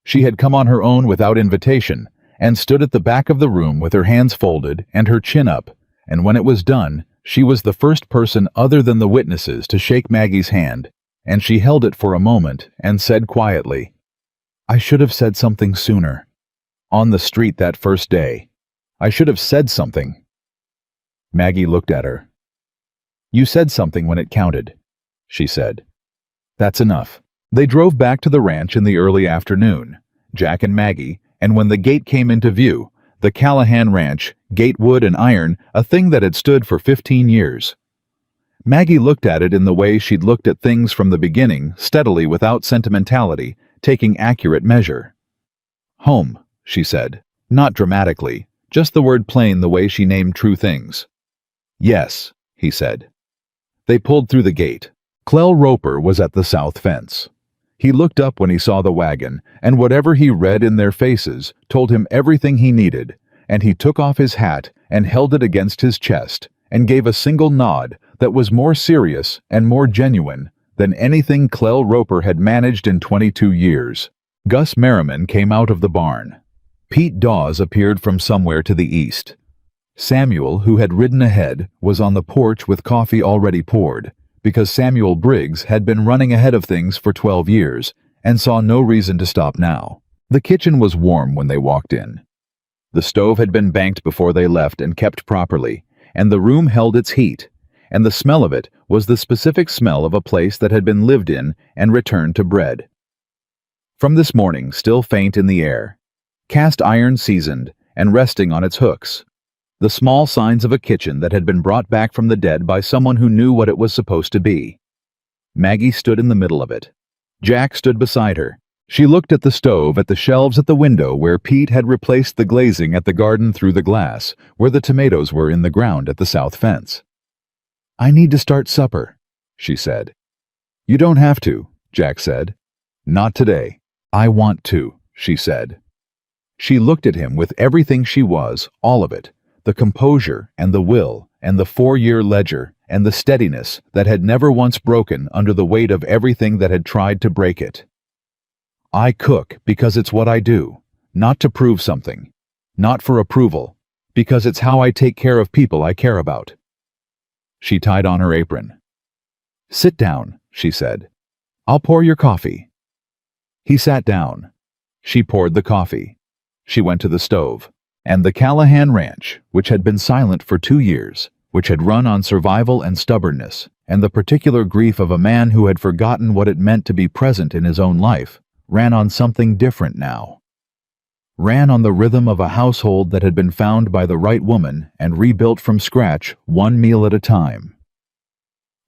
She had come on her own without invitation, and stood at the back of the room with her hands folded and her chin up, and when it was done, she was the first person other than the witnesses to shake Maggie's hand, and she held it for a moment and said quietly, "I should have said something sooner. On the street that first day. I should have said something." Maggie looked at her. "You said something when it counted," she said. "That's enough." They drove back to the ranch in the early afternoon, Jack and Maggie, and when the gate came into view, the Callahan Ranch, gate wood and iron, a thing that had stood for 15 years. Maggie looked at it in the way she'd looked at things from the beginning, steadily without sentimentality, taking accurate measure. "Home," she said, not dramatically, just the word plain the way she named true things. "Yes," he said. They pulled through the gate. Clell Roper was at the south fence. He looked up when he saw the wagon, and whatever he read in their faces told him everything he needed, and he took off his hat and held it against his chest and gave a single nod that was more serious and more genuine than anything Clell Roper had managed in 22 years. Gus Merriman came out of the barn. Pete Dawes appeared from somewhere to the east. Samuel, who had ridden ahead, was on the porch with coffee already poured, because Samuel Briggs had been running ahead of things for 12 years and saw no reason to stop now. The kitchen was warm when they walked in. The stove had been banked before they left and kept properly, and the room held its heat, and the smell of it was the specific smell of a place that had been lived in and returned to bread. From this morning, still faint in the air, cast iron seasoned and resting on its hooks, the small signs of a kitchen that had been brought back from the dead by someone who knew what it was supposed to be. Maggie stood in the middle of it. Jack stood beside her. She looked at the stove, at the shelves at the window where Pete had replaced the glazing at the garden through the glass, where the tomatoes were in the ground at the south fence. "I need to start supper," she said. "You don't have to," Jack said. "Not today." "I want to," she said. She looked at him with everything she was, all of it, the composure and the will and the 4-year ledger and the steadiness that had never once broken under the weight of everything that had tried to break it. "I cook because it's what I do, not to prove something, not for approval, because it's how I take care of people I care about." She tied on her apron. "Sit down," she said. "I'll pour your coffee." He sat down. She poured the coffee. She went to the stove. And the Callahan Ranch, which had been silent for 2 years, which had run on survival and stubbornness, and the particular grief of a man who had forgotten what it meant to be present in his own life, ran on something different now. Ran on the rhythm of a household that had been found by the right woman and rebuilt from scratch, one meal at a time.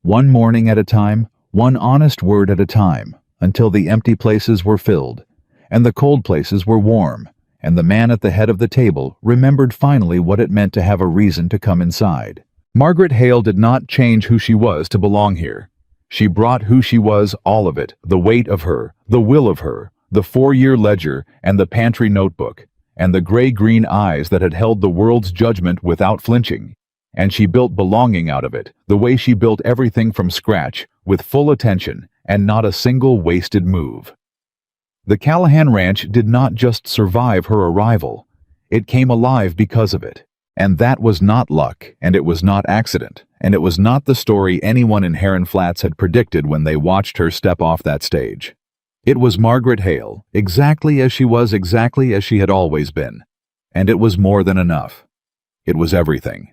One morning at a time, one honest word at a time, until the empty places were filled, and the cold places were warm, and the man at the head of the table remembered finally what it meant to have a reason to come inside. Margaret Hale did not change who she was to belong here. She brought who she was, all of it, the weight of her, the will of her, the 4-year ledger and the pantry notebook, and the gray-green eyes that had held the world's judgment without flinching. And she built belonging out of it, the way she built everything from scratch, with full attention, and not a single wasted move. The Callahan Ranch did not just survive her arrival. It came alive because of it. And that was not luck, and it was not accident, and it was not the story anyone in Heron Flats had predicted when they watched her step off that stage. It was Margaret Hale, exactly as she was, exactly as she had always been. And it was more than enough. It was everything.